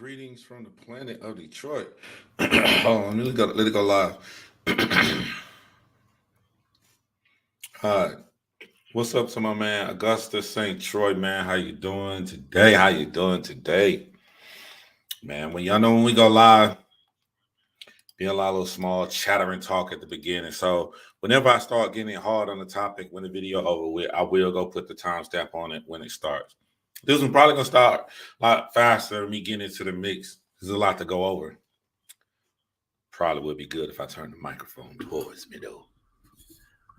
Greetings from the planet of Detroit. Hold on, let it go live. Hi, what's up to my man Augustus St. Troy, man? How you doing today? Man, when we go live, be a lot of small chattering talk at the beginning. So whenever I start getting hard on the topic, when the video over with, I will go put the timestamp on it when it starts. This one's probably gonna start a lot faster than me getting into the mix. There's a lot to go over. Probably would be good if I turn the microphone towards me, though.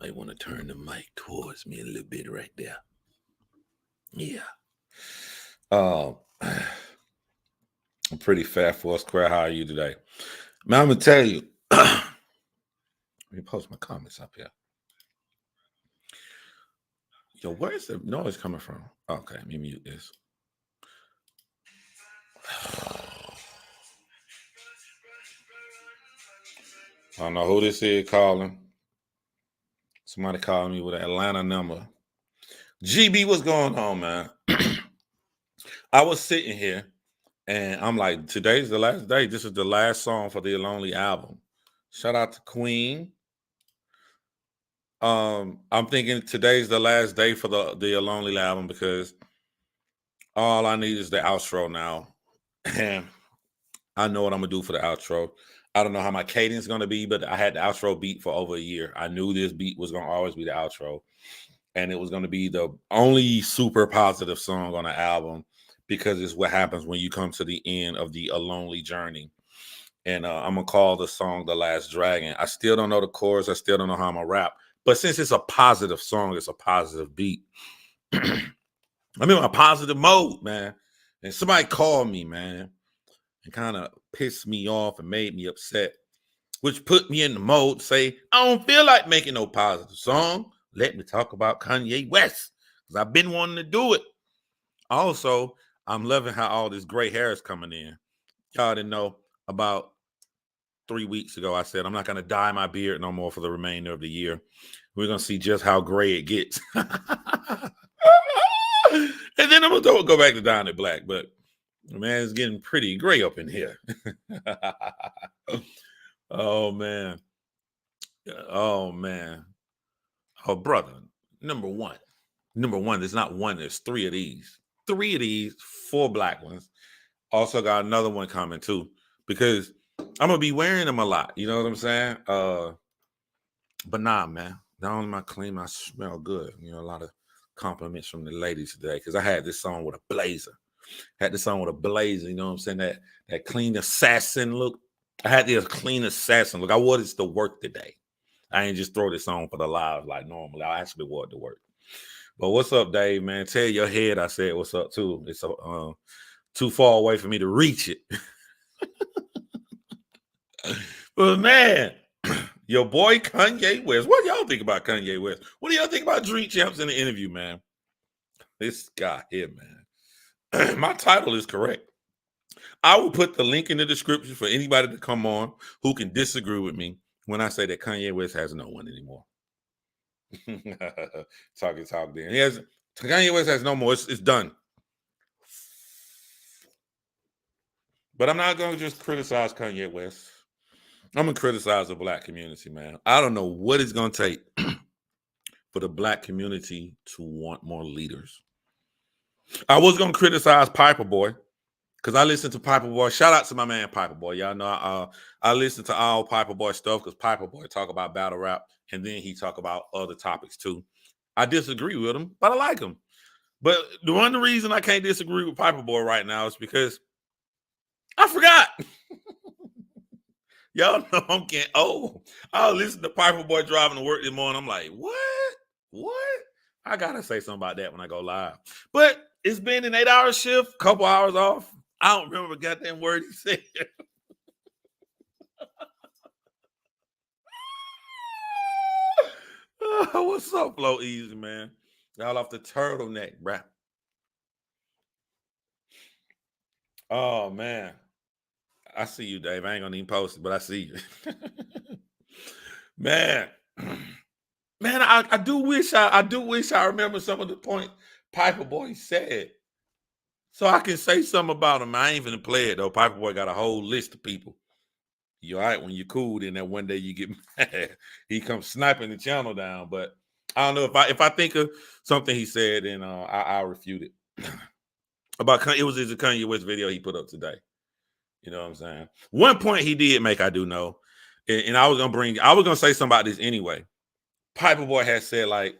Might want to turn the mic towards me a little bit right there. Yeah. I'm pretty fat for a square. How are you today? Man, I'm gonna tell you. Let me post my comments up here. Yo, where is the noise coming from? Okay, let me mute this. I don't know who this is calling. Somebody calling me with an Atlanta number. GB, what's going on, man? I was sitting here and I'm like, today's the last day. This is the last song for the Lonely album. Shout out to Queen. I'm thinking today's the last day for the Lonely album because all I need is the outro now. And I know what I'm gonna do for the outro. I don't know how my cadence is gonna be, but I had the outro beat for over a year. I knew this beat was gonna always be the outro, and it was gonna be the only super positive song on the album because it's what happens when you come to the end of the A Lonely Journey. And I'm gonna call the song "The Last Dragon." I still don't know the chorus. I still don't know how I'm gonna rap. But since it's a positive song, it's a positive beat. I'm in my positive mode, man. And somebody called me, man, and kind of pissed me off and made me upset, which put me in the mode to say, I don't feel like making no positive song. Let me talk about Kanye West, because I've been wanting to do it. Also, I'm loving how all this gray hair is coming in. Y'all didn't know, about 3 weeks ago, I said, I'm not going to dye my beard no more for the remainder of the year. We're going to see just how gray it gets. And then I'm going to go back to dyeing it black. But, man, it's getting pretty gray up in here. Oh, man. Oh, man. Oh, brother. Number one, there's not one, there's three of these. 4 black ones. Also got another one coming, too, because I'm gonna be wearing them a lot. You know what I'm saying? But nah, man. Not only am I clean, I smell good. You know, a lot of compliments from the ladies today because I had this song with a blazer. You know what I'm saying? That clean assassin look. I had this clean assassin look. I wore this to work today. I ain't just throw this on for the live like normally. I actually wore it to work. But what's up, Dave, man? Tell your head I said what's up, too. It's too far away for me to reach it. But man, your boy Kanye West. What do y'all think about Kanye West? What do y'all think about Drink Champs in the interview, man? This guy here, man. My title is correct. I will put the link in the description for anybody to come on who can disagree with me when I say that Kanye West has no one anymore. Talk then. Kanye West has no more. It's done. But I'm not going to just criticize Kanye West. I'm going to criticize the black community, man. I don't know what it's going to take for the black community to want more leaders. I was going to criticize Piper Boy because I listened to Piper Boy. Shout out to my man Piper Boy. Y'all know I listen to all Piper Boy stuff because Piper Boy talk about battle rap and then he talk about other topics too. I disagree with him, but I like him. But the one reason I can't disagree with Piper Boy right now is because I forgot. Y'all know I'm getting old. I'll listen to Piper Boy driving to work this morning. I'm like, what? I gotta say something about that when I go live. But it's been an 8-hour shift, couple hours off. I don't remember the goddamn word he said. What's up, Flow Easy, man? Y'all off the turtleneck, bruh. Oh, man. I see you, Dave. I ain't gonna even post it, but I see you. Man. Man, I do wish I remember some of the point Piper Boy said. So I can say something about him. I ain't finna play it though. Piper Boy got a whole list of people. You all right when you're cool, then that one day you get mad. He comes sniping the channel down. But I don't know if I think of something he said, then I'll refute it. About it was a Kanye West video he put up today. You know what I'm saying? One point he did make, I do know, and I was gonna say something about this anyway. Piper Boy has said, like,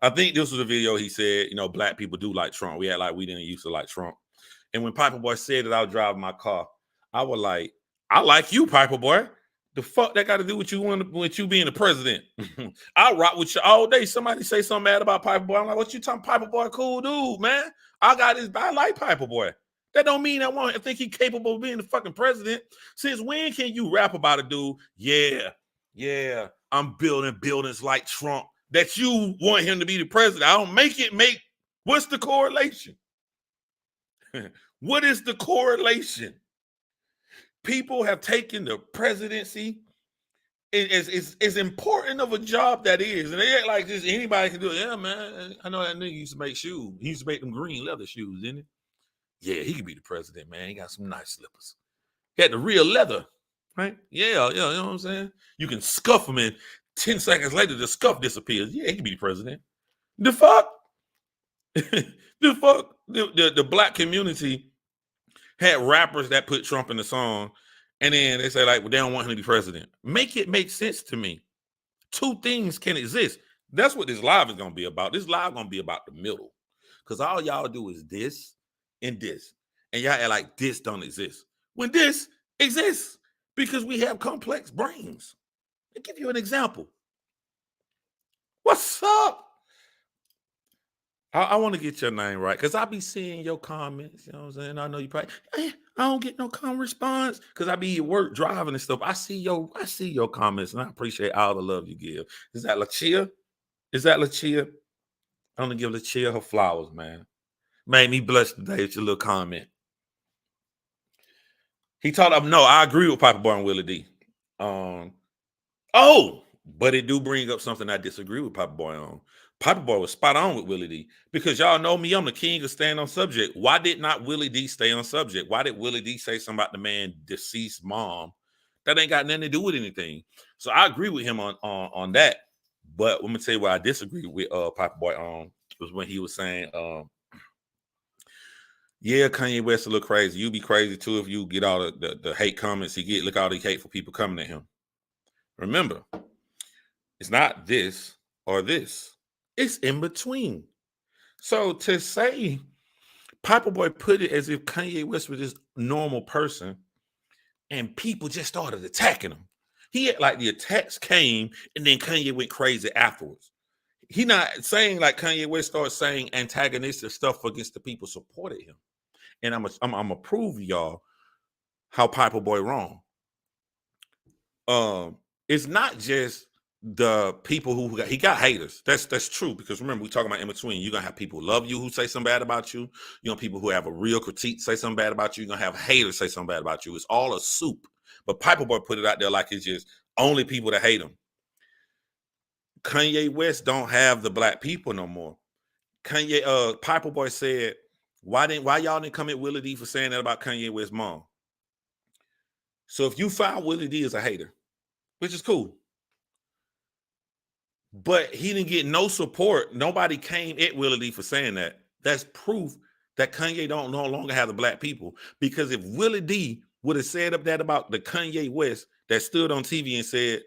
I think this was a video he said, you know, black people do like Trump. We had like we didn't used to like Trump. And when Piper Boy said that I was driving my car, I was like, I like you, Piper Boy. The fuck that got to do with you being the president? I rock with you all day. Somebody say something bad about Piper Boy. I'm like, what you talking? Piper Boy, cool dude, man. I like Piper Boy. That don't mean I think he's capable of being the fucking president. Since when can you rap about a dude? Yeah, I'm building buildings like Trump. That you want him to be the president. I don't make. What's the correlation? What is the correlation? People have taken the presidency as important of a job that is. And they act like just anybody can do it. Yeah, man. I know that nigga used to make shoes. He used to make them green leather shoes, didn't he? Yeah, he could be the president, man. He got some nice slippers. He had the real leather, right? Yeah, you know what I'm saying? You can scuff them and 10 seconds later the scuff disappears. Yeah, he could be the president. The fuck? The fuck? The black community had rappers that put Trump in the song, and then they say, like, well, they don't want him to be president. Make it make sense to me. Two things can exist. That's what this live is going to be about. This live going to be about the middle. Because all y'all do is this and this. And y'all act like this don't exist. When this exists, because we have complex brains. I'll give you an example. What's up? I want to get your name right, because I be seeing your comments. You know what I'm saying? I know you probably, I don't get no comment response because I be at work driving and stuff. I see your comments, and I appreciate all the love you give. Is that LaChia? I'm gonna give LaChia her flowers, man. Made me blush today with your little comment. He taught up. No, I agree with Piper Boy and Willie D. But it do bring up something I disagree with Piper Boy on. Piper Boy was spot on with Willie D, because y'all know me, I'm the king of staying on subject. Why did not Willie D stay on subject? Why did Willie D say something about the man deceased mom? That ain't got nothing to do with anything. So I agree with him on that. But let me tell you what I disagree with Piper Boy on was when he was saying, yeah, Kanye West a little crazy. You be crazy too if you get all the hate comments he get. Look at all the hateful people coming at him. Remember, it's not this or this. It's in between. So to say Piper Boy put it as if Kanye West was this normal person and people just started attacking him. He had like the attacks came and then Kanye went crazy afterwards. He not saying like Kanye West started saying antagonistic stuff against the people supported him. And I'm gonna prove y'all how Piper Boy wrong. It's not just the people who he got haters. That's true, because remember, we talking about in between. You're gonna have people who love you who say something bad about you. You know, people who have a real critique say something bad about you. You're gonna have haters say something bad about you. It's all a soup. But Piper Boy put it out there like it's just only people that hate him. Kanye West don't have the black people no more. Piper Boy said, why y'all didn't come at Willie D for saying that about Kanye West's mom? So if you found Willie D as a hater, which is cool, but he didn't get no support. Nobody came at Willie D for saying that. That's proof that Kanye don't no longer have the black people. Because if Willie D would have said up that about the Kanye West that stood on TV and said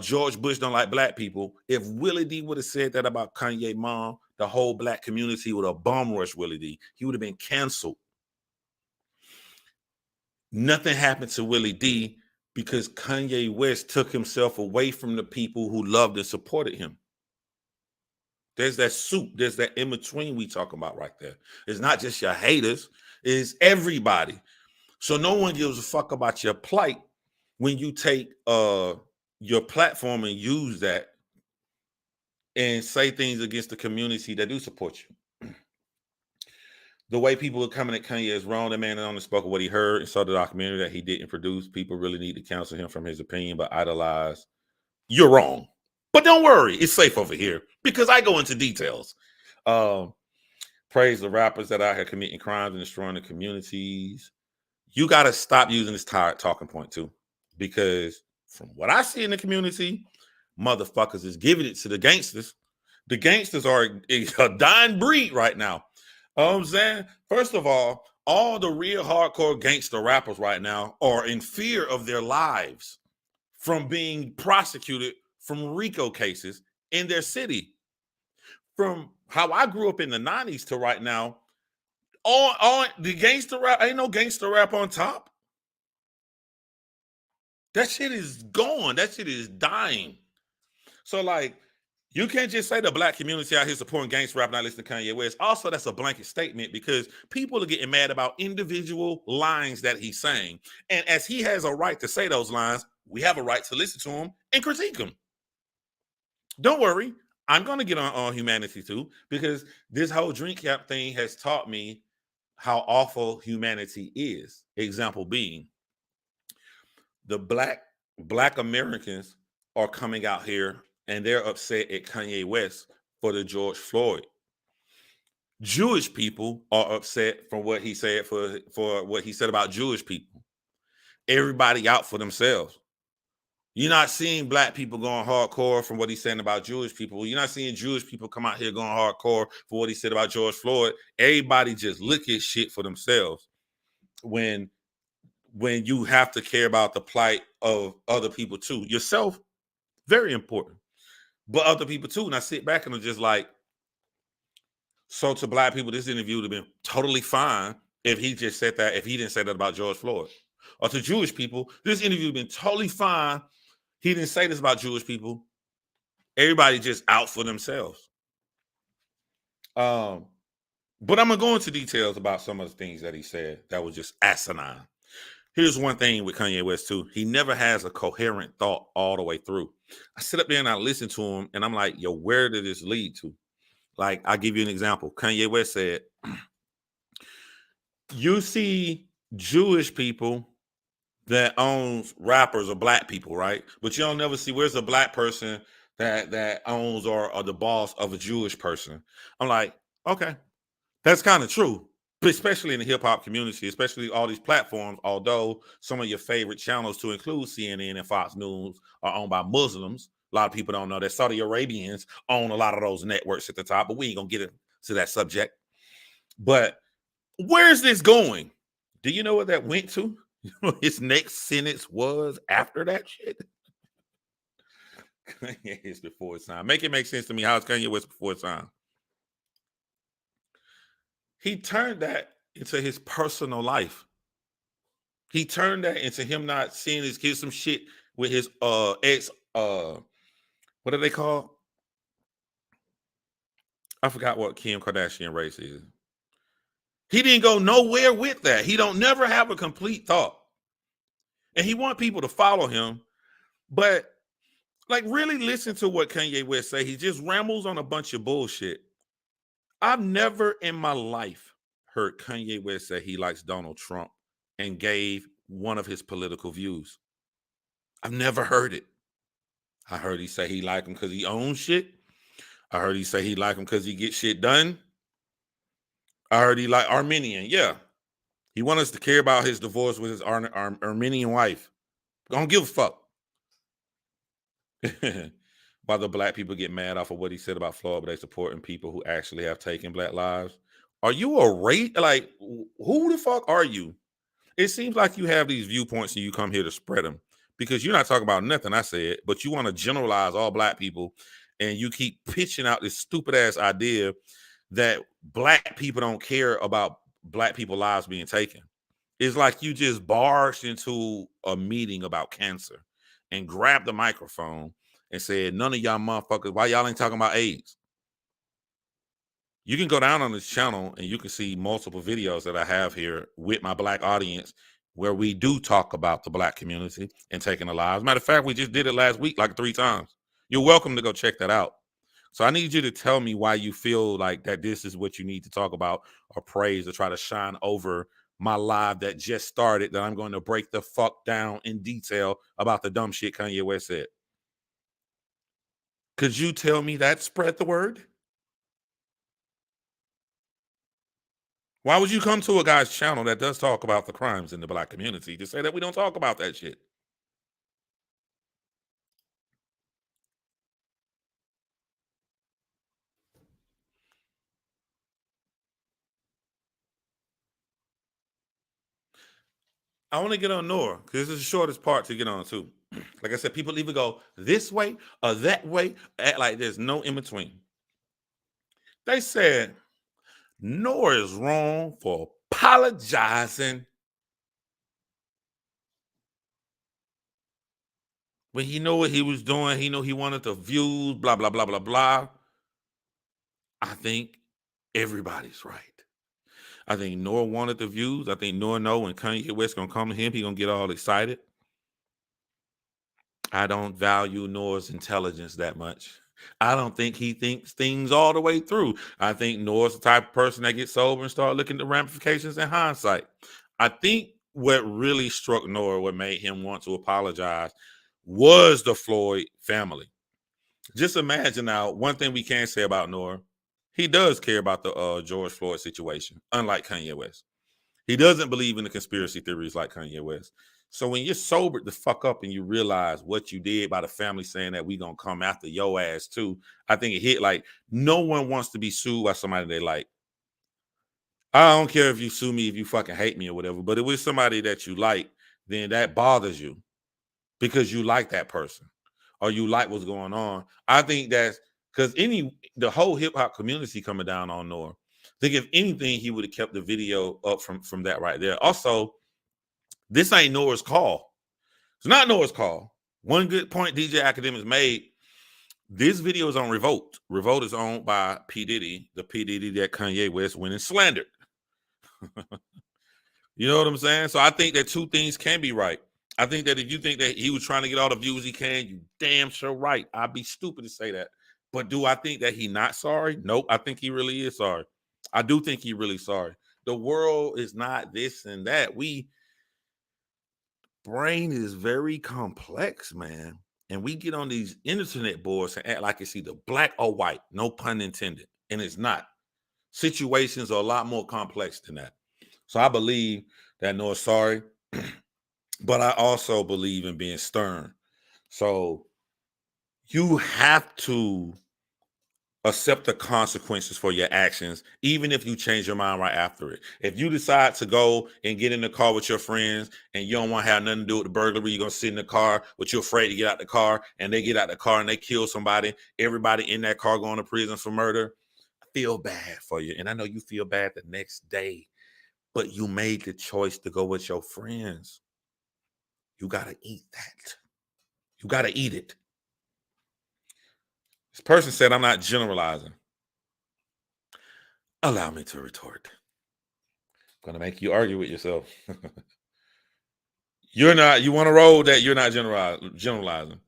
George Bush don't like black people, if Willie D would have said that about Kanye mom, the whole black community would have bomb rushed Willie D. He would have been canceled. Nothing happened to Willie D because Kanye West took himself away from the people who loved and supported him. There's that soup. There's that in between we talk about right there. It's not just your haters. It's everybody. So no one gives a fuck about your plight when you take your platform and use that and say things against the community that do support you. The way people are coming at Kanye is wrong. That man only spoke of what he heard and saw the documentary that he didn't produce. People really need to counsel him from his opinion, but idolize. You're wrong. But don't worry, it's safe over here because I go into details. Praise the rappers that are out here committing crimes and destroying the communities. You got to stop using this tired talking point too, because from what I see in the community, motherfuckers is giving it to the gangsters. The gangsters are a dying breed right now. You know what I'm saying? First of all the real hardcore gangster rappers right now are in fear of their lives from being prosecuted from RICO cases in their city. From how I grew up in the 90s to right now, all the gangster rap, ain't no gangster rap on top. That shit is gone. That shit is dying. So, like, you can't just say the black community out here supporting gangster rap, not listening to Kanye West. Also, that's a blanket statement because people are getting mad about individual lines that he's saying. And as he has a right to say those lines, we have a right to listen to him and critique him. Don't worry. I'm going to get on humanity too, because this whole drink cap thing has taught me how awful humanity is. Example being, the black Americans are coming out here and they're upset at Kanye West for the George Floyd. Jewish people are upset for what he said for what he said about Jewish people. Everybody out for themselves. You're not seeing black people going hardcore from what he's saying about Jewish people. You're not seeing Jewish people come out here going hardcore for what he said about George Floyd. Everybody just look at shit for themselves when you have to care about the plight of other people too. Yourself, very important, but other people too. And I sit back and I'm just like, so to black people, this interview would have been totally fine if he just said that, if he didn't say that about George Floyd. Or to Jewish people, this interview would have been totally fine. He didn't say this about Jewish people. Everybody just out for themselves. But I'm gonna go into details about some of the things that he said that was just asinine. Here's one thing with Kanye West too. He never has a coherent thought all the way through. I sit up there and I listen to him and I'm like, yo, where did this lead to? Like, I'll give you an example. Kanye West said, you see Jewish people that owns rappers or black people, right? But you don't never see where's a black person that owns or the boss of a Jewish person. I'm like, okay, that's kind of true, but especially in the hip hop community, especially all these platforms. Although some of your favorite channels, to include CNN and Fox News, are owned by Muslims. A lot of people don't know that Saudi Arabians own a lot of those networks at the top, but we ain't gonna get into that subject. But where's this going? Do you know what that went to? You know what his next sentence was after that shit? Kanye is before his time. Make it make sense to me. How is Kanye West before his time? He turned that into his personal life. He turned that into him not seeing his kids, some shit with his ex what are they called? I forgot what Kim Kardashian race is. He didn't go nowhere with that. He don't never have a complete thought. And he want people to follow him, but like really listen to what Kanye West say. He just rambles on a bunch of bullshit. I've never in my life heard Kanye West say he likes Donald Trump and gave one of his political views. I've never heard it. I heard he say he like him because he owns shit. I heard he say he like him because he gets shit done. I heard he like Armenian. Yeah. He want us to care about his divorce with his Armenian wife. Don't give a fuck. While the black people get mad off of what he said about Floyd, but they supporting people who actually have taken black lives. Are you a rate? Like, who the fuck are you? It seems like you have these viewpoints and you come here to spread them because you're not talking about nothing I said, but you want to generalize all black people and you keep pitching out this stupid ass idea that black people don't care about black people's lives being taken. It's like you just barged into a meeting about cancer and grabbed the microphone and said, none of y'all motherfuckers, why y'all ain't talking about AIDS? You can go down on this channel and you can see multiple videos that I have here with my black audience where we do talk about the black community and taking the lives. Matter of fact, we just did it last week like 3 times. You're welcome to go check that out. So I need you to tell me why you feel like that this is what you need to talk about or praise or try to shine over my live that just started, that I'm going to break the fuck down in detail about the dumb shit Kanye West said. Could you tell me that? Spread the word. Why would you come to a guy's channel that does talk about the crimes in the black community to say that we don't talk about that shit? I want to get on Nora because this is the shortest part to get on too. Like I said, people either go this way or that way, act like there's no in between. They said Nora is wrong for apologizing when he knew what he was doing. He knew he wanted the views, blah, blah, blah, blah, blah. I think everybody's right. I think Nora wanted the views. I think Nora know when Kanye West gonna come to him, he gonna get all excited. I don't value Noah's intelligence that much. I don't think he thinks things all the way through. I think Noah's the type of person that gets sober and start looking at the ramifications in hindsight. I think what really struck Noah, what made him want to apologize, was the Floyd family. Just imagine now, one thing we can say about Noah, he does care about the George Floyd situation, unlike Kanye West. He doesn't believe in the conspiracy theories like Kanye West. So when you're sobered the fuck up and you realize what you did by the family saying that we gonna come after your ass too, I think it hit like no one wants to be sued by somebody they like. I don't care if you sue me if you fucking hate me or whatever, but if it's somebody that you like, then that bothers you because you like that person or you like what's going on. I think that's because the whole hip hop community coming down on Noah. I think if anything, he would have kept the video up from that right there. Also, this ain't Noah's call. It's not Noah's call. One good point DJ Academics made. This video is on Revolt. Revolt is owned by P. Diddy, the P. Diddy that Kanye West went and slandered. You know what I'm saying? So I think that two things can be right. I think that if you think that he was trying to get all the views he can, you damn sure right. I'd be stupid to say that. But do I think that he not sorry? Nope. I think he really is sorry. I do think he really sorry. The world is not this and that. Brain is very complex, man. And we get on these internet boards and act like it's either black or white, no pun intended. And it's not. Situations are a lot more complex than that. So I believe that Noah's sorry, but I also believe in being stern. So you have to accept the consequences for your actions, even if you change your mind right after it. If you decide to go and get in the car with your friends and you don't want to have nothing to do with the burglary, you're going to sit in the car, but you're afraid to get out the car, and they get out the car and they kill somebody, everybody in that car going to prison for murder, I feel bad for you. And I know you feel bad the next day, but you made the choice to go with your friends. You got to eat that. You got to eat it. This person said, I'm not generalizing. Allow me to retort. I'm going to make you argue with yourself. You want to roll that you're not generalizing.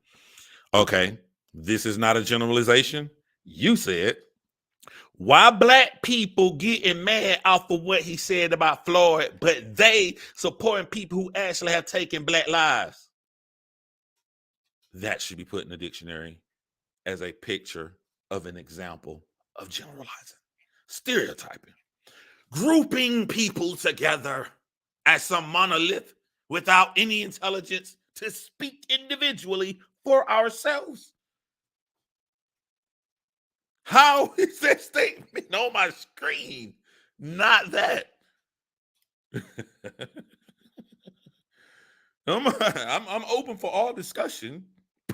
Okay, this is not a generalization. You said, why black people getting mad off of what he said about Floyd, but they supporting people who actually have taken black lives? That should be put in the dictionary as a picture of an example of generalizing, stereotyping, grouping people together as some monolith without any intelligence to speak individually for ourselves. How is that statement on my screen? Not that. I'm open for all discussion,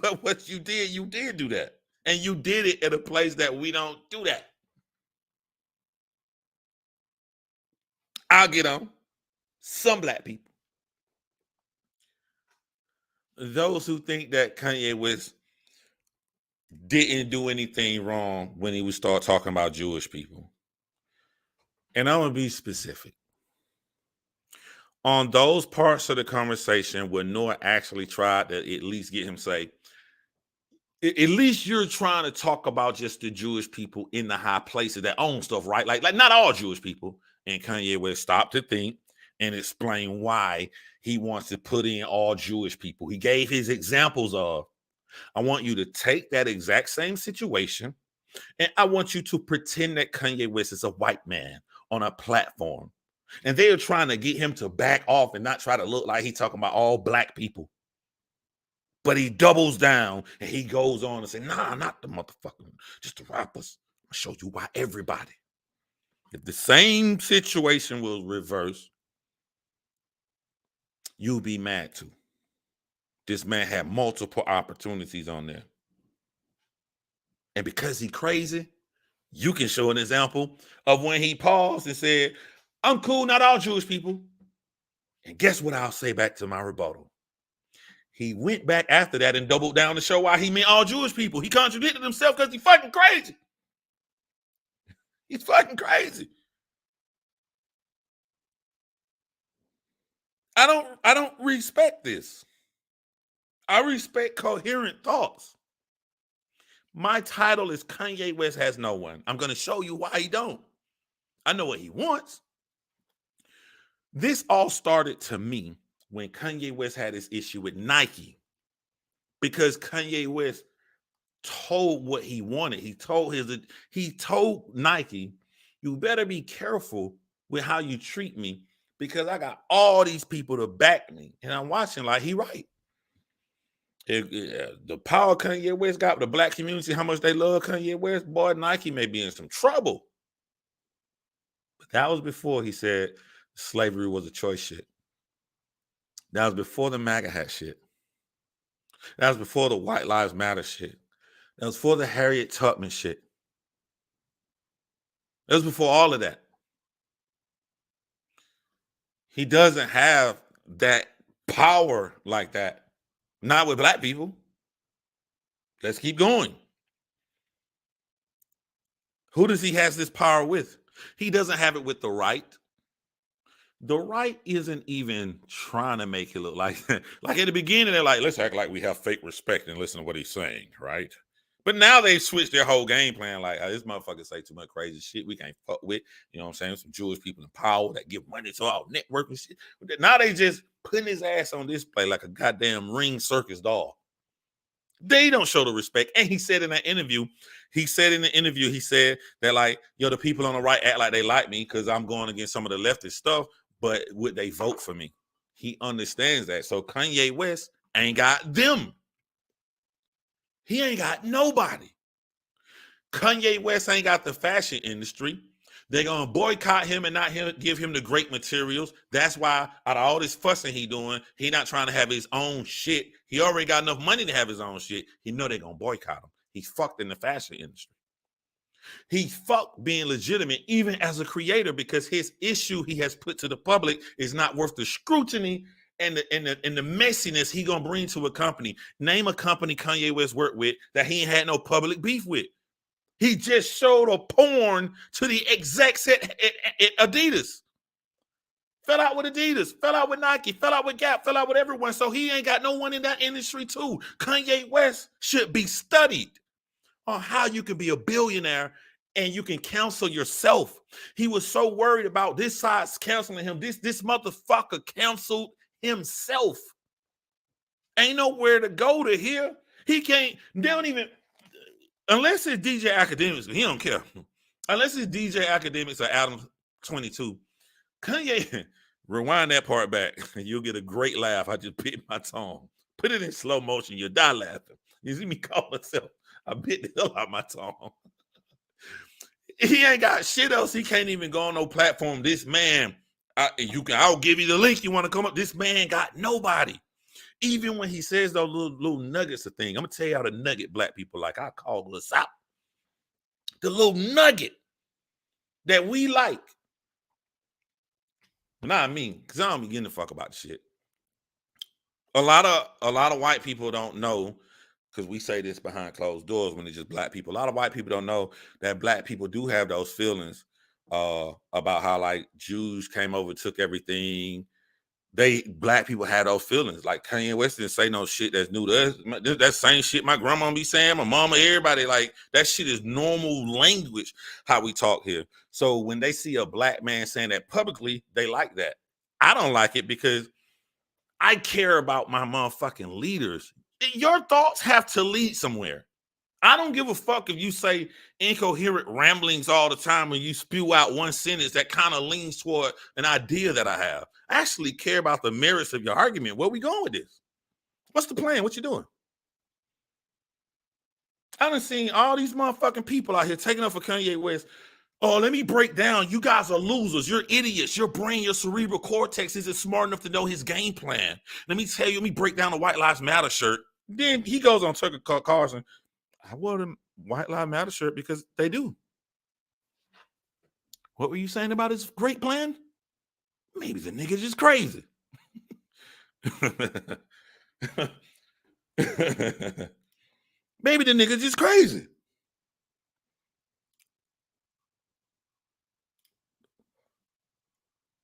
but what you did do that. And you did it at a place that we don't do that. I'll get on. Some black people. Those who think that Kanye West didn't do anything wrong when he would start talking about Jewish people. And I'm going to be specific. On those parts of the conversation where Noah actually tried to at least get him say, at least you're trying to talk about just the Jewish people in the high places that own stuff, right? Like not all Jewish people. And Kanye West stopped to think and explain why he wants to put in all Jewish people. He gave his examples of, I want you to take that exact same situation and I want you to pretend that Kanye West is a white man on a platform. And they are trying to get him to back off and not try to look like he's talking about all black people. But he doubles down and he goes on and say, nah, not the motherfucker, just the rappers. I'll show you why everybody. If the same situation will reverse, you'll be mad too. This man had multiple opportunities on there. And because he crazy, you can show an example of when he paused and said, I'm cool, not all Jewish people. And guess what I'll say back to my rebuttal? He went back after that and doubled down to show why he meant all Jewish people. He contradicted himself because he's fucking crazy. He's fucking crazy. I don't respect this. I respect coherent thoughts. My title is Kanye West Has No One. I'm going to show you why he don't. I know what he wants. This all started to me when Kanye West had his issue with Nike, because Kanye West told what he wanted. He told Nike, you better be careful with how you treat me because I got all these people to back me. And I'm watching like he right. The power Kanye West got with the black community, how much they love Kanye West, boy, Nike may be in some trouble. But that was before he said slavery was a choice shit. That was before the MAGA hat shit. That was before the White Lives Matter shit. That was before the Harriet Tubman shit. That was before all of that. He doesn't have that power like that. Not with black people. Let's keep going. Who does he have this power with? He doesn't have it with the right. The right isn't even trying to make it look like like at the beginning, they're like, let's act like we have fake respect and listen to what he's saying, right? But now they've switched their whole game plan. Like, oh, this motherfucker say too much crazy shit we can't fuck with. You know what I'm saying? Some Jewish people in power that give money to our network and shit. Now they just putting his ass on display like a goddamn ring circus doll. They don't show the respect. And he said in that interview, he said that like, yo, the people on the right act like they like me because I'm going against some of the leftist stuff, but would they vote for me? He understands that. So Kanye West ain't got them. He ain't got nobody. Kanye West ain't got the fashion industry. They're going to boycott him and not give him the great materials. That's why out of all this fussing he doing, he not trying to have his own shit. He already got enough money to have his own shit. He know they're going to boycott him. He's fucked in the fashion industry. He fucked being legitimate even as a creator because his issue he has put to the public is not worth the scrutiny and the messiness he going to bring to a company. Name a company Kanye West worked with that he ain't had no public beef with. He just showed a porn to the execs at Adidas. Fell out with Adidas, fell out with Nike, fell out with Gap, fell out with everyone. So he ain't got no one in that industry too. Kanye West should be studied on how you can be a billionaire and you can counsel yourself. He was so worried about this side's counseling him. This motherfucker counseled himself. Ain't nowhere to go to here. He can't, they don't even, unless it's DJ Academics, he don't care. Unless it's DJ Academics or Adam 22. Kanye, rewind that part back and you'll get a great laugh. I just bit my tongue. Put it in slow motion. You'll die laughing. You see me call myself. I bit the hell out my tongue. He ain't got shit else. He can't even go on no platform. This man, I'll give you the link. You want to come up? This man got nobody. Even when he says those little nuggets of thing, I'm gonna tell you how the nugget black people like. I call us out. The little nugget that we like. Not I mean, because I don't be getting the fuck about the shit. A lot of white people don't know, because we say this behind closed doors when it's just black people. A lot of white people don't know that black people do have those feelings about how like Jews came over, took everything. Black people had those feelings. Like Kanye West didn't say no shit that's new to us. That same shit my grandma be saying, my mama, everybody, like that shit is normal language, how we talk here. So when they see a black man saying that publicly, they like that. I don't like it because I care about my motherfucking leaders. Your thoughts have to lead somewhere. I don't give a fuck if you say incoherent ramblings all the time and you spew out one sentence that kind of leans toward an idea that I have. I actually care about the merits of your argument. Where we going with this? What's the plan? What you doing? I done seen all these motherfucking people out here taking up for Kanye West. Oh, let me break down. You guys are losers. You're idiots. Your brain, your cerebral cortex isn't smart enough to know his game plan. Let me tell you, let me break down the White Lives Matter shirt. Then he goes on Tucker Carlson. I wore the White Lives Matter shirt because they do. What were you saying about his great plan? Maybe the nigga just crazy. Maybe the nigga just crazy.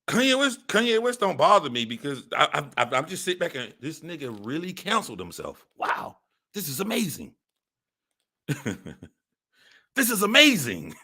Kanye West don't bother me because I'm just sit back and this nigga really canceled himself. Wow, this is amazing. This is amazing.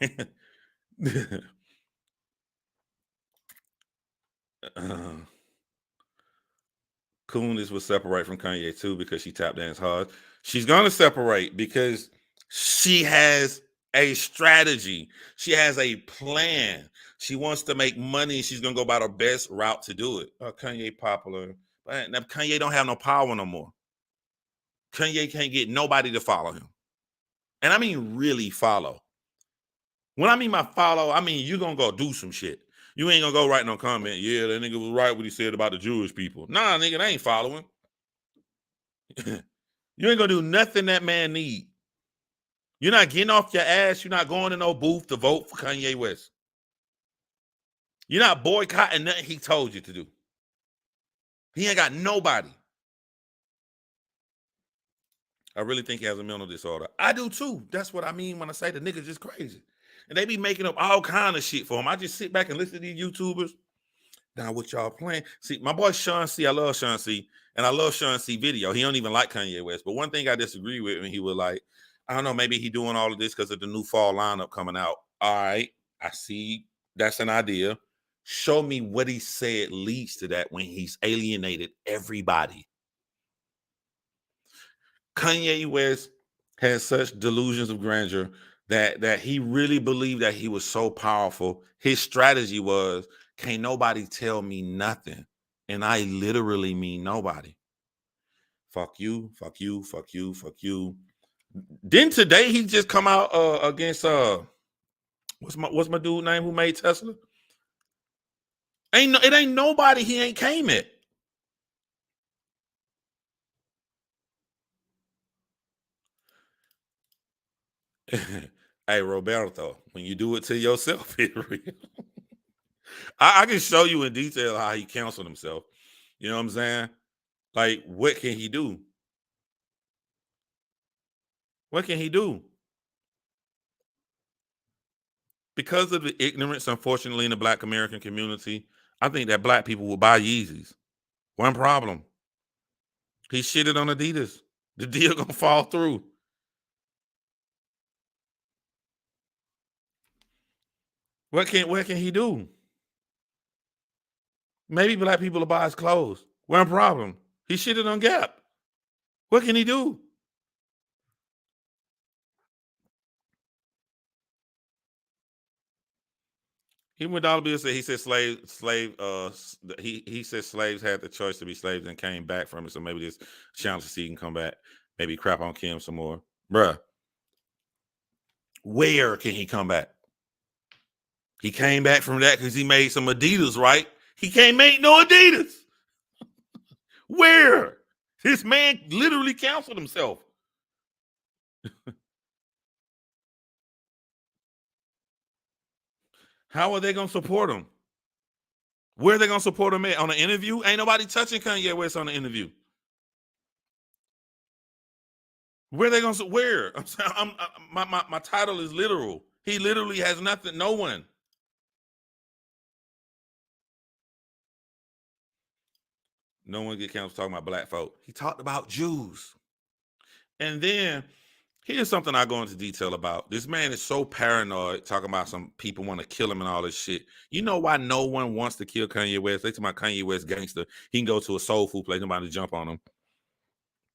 Coolness will separate from Kanye too because she tap dance hard. She's gonna separate because she has a strategy. She has a plan. She wants to make money. She's gonna go by the best route to do it. Kanye popular, but now Kanye don't have no power no more. Kanye can't get nobody to follow him, and I mean really follow. When I mean by follow, I mean you gonna go do some shit. You ain't gonna go write no comment. Yeah, that nigga was right what he said about the Jewish people. Nah, nigga, they ain't following. You ain't gonna do nothing that man need. You're not getting off your ass. You're not going to no booth to vote for Kanye West. You're not boycotting nothing he told you to do. He ain't got nobody. I really think he has a mental disorder. I do too. That's what I mean when I say the nigga just crazy. And they be making up all kind of shit for him. I just sit back and listen to these YouTubers. Now what y'all playing? See, my boy Sean C, I love Sean C, and I love Sean C video. He don't even like Kanye West. But one thing I disagree with him, he was like, I don't know, maybe he doing all of this because of the new fall lineup coming out. All right, I see that's an idea. Show me what he said leads to that when he's alienated everybody. Kanye West has such delusions of grandeur that he really believed that he was so powerful. His strategy was, can't nobody tell me nothing. And I literally mean nobody. Fuck you, fuck you, fuck you, fuck you. Then today he just come out against what's my dude name who made Tesla? It ain't nobody he ain't came at. Hey Roberto, when you do it to yourself, it real. I can show you in detail how he counseled himself. You know what I'm saying? Like, what can he do? What can he do? Because of the ignorance, unfortunately, in the Black American community, I think that Black people will buy Yeezys. One problem. He shitted on Adidas. The deal gonna fall through. What can he do? Maybe Black people will buy his clothes. One problem. He shitted on Gap. What can he do? Even when Dollar Bill said he said he said slaves had the choice to be slaves and came back from it. So maybe this challenge to see he can come back. Maybe crap on Kim some more. Bruh. Where can he come back? He came back from that because he made some Adidas, right? He can't make no Adidas. Where? This man literally counseled himself. How are they gonna support him? Where are they gonna support him at? On an interview? Ain't nobody touching Kanye West on the interview. Where are they gonna where? My title is literal. He literally has nothing, no one. No one get canceled talking about Black folk. He talked about Jews. And then here's something I go into detail about. This man is so paranoid, talking about some people want to kill him and all this shit. You know why no one wants to kill Kanye West? They talking about Kanye West gangster. He can go to a soul food place, nobody jump on him.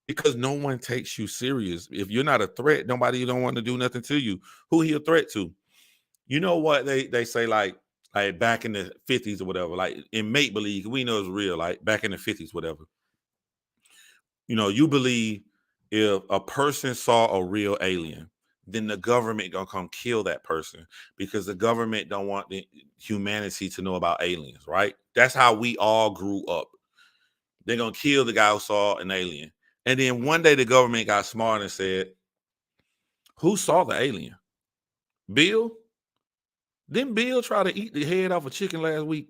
Because no one takes you serious. If you're not a threat, nobody don't want to do nothing to you. Who he a threat to? You know what they say, like back in the 50s or whatever, like in make believe, we know it's real, like back in the 50s, whatever. You know, you believe if a person saw a real alien, then the government gonna come kill that person because the government don't want the humanity to know about aliens, right? That's how we all grew up. They're gonna kill the guy who saw an alien. And then one day the government got smart and said, who saw the alien? Bill? Didn't Bill try to eat the head off a chicken last week?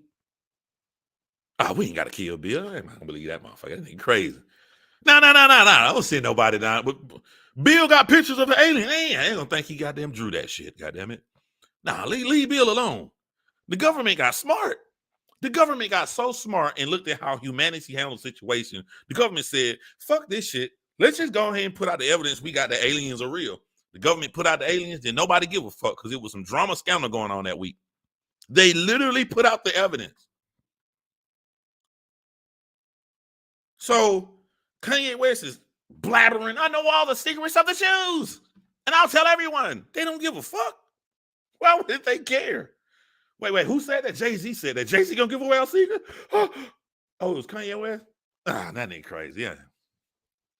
Oh, we ain't got to kill Bill. I'm not gonna believe that motherfucker. That ain't crazy. No. I don't send nobody down. But Bill got pictures of the alien. I ain't gonna think he goddamn drew that shit. Goddamn it. Nah, leave Bill alone. The government got smart. The government got so smart and looked at how humanity handled the situation. The government said, fuck this shit. Let's just go ahead and put out the evidence we got the aliens are real. The government put out the aliens, then nobody give a fuck because it was some drama scandal going on that week. They literally put out the evidence. So Kanye West is blabbering, I know all the secrets of the Jews, and I'll tell everyone. They don't give a fuck. Why would they care? Wait, who said that? Jay-Z said that. Jay-Z gonna give away our secret? Oh, it was Kanye West? That ain't crazy. Yeah.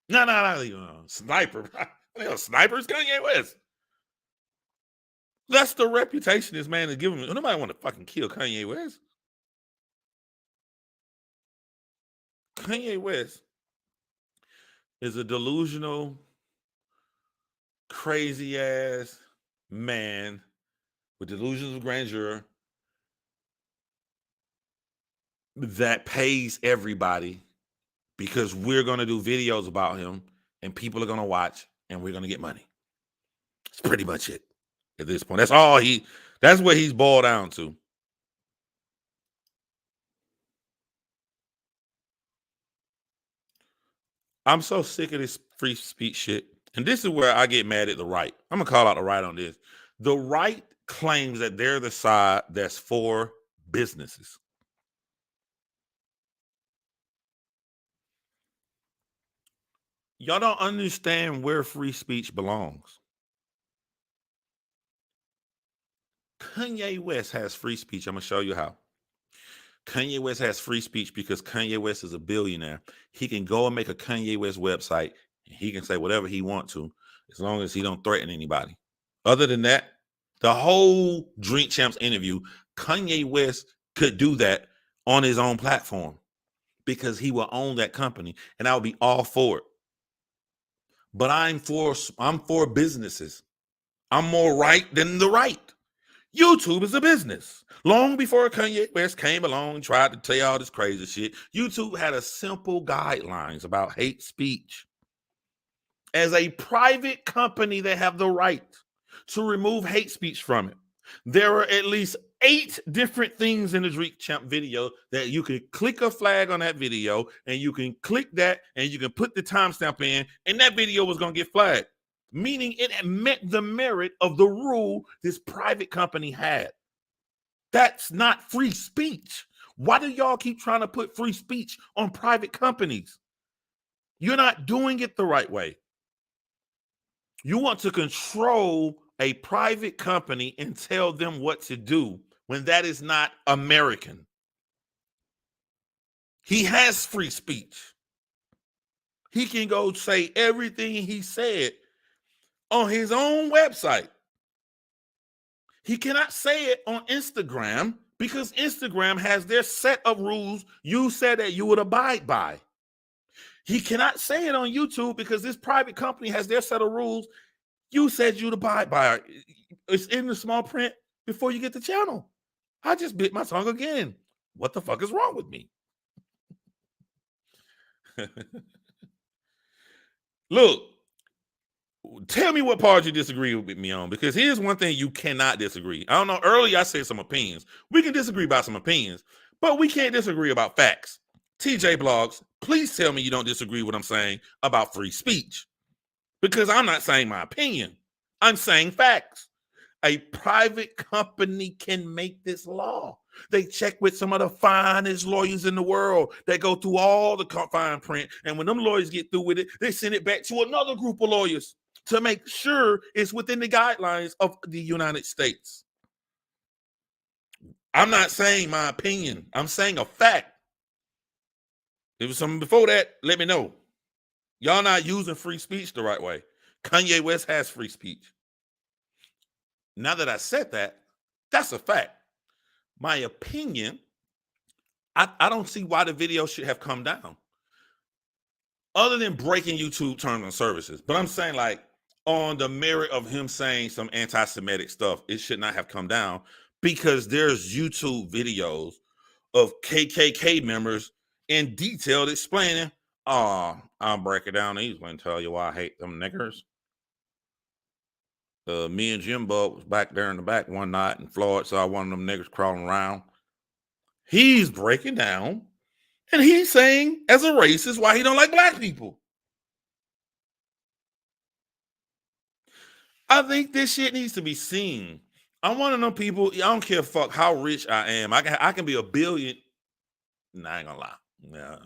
No. Sniper. Sniper's Kanye West. That's the reputation this man is giving. Nobody want to fucking kill Kanye West. Kanye West is a delusional, crazy ass man with delusions of grandeur that pays everybody because we're going to do videos about him and people are going to watch and we're going to get money. It's pretty much it at this point. That's what he's boiled down to. I'm so sick of this free speech shit. And this is where I get mad at the right. I'm going to call out the right on this. The right claims that they're the side that's for businesses. Y'all don't understand where free speech belongs. Kanye West has free speech. I'm going to show you how. Kanye West has free speech because Kanye West is a billionaire. He can go and make a Kanye West website and he can say whatever he wants to as long as he don't threaten anybody. Other than that, the whole Drink Champs interview, Kanye West could do that on his own platform because he will own that company and I would be all for it. But I'm for businesses. I'm more right than the right. YouTube is a business. Long before Kanye West came along and tried to tell you all this crazy shit, YouTube had a simple guidelines about hate speech. As a private company, they have the right to remove hate speech from it. There are at least 8 different things in the Drink Champ video that you can click a flag on that video and you can click that and you can put the timestamp in and that video was going to get flagged. Meaning it met the merit of the rule this private company had. That's not free speech. Why do y'all keep trying to put free speech on private companies? You're not doing it the right way. You want to control a private company and tell them what to do when that is not American. He has free speech. He can go say everything he said on his own website. He cannot say it on Instagram because Instagram has their set of rules you said that you would abide by. He cannot say it on YouTube because this private company has their set of rules you said you'd abide by. It's in the small print before you get the channel. I just bit my tongue again. What the fuck is wrong with me? Look, tell me what part you disagree with me on, because here's one thing you cannot disagree. I don't know, earlier I said some opinions. We can disagree about some opinions, but we can't disagree about facts. TJ Blogs, please tell me you don't disagree with what I'm saying about free speech, because I'm not saying my opinion. I'm saying facts. A private company can make this law. They check with some of the finest lawyers in the world. They go through all the fine print. And when them lawyers get through with it, they send it back to another group of lawyers to make sure it's within the guidelines of the United States. I'm not saying my opinion. I'm saying a fact. If it was something before that, let me know. Y'all not using free speech the right way. Kanye West has free speech. Now that I said that, that's a fact. My opinion, I don't see why the video should have come down. Other than breaking YouTube terms and services. But I'm saying, like, on the merit of him saying some anti-Semitic stuff, it should not have come down because there's YouTube videos of KKK members in detail explaining, I'll break it down easily and tell you why I hate them niggers. Me and Jim Bug was back there in the back one night, and Floyd saw one of them niggers crawling around. He's breaking down, and he's saying, as a racist, why he don't like black people. I think this shit needs to be seen. I'm one of them people. I don't care fuck how rich I am. I can be a billion. Nah, I ain't gonna lie. Yeah,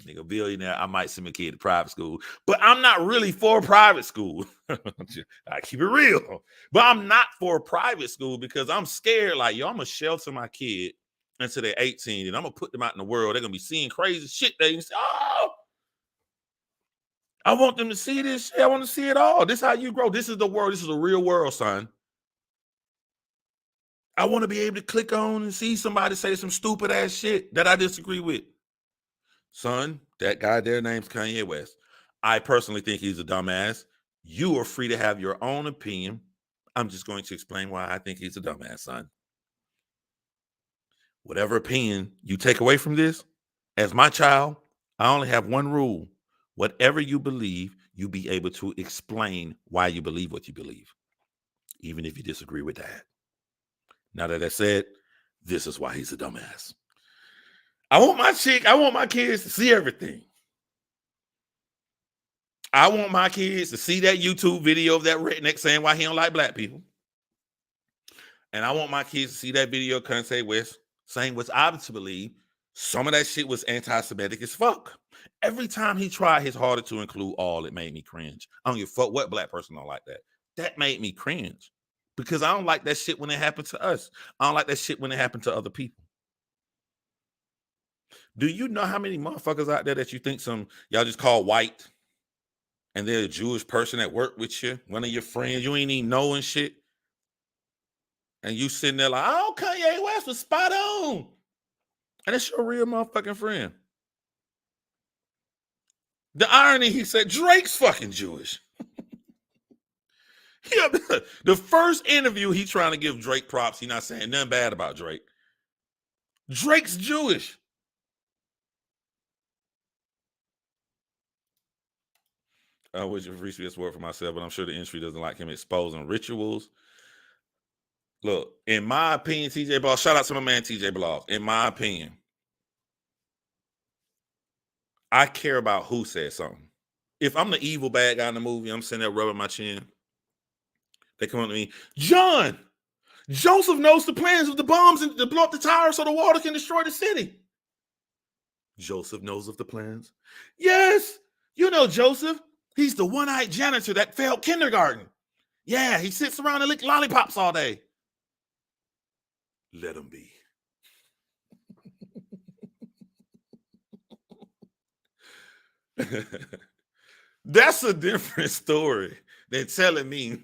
nigga, billionaire. I might send my kid to private school, but I'm not really for private school. I keep it real, but I'm not for private school because I'm scared. Like, yo, I'm gonna shelter my kid until they're 18, and I'm gonna put them out in the world. They're gonna be seeing crazy shit. They can say, "Oh, I want them to see this shit. I want to see it all. This is how you grow. This is the world. This is the real world, son." I want to be able to click on and see somebody say some stupid ass shit that I disagree with. Son, that guy there name's Kanye West. I personally think he's a dumbass. You are free to have your own opinion. I'm just going to explain why I think he's a dumbass, son. Whatever opinion you take away from this, as my child, I only have one rule. Whatever you believe, you be able to explain why you believe what you believe, even if you disagree with that. Now that that's said, this is why he's a dumbass. I want my kids to see everything. I want my kids to see that YouTube video of that redneck saying why he don't like black people. And I want my kids to see that video of Kanye West saying what's obvious to believe. Some of that shit was anti-Semitic as fuck. Every time he tried his hardest to include all, it made me cringe. I don't give a fuck what black person don't like that. That made me cringe. Because I don't like that shit when it happened to us. I don't like that shit when it happened to other people. Do you know how many motherfuckers out there that you think y'all just call white, and they're a Jewish person that work with you, one of your friends you ain't even know and shit, and you sitting there like, oh, Kanye West was spot on, and it's your real motherfucking friend. The irony, he said Drake's fucking Jewish. The first interview he trying to give Drake props, he not saying nothing bad about Drake. Drake's Jewish. I wish it reached this word for myself, but I'm sure the industry doesn't like him exposing rituals. Look, in my opinion, TJ Blog, shout out to my man TJ Blog. In my opinion, I care about who said something. If I'm the evil bad guy in the movie, I'm sitting there rubbing my chin. They come up to me, John, Joseph knows the plans of the bombs and to blow up the tower so the water can destroy the city. Joseph knows of the plans? Yes, you know Joseph. He's the one-eyed janitor that failed kindergarten. Yeah, he sits around and licks lollipops all day. Let him be. That's a different story than telling me,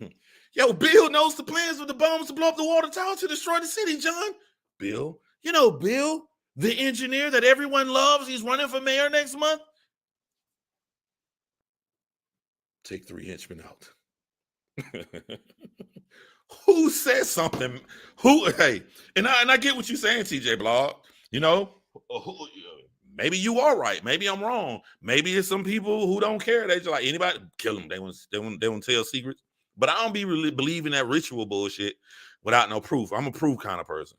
yo, Bill knows the plans of the bombs to blow up the water tower to destroy the city, John. Bill, you know Bill, the engineer that everyone loves, he's running for mayor next month. Take 3 henchmen out. Who says something? Hey, and I get what you're saying, TJ Blog. You know, maybe you are right. Maybe I'm wrong. Maybe it's some people who don't care. They just like anybody kill them. They want to tell secrets. But I don't be really believing that ritual bullshit without no proof. I'm a proof kind of person.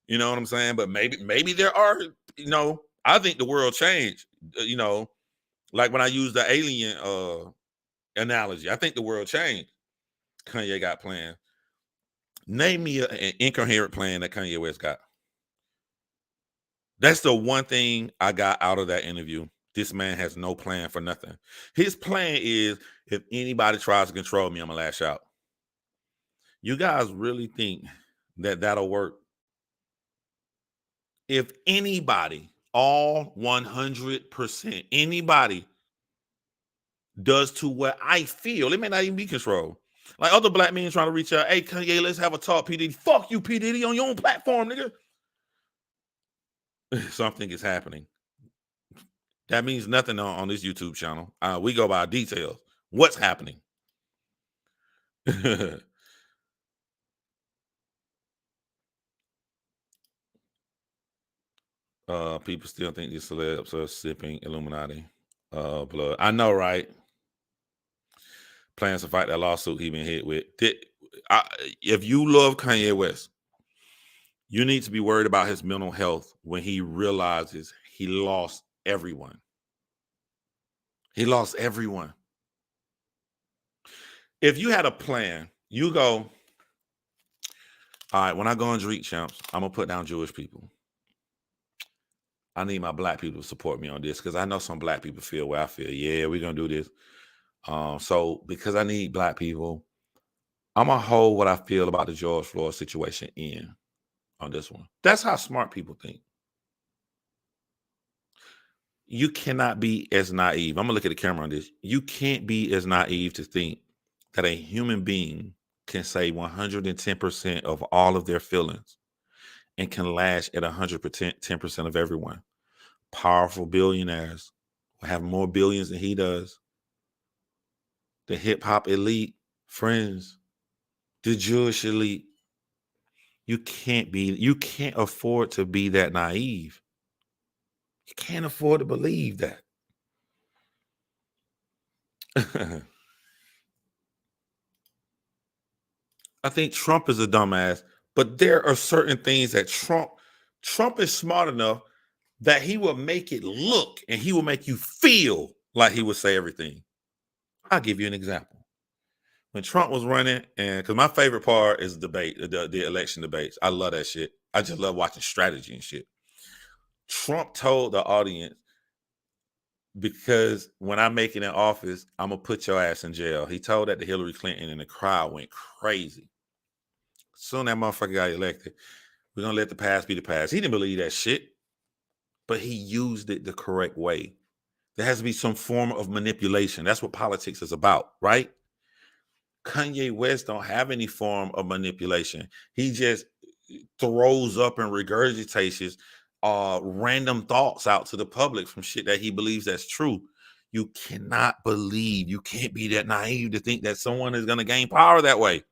You know what I'm saying? But maybe there are. You know, I think the world changed. You know, like when I use the alien analogy, I think the world changed. Kanye got planned. Name me an incoherent plan that Kanye West got. That's the one thing I got out of that interview. This man has no plan for nothing. His plan is, if anybody tries to control me, I'm gonna lash out. You guys really think that that'll work? If anybody, all 100%, anybody does to what I feel, it may not even be control. Like other black men trying to reach out, hey, Kanye, let's have a talk, P. Diddy. Fuck you, P. Diddy, on your own platform, nigga. Something is happening. That means nothing on this YouTube channel. We go by details. What's happening? People still think these celebs are sipping Illuminati blood. I know, right? Plans to fight that lawsuit he been hit with. If you love Kanye West, you need to be worried about his mental health when he realizes he lost everyone. He lost everyone. If you had a plan, you go, all right, when I go on Drink Champs, I'm going to put down Jewish people. I need my black people to support me on this because I know some black people feel where I feel. Yeah, we're going to do this. So because I need black people, I'm going to hold what I feel about the George Floyd situation in on this one. That's how smart people think. You cannot be as naive. I'm going to look at the camera on this. You can't be as naive to think that a human being can say 110% of all of their feelings and can lash at 100%, 10% of everyone. Powerful billionaires will have more billions than he does. The hip hop elite, friends, the Jewish elite. You can't afford to be that naive. You can't afford to believe that. I think Trump is a dumbass, but there are certain things that Trump is smart enough that he will make it look and he will make you feel like he would say everything. I'll give you an example. When Trump was running, and because my favorite part is the election debates. I love that shit. I just love watching strategy and shit. Trump told the audience, because when I make it in office, I'm gonna put your ass in jail. He told that to Hillary Clinton, and the crowd went crazy. Soon that motherfucker got elected. We're gonna let the past be the past. He didn't believe that shit, but he used it the correct way. There has to be some form of manipulation. That's what politics is about, right? Kanye West don't have any form of manipulation. He just throws up and regurgitates random thoughts out to the public from shit that he believes that's true. You cannot believe, you can't be that naive to think that someone is going to gain power that way.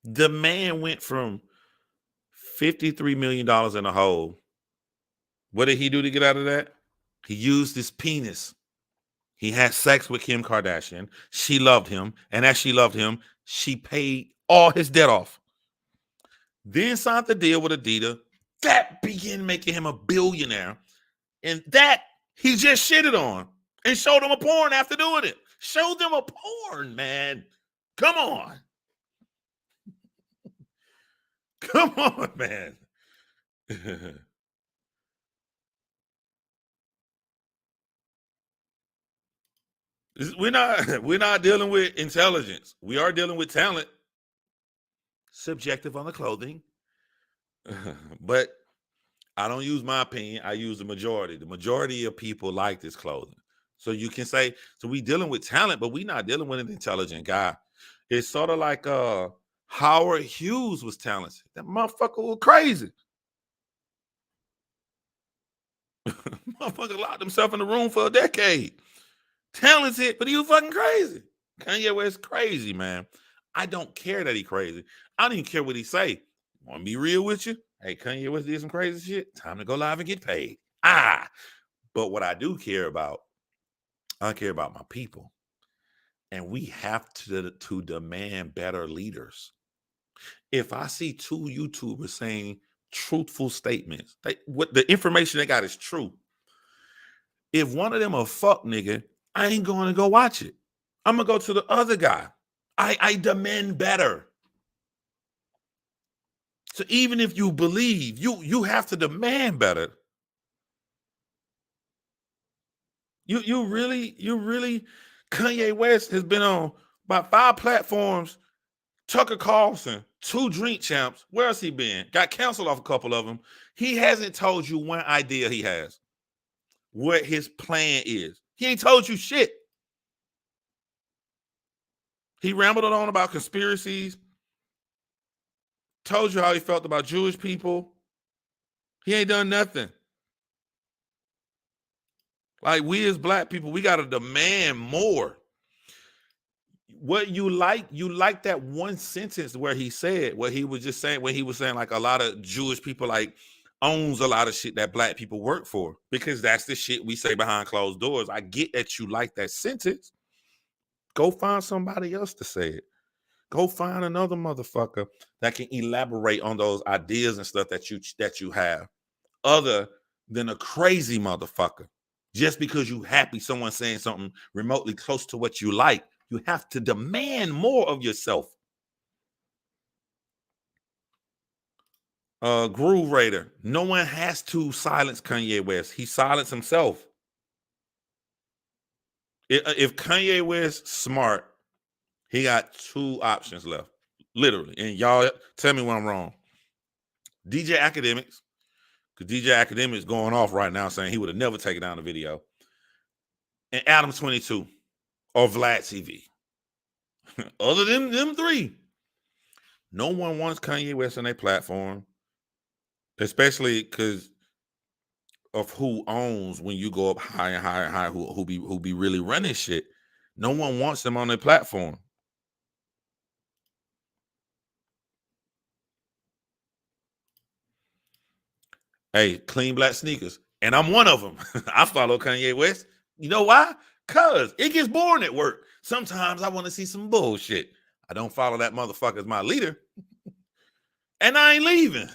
The man went from $53 million in a hole. What did he do to get out of that? He used his penis. He had sex with Kim Kardashian. She loved him. And as she loved him, she paid all his debt off. Then signed the deal with Adidas. That began making him a billionaire. And that he just shitted on and showed them a porn after doing it. Showed them a porn, man. Come on. Come on, man. We're not dealing with intelligence. We are dealing with talent. Subjective on the clothing. But I don't use my opinion. I use the majority. The majority of people like this clothing. So you can say, so we dealing with talent, but we not dealing with an intelligent guy. It's sort of like Howard Hughes was talented. That motherfucker was crazy. Motherfucker locked himself in the room for a decade. Talented, but he was fucking crazy. Kanye West crazy, man. I don't care that he crazy. I don't even care what he say. Want to be real with you? Hey, Kanye West did some crazy shit. Time to go live and get paid. But what I do care about, I care about my people. And we have to demand better leaders. If I see two YouTubers saying truthful statements, what the information they got is true. If one of them a fuck nigga, I ain't going to go watch it. I'm going to go to the other guy. I demand better. So even if you believe, you have to demand better. You really, Kanye West has been on about 5 platforms. Tucker Carlson, 2 Drink Champs. Where else he been? Got canceled off a couple of them. He hasn't told you one idea he has, what his plan is. He ain't told you shit. He rambled on about conspiracies, told you how he felt about Jewish people. He ain't done nothing. Like, we as black people, we got to demand more. What you like that one sentence where he said what he was just saying, when he was saying like a lot of Jewish people like owns a lot of shit that black people work for, because that's the shit we say behind closed doors. I get that you like that sentence. Go find somebody else to say it. Go find another motherfucker that can elaborate on those ideas and stuff that you have, other than a crazy motherfucker. Just because you happy someone saying something remotely close to what you like, you have to demand more of yourself. Groove Raider. No one has to silence Kanye West. He silenced himself. If Kanye West smart, he got 2 options left, literally. And y'all tell me when I'm wrong. DJ Academics, because DJ Academics going off right now saying he would have never taken down the video. And Adam 22 or Vlad TV. Other than them 3, no one wants Kanye West on their platform, especially because of who owns when you go up higher and higher and higher, who be really running shit. No one wants them on their platform. Hey, clean black sneakers. And I'm one of them. I follow Kanye West. You know why? Because it gets boring at work. Sometimes I want to see some bullshit. I don't follow that motherfucker as my leader. And I ain't leaving.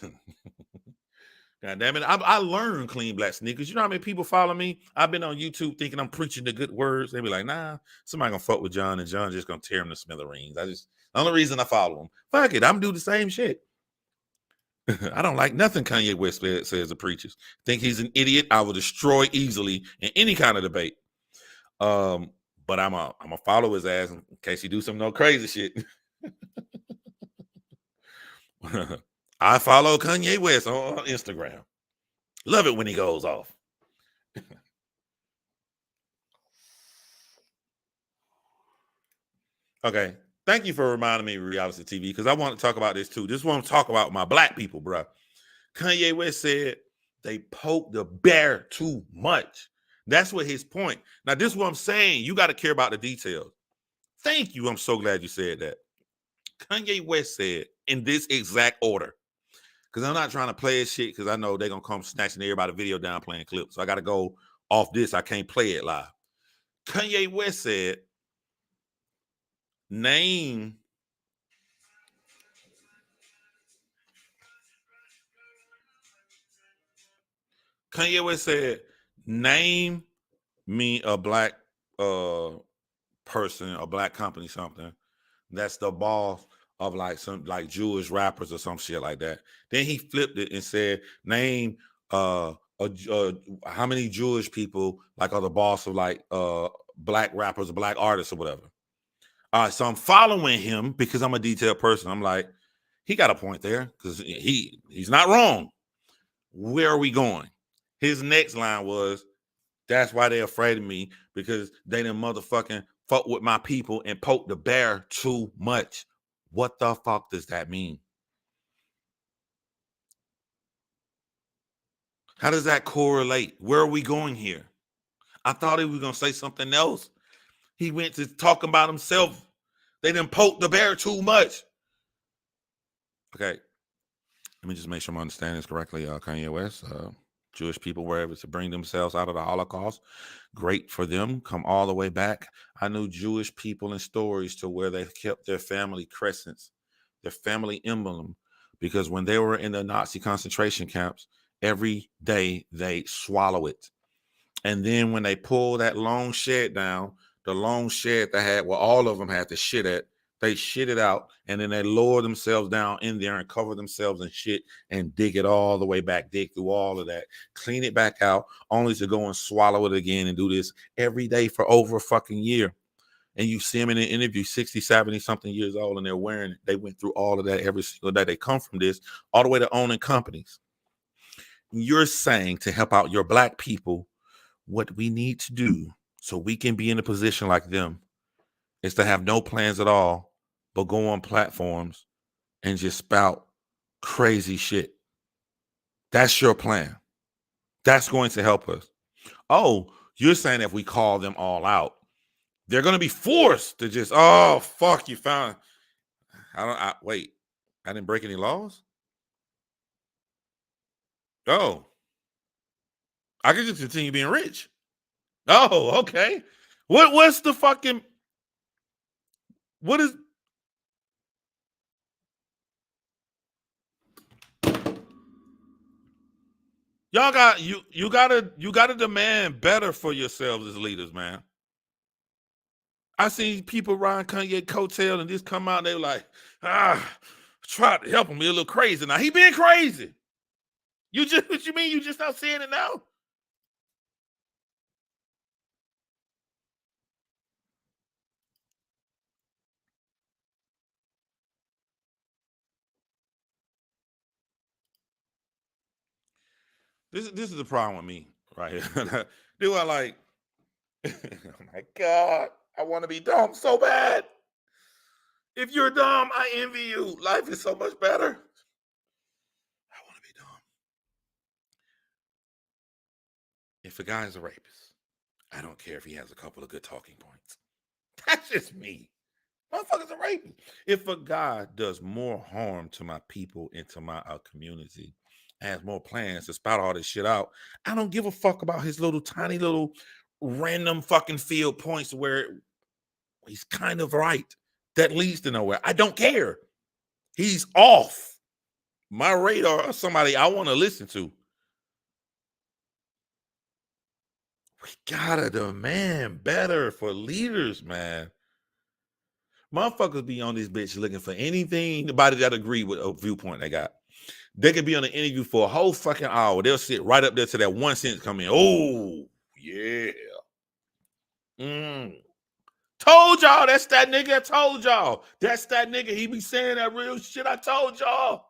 God damn it. I learned clean black sneakers. You know how many people follow me? I've been on YouTube thinking I'm preaching the good words. They be like, nah, somebody gonna fuck with John and John just gonna tear him to smithereens. The only reason I follow him. Fuck it, I'm do the same shit. I don't like nothing Kanye West says or preaches. Think he's an idiot. I will destroy easily in any kind of debate. But I'm a follow his ass in case he do some no crazy shit. I follow Kanye West on Instagram. Love it when he goes off. Okay. Thank you for reminding me of reality TV, because I want to talk about this too. Just want to talk about my black people, bro. Kanye West said they poke the bear too much. That's what his point. Now, this is what I'm saying. You got to care about the details. Thank you. I'm so glad you said that. Kanye West said in this exact order, because I'm not trying to play his shit, because I know they're going to come snatching everybody's video down playing clips. So I got to go off this. I can't play it live. Kanye West said, name Kanye West said, name me a black person, a black company, something that's the boss of like some like Jewish rappers or some shit like that. Then he flipped it and said, name how many Jewish people like are the boss of like black rappers or black artists or whatever. All right, so I'm following him because I'm a detailed person. I'm like, he got a point there, because he's not wrong. Where are we going? His next line was, that's why they're afraid of me, because they done motherfucking fuck with my people and poke the bear too much. What the fuck does that mean? How does that correlate? Where are we going here? I thought he was going to say something else. He went to talking about himself. They done poke the bear too much. Okay. Let me just make sure I'm understanding this correctly. Kanye West, Jewish people were able to bring themselves out of the Holocaust. Great for them. Come all the way back. I knew Jewish people and stories to where they kept their family crescents, their family emblem, because when they were in the Nazi concentration camps, every day they swallow it. And then when they pull that long shed down, the long shed they had where all of them had the shit at, They shit it out, and then they lower themselves down in there and cover themselves in shit and dig it all the way back, dig through all of that, clean it back out, only to go and swallow it again and do this every day for over a fucking year. And you see them in an interview, 60, 70 something years old, and they're wearing it. They went through all of that every single day. They come from this all the way to owning companies. You're saying to help out your black people, what we need to do so we can be in a position like them is to have no plans at all, but go on platforms and just spout crazy shit. That's your plan. That's going to help us. Oh, you're saying if we call them all out, they're going to be forced to just, oh, fuck, you found, wait, I didn't break any laws? Oh, I can just continue being rich. Oh, okay. What's the fucking, what is, y'all got, you gotta demand better for yourselves as leaders, man. I seen people riding Kanye coattail and just come out and they were like, try to help him be a little crazy. Now he being crazy. What you mean you just not seeing it now? This is the problem with me, right here. Do I like, oh my God, I want to be dumb so bad. If you're dumb, I envy you. Life is so much better. I want to be dumb. If a guy's a rapist, I don't care if he has a couple of good talking points. That's just me. Motherfuckers are raping. If a guy does more harm to my people and to my community, has more plans to spout all this shit out, I don't give a fuck about his little tiny little random fucking field points where he's kind of right. That leads to nowhere. I don't care. He's off my radar or somebody I want to listen to. We gotta demand better for leaders, man. Motherfuckers be on this bitch looking for anybody that agree with a viewpoint they got. They could be on an interview for a whole fucking hour. They'll sit right up there to that one sentence come in. Oh, yeah. Told y'all that's that nigga. I told y'all. That's that nigga. He be saying that real shit. I told y'all.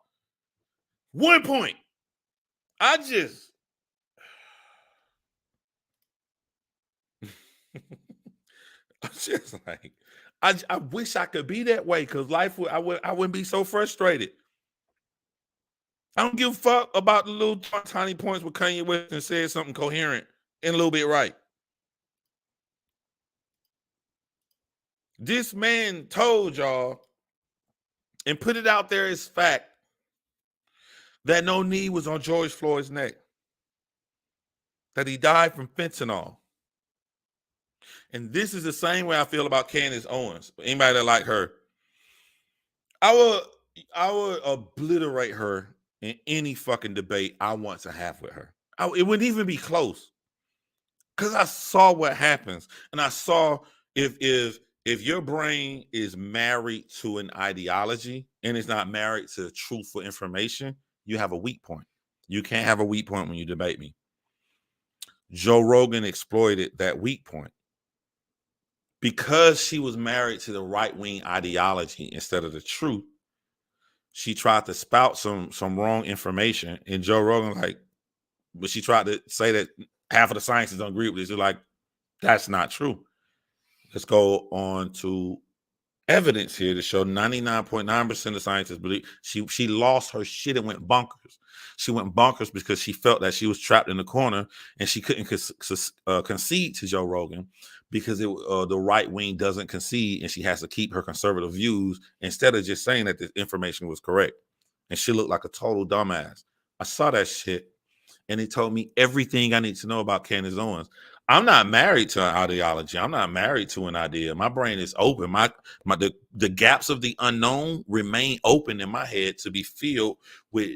1 point. I'm just like, I wish I could be that way because life I wouldn't be so frustrated. I don't give a fuck about the little tiny points with Kanye West and said something coherent and a little bit right. This man told y'all and put it out there as fact that no knee was on George Floyd's neck, that he died from fentanyl. And this is the same way I feel about Candace Owens. Anybody that like her, I would obliterate her in any fucking debate I want to have with her. It wouldn't even be close. Because I saw what happens. And I saw if your brain is married to an ideology and it's not married to truthful information, you have a weak point. You can't have a weak point when you debate me. Joe Rogan exploited that weak point. Because she was married to the right-wing ideology instead of the truth, she tried to spout some wrong information. And Joe Rogan, but she tried to say that half of the scientists don't agree with this. They're like, that's not true. Let's go on to evidence here to show 99.9% of scientists believe she lost her shit and went bonkers. She went bonkers because she felt that she was trapped in the corner and she couldn't concede to Joe Rogan because the right wing doesn't concede and she has to keep her conservative views instead of just saying that the information was correct. And she looked like a total dumbass. I saw that shit and it told me everything I need to know about Candace Owens. I'm not married to an ideology. I'm not married to an idea. My brain is open. The gaps of the unknown remain open in my head to be filled with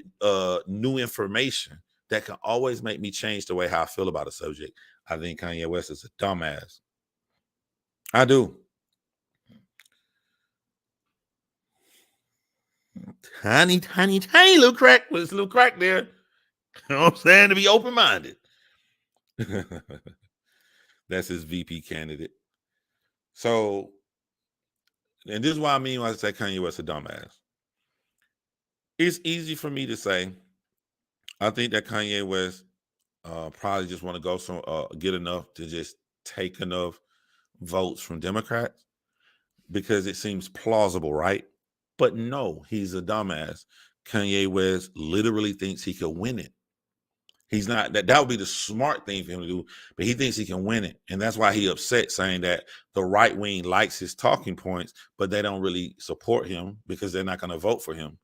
new information that can always make me change the way how I feel about a subject. I think Kanye West is a dumbass. I do. Tiny, tiny, tiny little crack. There's a little crack there. You know what I'm saying? To be open-minded. That's his VP candidate. So, and this is what I mean when I say Kanye West a dumbass. It's easy for me to say, I think that Kanye West probably just want to go get enough to just take enough votes from Democrats because it seems plausible, right? But no, he's a dumbass. Kanye West literally thinks he could win it. He's not that would be the smart thing for him to do, but he thinks he can win it. And that's why he upset, saying that the right wing likes his talking points, but they don't really support him because they're not going to vote for him.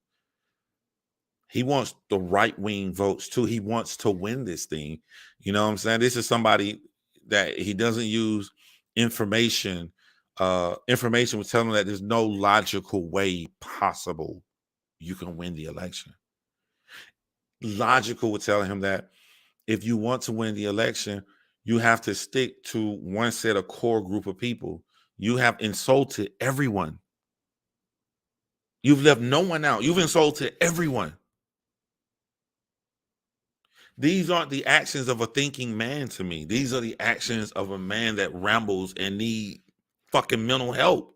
He wants the right wing votes too. He wants to win this thing. You know what I'm saying? This is somebody that he doesn't use information. Information would tell him that there's no logical way possible you can win the election. Logical would tell him that if you want to win the election, you have to stick to one set of core group of people. You have insulted everyone. You've left no one out. You've insulted everyone. These aren't the actions of a thinking man to me. These are the actions of a man that rambles and need fucking mental help.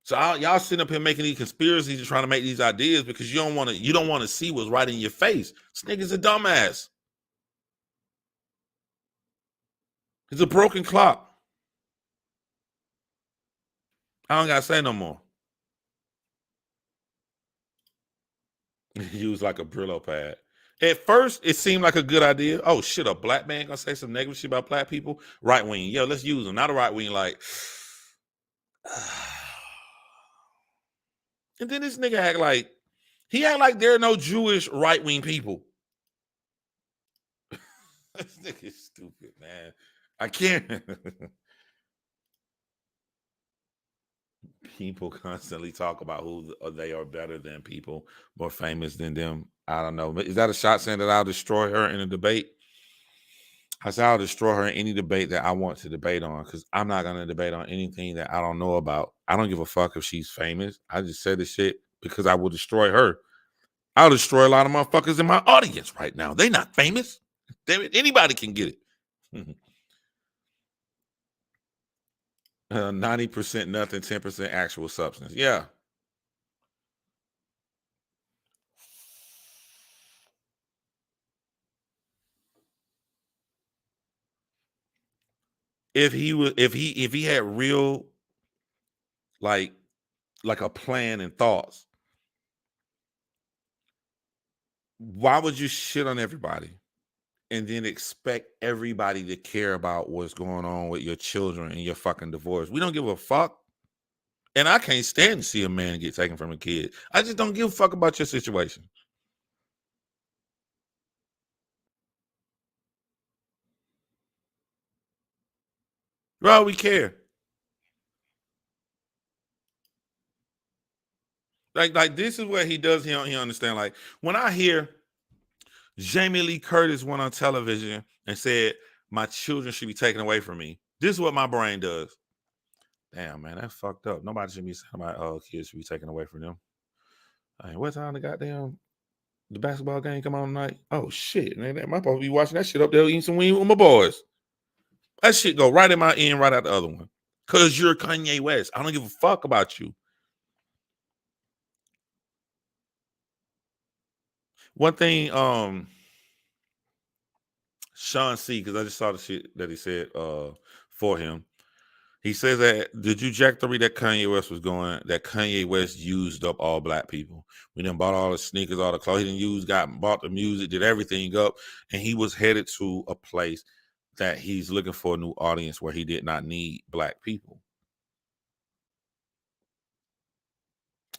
So y'all sitting up here making these conspiracies and trying to make these ideas because you don't want to see what's right in your face. This nigga's a dumbass. It's a broken clock. I don't gotta say no more. Use like a Brillo pad. At first, it seemed like a good idea. Oh shit, a black man gonna say some negative shit about black people? Right wing, yo, let's use them. Not a right wing, like. And then this nigga act like there are no Jewish right wing people. This nigga's stupid, man. I can't. People constantly talk about who they are better than people, more famous than them. I don't know. Is that a shot saying that I'll destroy her in a debate? I said I'll destroy her in any debate that I want to debate on because I'm not going to debate on anything that I don't know about. I don't give a fuck if she's famous. I just said this shit because I will destroy her. I'll destroy a lot of motherfuckers in my audience right now. They not famous. Damn it, anybody can get it. 90% nothing, 10% actual substance. Yeah. If he had real like a plan and thoughts, why would you shit on everybody and then expect everybody to care about what's going on with your children and your fucking divorce? We don't give a fuck. And I can't stand to see a man get taken from a kid. I just don't give a fuck about your situation. Well, we care. Like this is where he does he understand. Like when I hear Jamie Lee Curtis went on television and said my children should be taken away from me. This is what my brain does. Damn, man, that's fucked up. Nobody should be saying my kids should be taken away from them. Hey, what time the basketball game come on tonight? Oh shit, man, I'm supposed to be watching that shit up there eating some wings with my boys. That shit go right in my end, right out the other one. Cause you're Kanye West. I don't give a fuck about you. One thing, Sean C, because I just saw the shit that he said for him. He says that the trajectory that Kanye West was going, that Kanye West used up all black people. We done bought all the sneakers, all the clothes. He didn't bought the music, did everything up, and he was headed to a place that he's looking for a new audience where he did not need black people.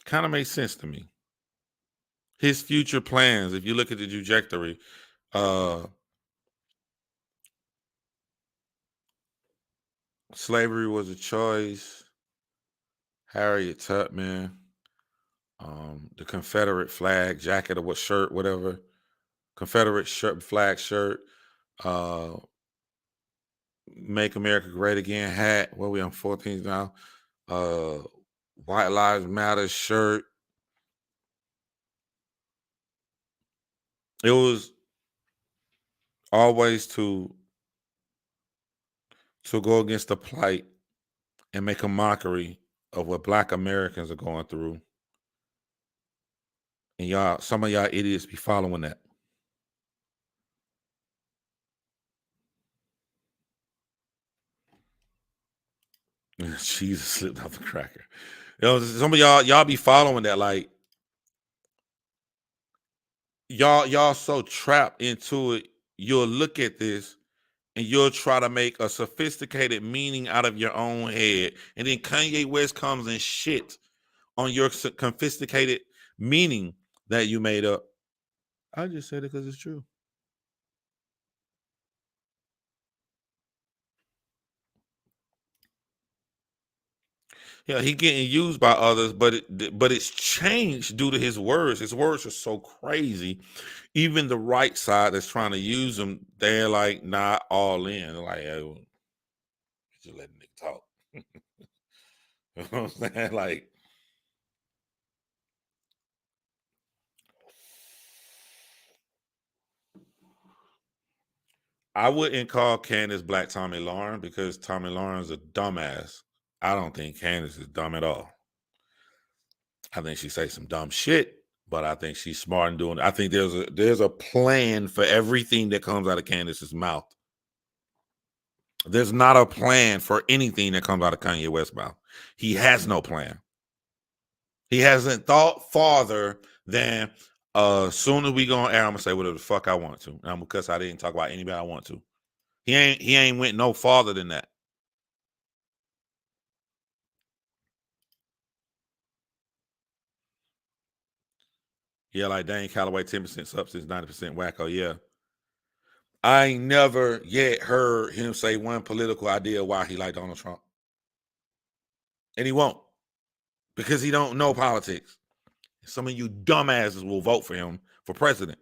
Kind of makes sense to me. His future plans, if you look at the trajectory, slavery was a choice. Harriet Tubman, the Confederate flag jacket or what shirt, whatever, Confederate flag shirt, uh, Make America Great Again hat. What we on 14th now? Uh, White Lives Matter shirt. It was always to go against the plight and make a mockery of what Black Americans are going through. And y'all, some of y'all idiots be following that. Jesus slipped off the cracker. You know, some of y'all be following that. Like y'all so trapped into it. You'll look at this and you'll try to make a sophisticated meaning out of your own head. And then Kanye West comes and shit on your sophisticated meaning that you made up. I just said it because it's true. Yeah, he getting used by others, but it's changed due to his words. His words are so crazy. Even the right side that's trying to use them, they're like not all in. They're like, hey, well, just let the nigga talk. You know what I'm saying? Like, I wouldn't call Candace Black Tommy Lauren because Tommy Lauren's a dumbass. I don't think Candace is dumb at all. I think she say some dumb shit, but I think she's smart in doing it. I think there's a plan for everything that comes out of Candace's mouth. There's not a plan for anything that comes out of Kanye West's mouth. He has no plan. He hasn't thought farther than soon as we go on air, I'm gonna say whatever the fuck I want to. And I'm because I didn't talk about anybody I want to. He ain't went no farther than that. Yeah, like Dane Calloway, 10% substance, 90% wacko. Yeah. I ain't never yet heard him say one political idea why he like Donald Trump. And he won't. Because he don't know politics. Some of you dumbasses will vote for him for president.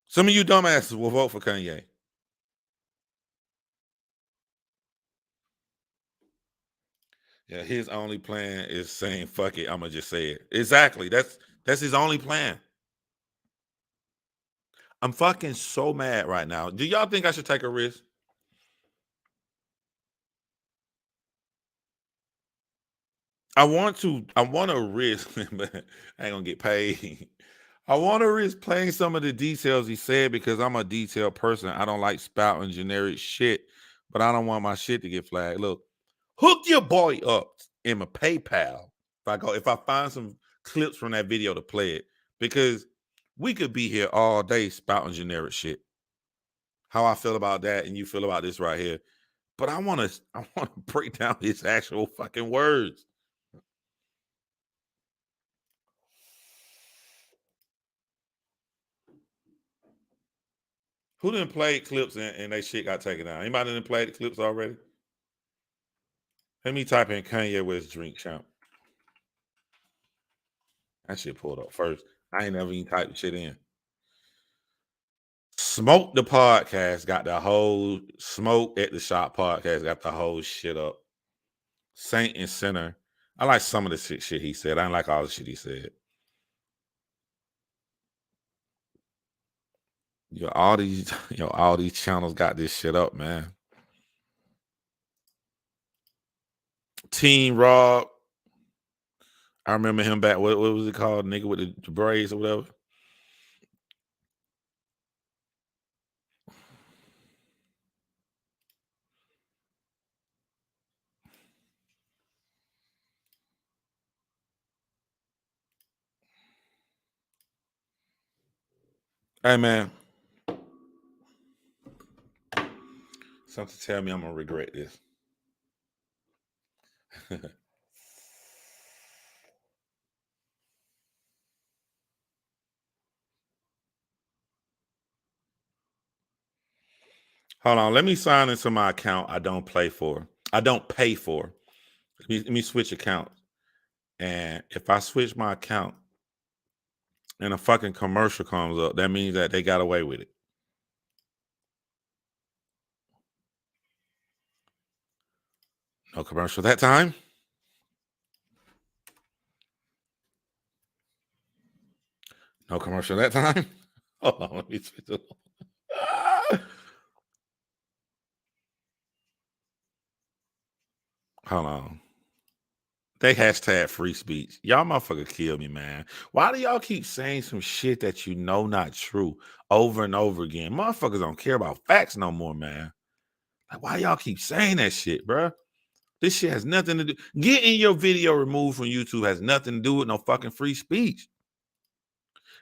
Some of you dumbasses will vote for Kanye. Yeah, his only plan is saying "fuck it." I'm gonna just say it. Exactly. That's his only plan. I'm fucking so mad right now. Do y'all think I should take a risk? I want to. I want to risk, but I ain't gonna get paid. I want to risk playing some of the details he said because I'm a detailed person. I don't like spouting generic shit, but I don't want my shit to get flagged. Look, hook your boy up in my PayPal. If I find some clips from that video to play it, because we could be here all day spouting generic shit. How I feel about that, and you feel about this right here. But I want to break down his actual fucking words. Who didn't play clips and they shit got taken down? Anybody didn't play the clips already? Let me type in Kanye West drink champ. That shit pulled up first. I ain't never even typed shit in. Smoke the podcast got the whole Smoke at the Shop podcast got the whole shit up. Saint and Sinner. I like some of the shit he said. I didn't like all the shit he said. All these channels got this shit up, man. Team Rob. I remember him back. What was it called? Nigga with the braids or whatever. Hey man, something tell me I'm gonna regret this. Hold on, let me sign into my account. I don't pay for. Let me switch accounts. And if I switch my account and a fucking commercial comes up, that means that they got away with it. No commercial that time. No commercial that time? Hold on, let me switch it. Hold on. They hashtag free speech. Y'all motherfucker kill me, man. Why do y'all keep saying some shit that you know not true over and over again? Motherfuckers don't care about facts no more, man. Like, why y'all keep saying that shit, bruh? This shit has nothing to do. Getting your video removed from YouTube has nothing to do with no fucking free speech.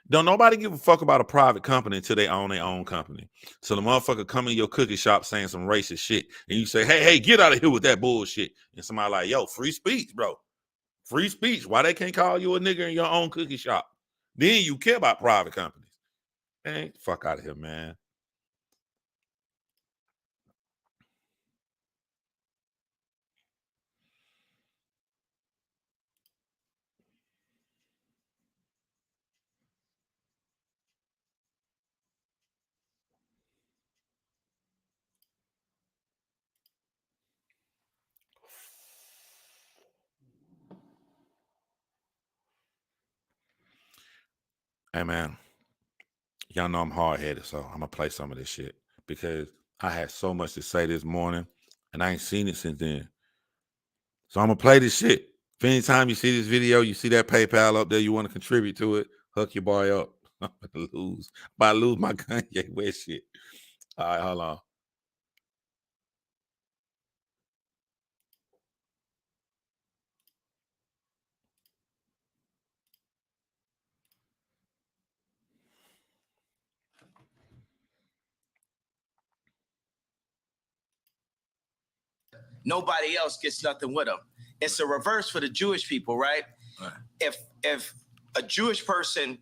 Don't nobody give a fuck about a private company until they own their own company. So the motherfucker come in your cookie shop saying some racist shit, and you say, hey, get out of here with that bullshit. And somebody like, yo, free speech, bro. Free speech. Why they can't call you a nigga in your own cookie shop? Then you care about private companies. Man, fuck out of here, man. Hey, man. Y'all know I'm hard-headed, so I'm gonna play some of this shit because I had so much to say this morning, and I ain't seen it since then. So I'm gonna play this shit. If anytime you see this video, you see that PayPal up there, you want to contribute to it, hook your boy up. I'm gonna lose. I lose my Kanye West shit. All right, hold on. Nobody else gets nothing with them. It's a reverse for the Jewish people, right? If a Jewish person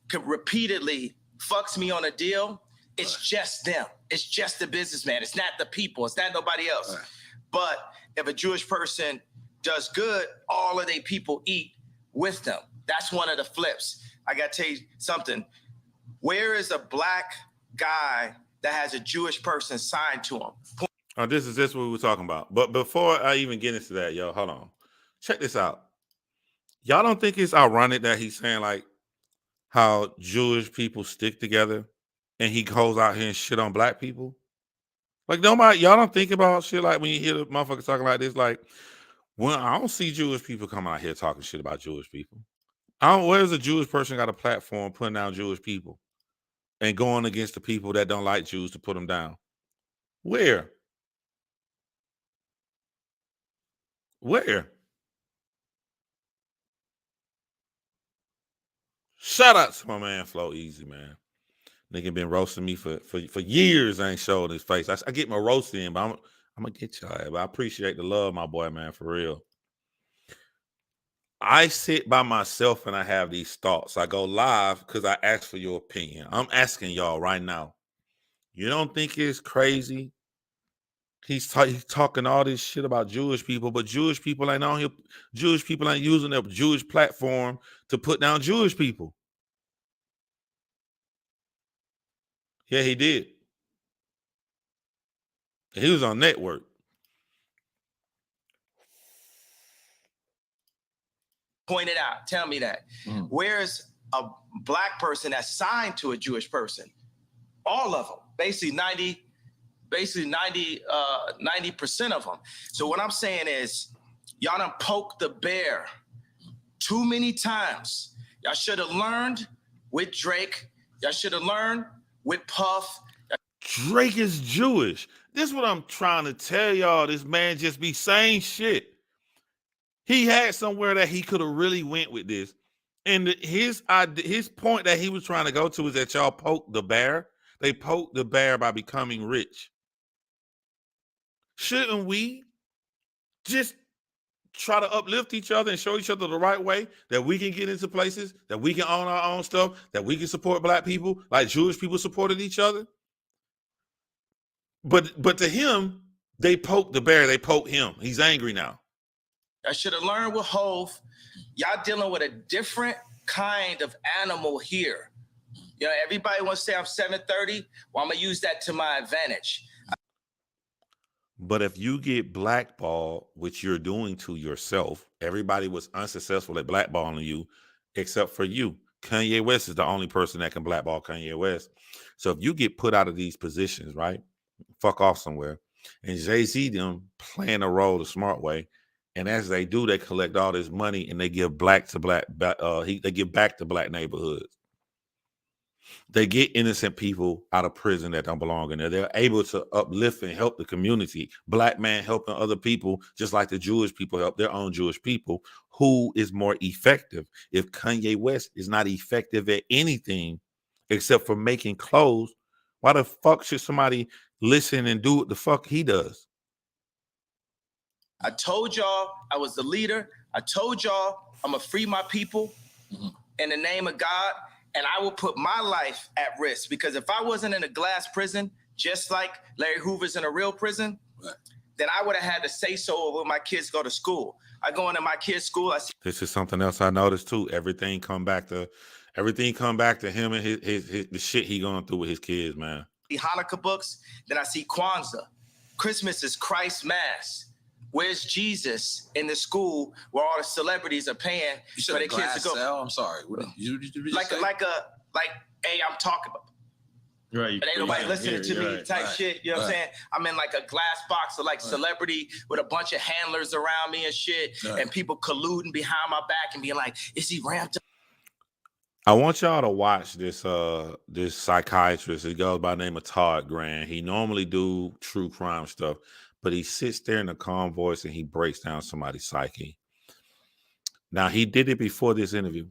could repeatedly fucks me on a deal, it's just them. It's just the businessman. It's not the people. It's not nobody else. But if a Jewish person does good, all of their people eat with them. That's one of the flips. I got to tell you something. Where is a black guy that has a Jewish person signed to him? Oh, this is what we were talking about. But before I even get into that, yo, hold on. Check this out. Y'all don't think it's ironic that he's saying like how Jewish people stick together and he goes out here and shit on black people? Like nobody, y'all don't think about shit like when you hear the motherfuckers talking like this, like, well, I don't see Jewish people coming out here talking shit about Jewish people. Where's a Jewish person got a platform putting down Jewish people and going against the people that don't like Jews to put them down? Where? Where? Shout out to my man Flow Easy, man. Nigga been roasting me for years. I ain't showed his face. I get my roast in, but I'm gonna get y'all. But I appreciate the love, my boy, man, for real. I sit by myself and I have these thoughts. I go live because I ask for your opinion. I'm asking y'all right now. You don't think it's crazy? He's talking all this shit about Jewish people, but Jewish people ain't on here. Jewish people ain't using their Jewish platform to put down Jewish people. Yeah, he did. He was on network. Point it out. Tell me that. Where's a black person that's signed to a Jewish person? All of them. Basically 90% of them. So what I'm saying is, y'all done poked the bear too many times. Y'all should have learned with Drake. Y'all should have learned with Puff. Drake is Jewish. This is what I'm trying to tell y'all. This man just be saying shit. He had somewhere that he could have really went with this. And his point that he was trying to go to is that y'all poked the bear. They poked the bear by becoming rich. Shouldn't we just try to uplift each other and show each other the right way that we can get into places, that we can own our own stuff, that we can support black people like Jewish people supported each other? But to him, they poked the bear. They poked him. He's angry now. I should have learned with Hove. Y'all dealing with a different kind of animal here. You know, everybody wants to say I'm 730. Well, I'm going to use that to my advantage. But if you get blackballed, which you're doing to yourself, everybody was unsuccessful at blackballing you except for you. Kanye West is the only person that can blackball Kanye West. So if you get put out of these positions, right, fuck off somewhere, and Jay-Z them playing a role the smart way, and as they do, they collect all this money and they give they give back to black neighborhoods. They get innocent people out of prison that don't belong in there. They're able to uplift and help the community. Black man helping other people, just like the Jewish people help their own Jewish people. Who is more effective? If Kanye West is not effective at anything except for making clothes, why the fuck should somebody listen and do what the fuck he does? I told y'all I was the leader. I told y'all I'm going to free my people in the name of God. And I will put my life at risk, because if I wasn't in a glass prison, just like Larry Hoover's in a real prison, then I would have had to say so when my kids go to school. I go into my kids' school. This is something else I noticed too. Everything come back to him and his the shit he going through with his kids, man. The Hanukkah books, then I see Kwanzaa. Christmas is Christ's Mass. Where's Jesus in the school where all the celebrities are paying for their kids to go? Cell? I'm sorry. What did you like, hey, I'm talking about. Right. But ain't nobody listening to me type shit. You know what I'm saying? I'm in like a glass box of like celebrity with a bunch of handlers around me and shit, and people colluding behind my back and being like, is he ramped up? I want y'all to watch this this psychiatrist. He goes by the name of Todd Grant. He normally do true crime stuff, but he sits there in a calm voice and he breaks down somebody's psyche. Now, he did it before this interview.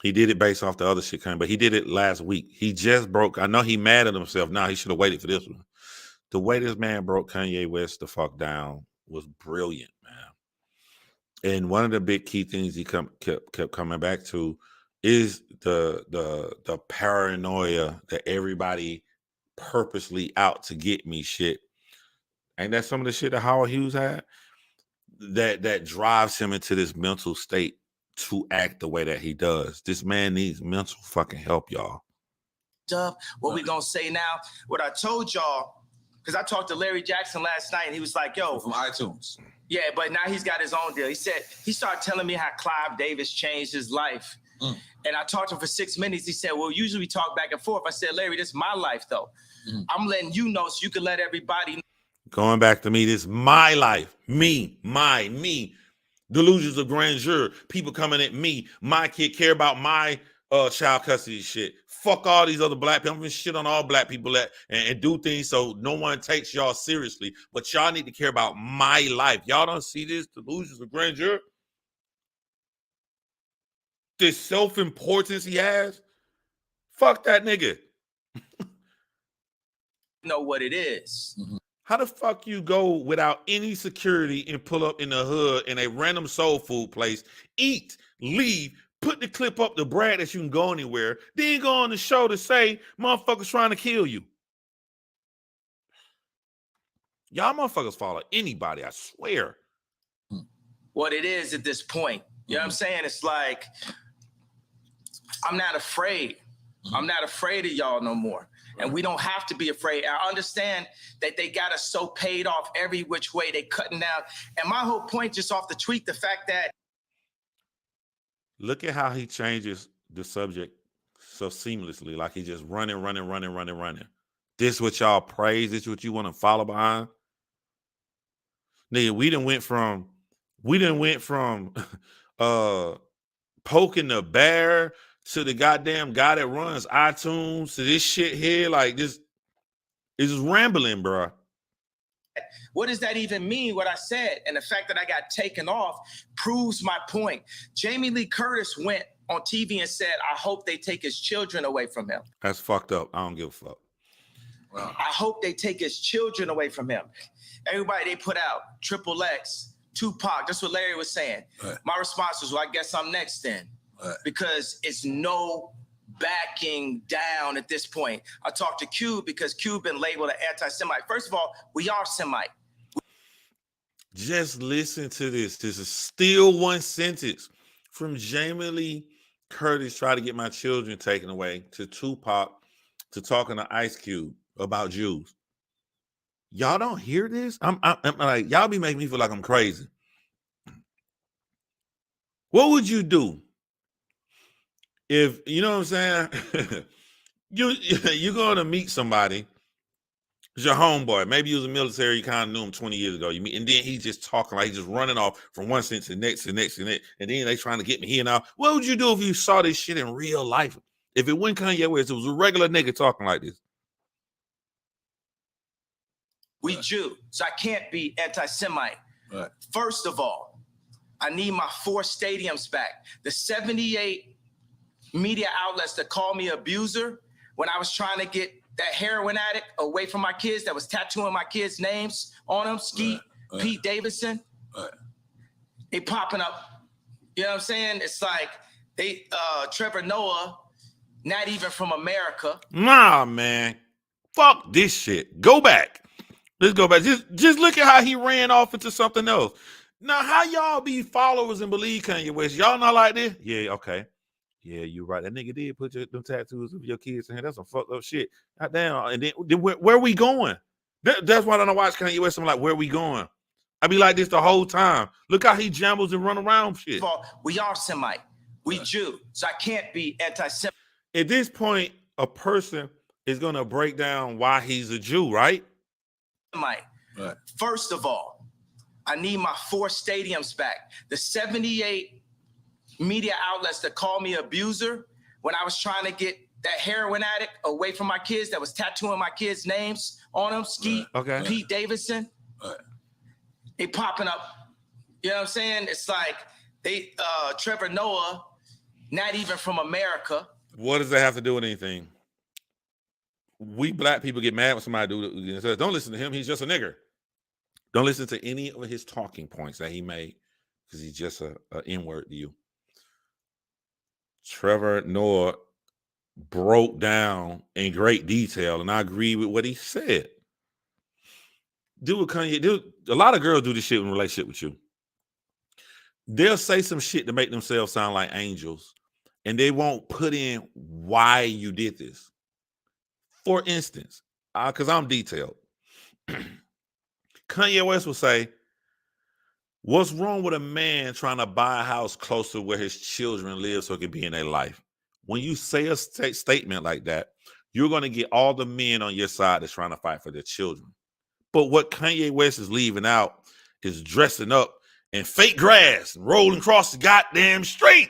He did it based off the other shit coming, but he did it last week. He just broke. I know he mad at himself. Now he should have waited for this one. The way this man broke Kanye West the fuck down was brilliant, man. And one of the big key things he kept coming back to is the paranoia that everybody purposely out to get me shit. Ain't that some of the shit that Howard Hughes had? That drives him into this mental state to act the way that he does. This man needs mental fucking help, y'all. What we gonna say now? What I told y'all, because I talked to Larry Jackson last night and he was like, yo. From iTunes. Yeah, but now he's got his own deal. He said, he started telling me how Clive Davis changed his life. And I talked to him for 6 minutes. He said, well, usually we talk back and forth. I said, Larry, this is my life, though. I'm letting you know so you can let everybody know. Going back to me, this is my life. Me. Delusions of grandeur. People coming at me. My kid care about my child custody shit. Fuck all these other black people. I'm gonna shit on all black people and do things so no one takes y'all seriously. But y'all need to care about my life. Y'all don't see this delusions of grandeur? This self-importance he has? Fuck that nigga. Know what it is. How the fuck you go without any security and pull up in the hood in a random soul food place, eat, leave, put the clip up to brag that you can go anywhere, then go on the show to say motherfuckers trying to kill you? Y'all motherfuckers follow anybody, I swear. What it is at this point. You know what I'm saying? It's like, I'm not afraid. I'm not afraid of y'all no more. And we don't have to be afraid. I understand that they got us so paid off every which way. They cutting down. And my whole point just off the tweet, the fact that. Look at how he changes the subject so seamlessly. Like he just running. This what y'all praise. This what you want to follow behind. Nigga, we done went from poking the bear to the goddamn guy that runs iTunes to this shit here. Like this is rambling, bro. What does that even mean, what I said? And the fact that I got taken off proves my point. Jamie Lee Curtis went on TV and said, I hope they take his children away from him. That's fucked up. I don't give a fuck. Wow. I hope they take his children away from him. Everybody they put out, Triple X, Tupac, that's what Larry was saying. Right. My response was, well, I guess I'm next then. Right. Because it's no backing down at this point. I talked to Cube because Cube been labeled an anti-Semite. First of all, we are Semite. Just listen to this. This is still one sentence from Jamie Lee Curtis trying to get my children taken away to Tupac to talking to Ice Cube about Jews. Y'all don't hear this? I'm like, y'all be making me feel like I'm crazy. What would you do if you know what I'm saying, you're going to meet somebody. It's your homeboy. Maybe he was a military. You kind of knew him 20 years ago. You meet, and then he's just talking like he's just running off from one sentence to the next, to the next, to the next. And then they trying to get me here now. What would you do if you saw this shit in real life? If it wasn't Kanye West, it was a regular nigga talking like this. We Jew, so I can't be anti-Semite. Right. First of all, I need my 4 stadiums back. The 78 media outlets that called me abuser when I was trying to get that heroin addict away from my kids that was tattooing my kids' names on them, Skeet, right. Pete Davidson. Right. They popping up. You know what I'm saying? It's like they Trevor Noah, not even from America. Nah, man. Fuck this shit. Go back. Let's go back. Just look at how he ran off into something else. Now, how y'all be followers and believe Kanye West? Y'all not like this? Yeah, okay. Yeah, you're right. That nigga did put them tattoos of your kids in here. That's some fucked up shit. Goddamn. And then where we going? That's why I don't watch Kanye West. I'm like, where we going? I be like this the whole time. Look how he jambles and run around shit. We are Semite. We Jew. So I can't be anti-Semite. At this point, a person is going to break down why he's a Jew, right? Right. First of all, I need my 4 stadiums back. The 78 media outlets that called me abuser when I was trying to get that heroin addict away from my kids that was tattooing my kids' names on them, Skeet, okay. Pete Davidson. They popping up. You know what I'm saying? It's like they Trevor Noah, not even from America. What does that have to do with anything? We black people get mad when somebody says, don't listen to him. He's just a nigger. Don't listen to any of his talking points that he made because he's just a N-word to you. Trevor Noah broke down in great detail, and I agree with what he said. Kanye, a lot of girls do this shit in relationship with you. They'll say some shit to make themselves sound like angels, and they won't put in why you did this. For instance, because I'm detailed, Kanye West will say, what's wrong with a man trying to buy a house close to where his children live so it can be in their life? When you say a statement like that, you're going to get all the men on your side that's trying to fight for their children. But what Kanye West is leaving out is dressing up in fake grass and rolling across the goddamn street.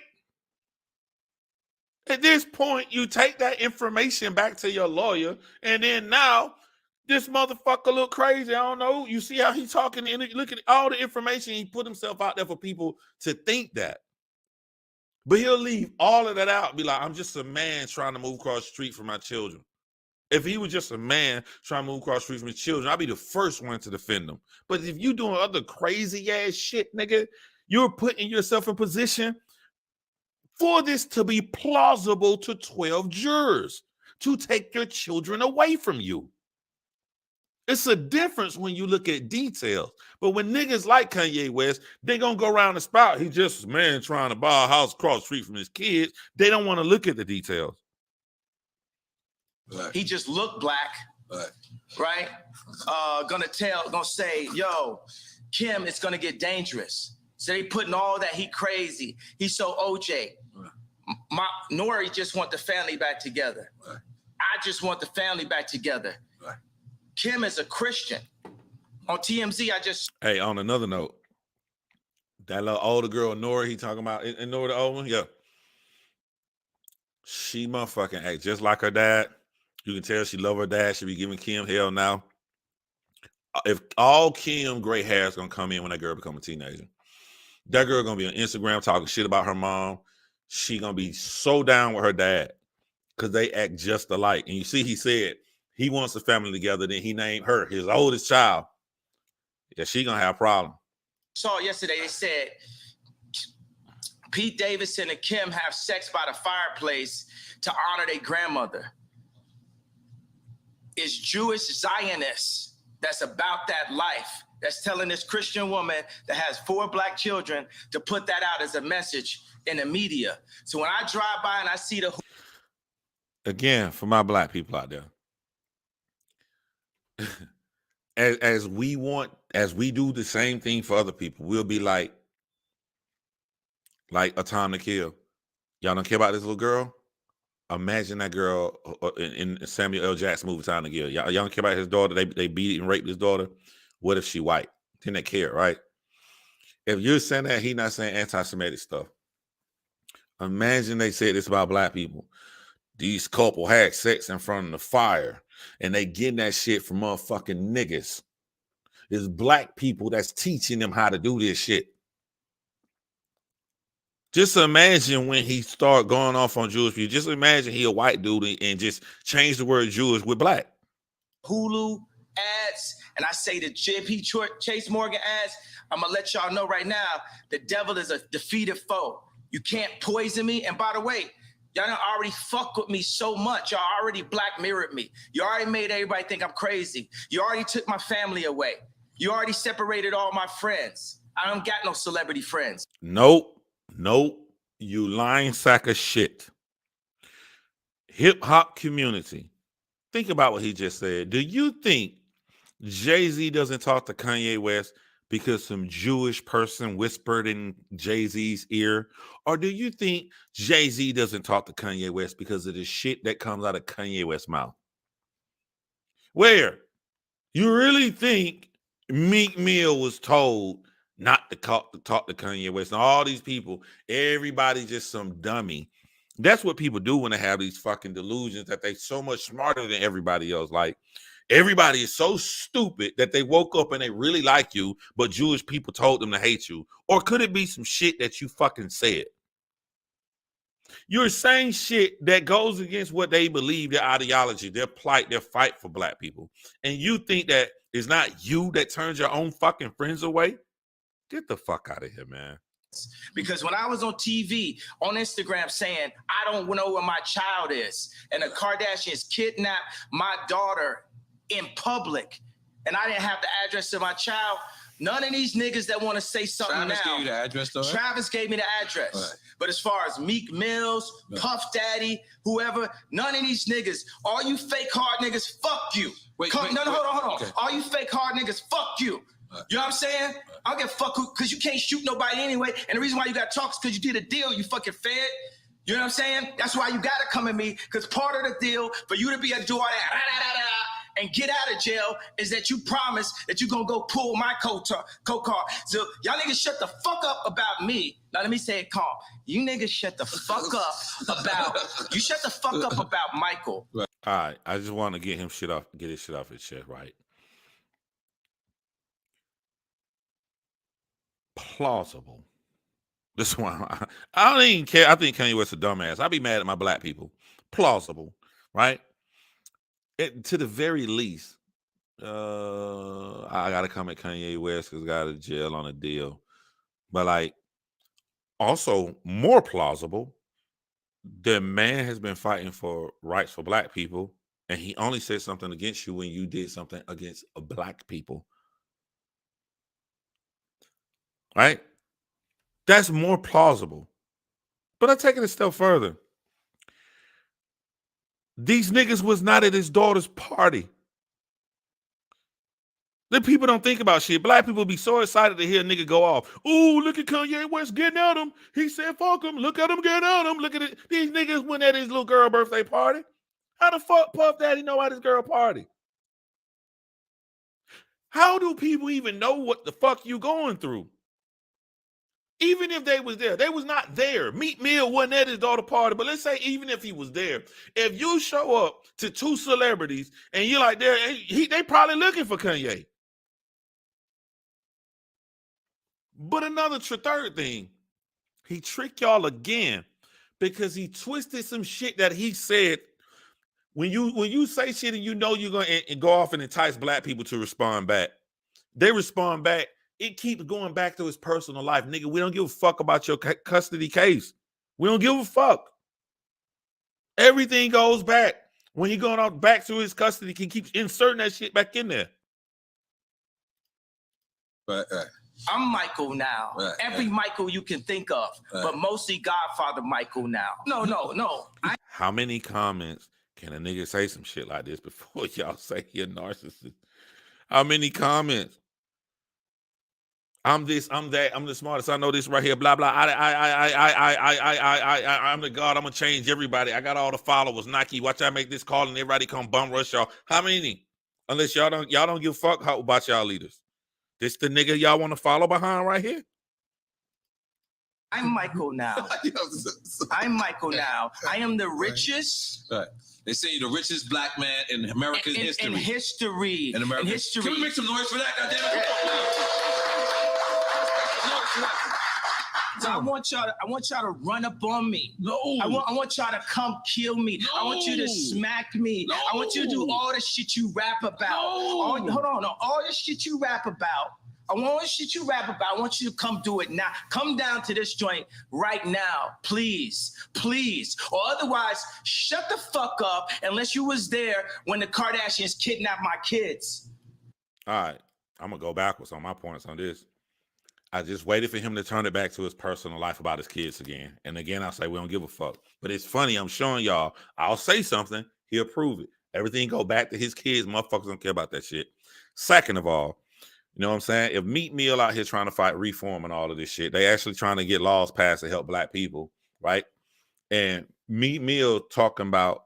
At this point, you take that information back to your lawyer, and then now this motherfucker look crazy. I don't know. You see how he's talking, and look at all the information he put himself out there for people to think that. But he'll leave all of that out and be like, I'm just a man trying to move across the street for my children. If he was just a man trying to move across the street from his children, I'd be the first one to defend him. But if you doing other crazy ass shit, nigga, you're putting yourself in position for this to be plausible to 12 jurors to take your children away from you. It's a difference when you look at details. But when niggas like Kanye West, they gonna go around and spout, he's just a man trying to buy a house across the street from his kids. They don't want to look at the details. Right. He just looked black, right? Gonna say, yo, Kim, it's gonna get dangerous. So they putting all that, he crazy. He's so OJ. Right. Nori just want the family back together. Right. I just want the family back together. Right. Kim is a Christian. On TMZ, Hey, on another note, that little older girl, Nori, he talking about, and Nori the old one, yeah. She motherfucking act just like her dad. You can tell she love her dad. She be giving Kim hell now. If all Kim gray hair is gonna come in when that girl become a teenager, that girl gonna be on Instagram talking shit about her mom. She gonna be so down with her dad because they act just alike. And you see, he said he wants a family together. Then he named her his oldest child. Yeah, she gonna have a problem. Saw yesterday. They said Pete Davidson and Kim have sex by the fireplace to honor their grandmother. It's Jewish Zionists that's about that life. That's telling this Christian woman that has 4 black children to put that out as a message in the media. So when I drive by and I see the... Again, for my black people out there, as we do the same thing for other people, we'll be like A Time to Kill. Y'all don't care about this little girl? Imagine that girl in Samuel L. Jackson movie Time to Kill. Y'all don't care about his daughter. They beat and raped his daughter. What if she white? Didn't they care, right? If you're saying that, he not saying anti-Semitic stuff. Imagine they said this about black people. These couple had sex in front of the fire, and they getting that shit from motherfucking niggas. It's black people that's teaching them how to do this shit. Just imagine when he start going off on Jewish people. Just imagine he a white dude and just change the word Jewish with black. Hulu ads, and I say the JP Chase Morgan ads, I'm gonna let y'all know right now, the devil is a defeated foe. You can't poison me. And by the way, y'all done already fuck with me so much. Y'all already black mirrored me. You already made everybody think I'm crazy. You already took my family away. You already separated all my friends. I don't got no celebrity friends. Nope. You lying sack of shit. Hip hop community. Think about what he just said. Do you think Jay-Z doesn't talk to Kanye West because some Jewish person whispered in Jay-Z's ear? Or do you think Jay-Z doesn't talk to Kanye West because of the shit that comes out of Kanye West's mouth? Where? You really think Meek Mill was told not to talk to Kanye West? And all these people, everybody just some dummy. That's what people do when they have these fucking delusions that they so much smarter than everybody else. Like, everybody is so stupid that they woke up and they really like you, but Jewish people told them to hate you. Or could it be some shit that you fucking said? You're saying shit that goes against what they believe, their ideology, their plight, their fight for black people. And you think that it's not you that turns your own fucking friends away? Get the fuck out of here, man. Because when I was on TV, on Instagram saying, I don't know where my child is, and the Kardashians kidnapped my daughter in public, and I didn't have the address of my child, none of these niggas that want to say something Travis now. gave you the address, though? Travis gave me the address. Right. But as far as Meek Mills, Puff Daddy, whoever, none of these niggas, all you fake hard niggas, fuck you. Hold on. Okay. All you fake hard niggas, fuck you. You know what I'm saying? I don't give a fuck because you can't shoot nobody anyway. And the reason why you got talks because you did a deal, you fucking fed. You know what I'm saying? That's why you got to come at me, because part of the deal for you to be able to do all that and get out of jail is that you promise that you're going to go pull my co-car. So y'all niggas shut the fuck up about me. Now let me say it calm. You niggas shut the fuck up about Michael. All right. I just want to get his shit off his chest, right? Plausible. This one, I don't even care. I think Kanye West a dumbass. I'd be mad at my black people. Plausible, right? To the very least, I gotta come at Kanye West because got out of jail on a deal. But like, also more plausible, the man has been fighting for rights for black people, and he only said something against you when you did something against black people. Right? That's more plausible. But I take it a step further. These niggas was not at his daughter's party. The people don't think about shit. Black people be so excited to hear a nigga go off. Ooh, look at Kanye West getting at him. He said, fuck him. Look at him getting at him. Look at it. These niggas went at his little girl birthday party. How the fuck Puff Daddy know about his girl party? How do people even know what the fuck you going through? Even if they was there, they was not there. Meek Mill wasn't at his daughter party, but let's say even if he was there, if you show up to two celebrities and you're like, they probably looking for Kanye. But another third thing, he tricked y'all again because he twisted some shit that he said. When you say shit and you know you're going to go off and entice black people to respond back, they respond back. It keeps going back to his personal life. Nigga, we don't give a fuck about your custody case. We don't give a fuck. Everything goes back. When he going out back to his custody, he keeps inserting that shit back in there. Right. I'm Michael now. Every Michael you can think of, but mostly Godfather Michael now. No. How many comments can a nigga say some shit like this before y'all say you're a narcissist? How many comments? I'm this, I'm that, I'm the smartest. I know this right here. Blah blah. I'm the God. I'm gonna change everybody. I got all the followers. Nike, watch I make this call and everybody come bum rush y'all. How many? Unless y'all don't give a fuck about y'all leaders. This the nigga y'all want to follow behind right here. I'm Michael now. I'm Michael now. I am the richest. Right. They say you're the richest black man in American history. In history. In American history. Can we make some noise for that? Goddamn it! So I want y'all to run up on me. No. I want y'all to come kill me. No. I want you to smack me. No. I want you to do all the shit you rap about. No. All the shit you rap about. I want you to come do it now. Come down to this joint right now, please, please. Or otherwise, shut the fuck up unless you was there when the Kardashians kidnapped my kids. All right, I'm gonna go backwards on my points on this. I just waited for him to turn it back to his personal life about his kids again. And again, I'll say we don't give a fuck. But it's funny, I'm showing y'all, I'll say something, he'll prove it. Everything go back to his kids, motherfuckers don't care about that shit. Second of all, you know what I'm saying? If Meek Mill out here trying to fight reform and all of this shit, they actually trying to get laws passed to help black people, right? And Meek Mill talking about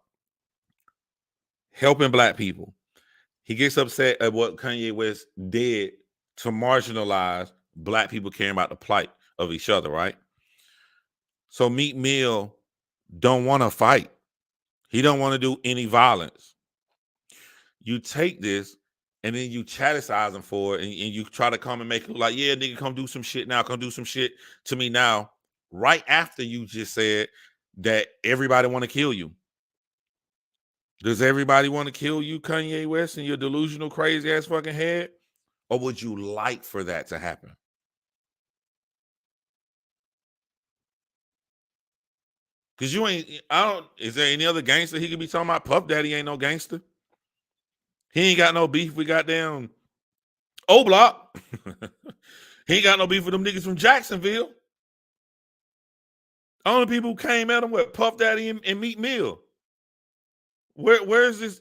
helping black people. He gets upset at what Kanye West did to marginalize black people caring about the plight of each other, right? So Meek Mill don't want to fight. He don't want to do any violence. You take this and then you chastise him for it, and you try to come and make it look like, yeah, nigga, come do some shit now, come do some shit to me now, right after you just said that everybody want to kill you. Does everybody want to kill you, Kanye West, and your delusional, crazy ass fucking head? Or would you like for that to happen? Because is there any other gangster he could be talking about? Puff Daddy ain't no gangster. He ain't got no beef with goddamn O-Block. He ain't got no beef with them niggas from Jacksonville. Only people who came at him were Puff Daddy and Meek Mill. Where is this?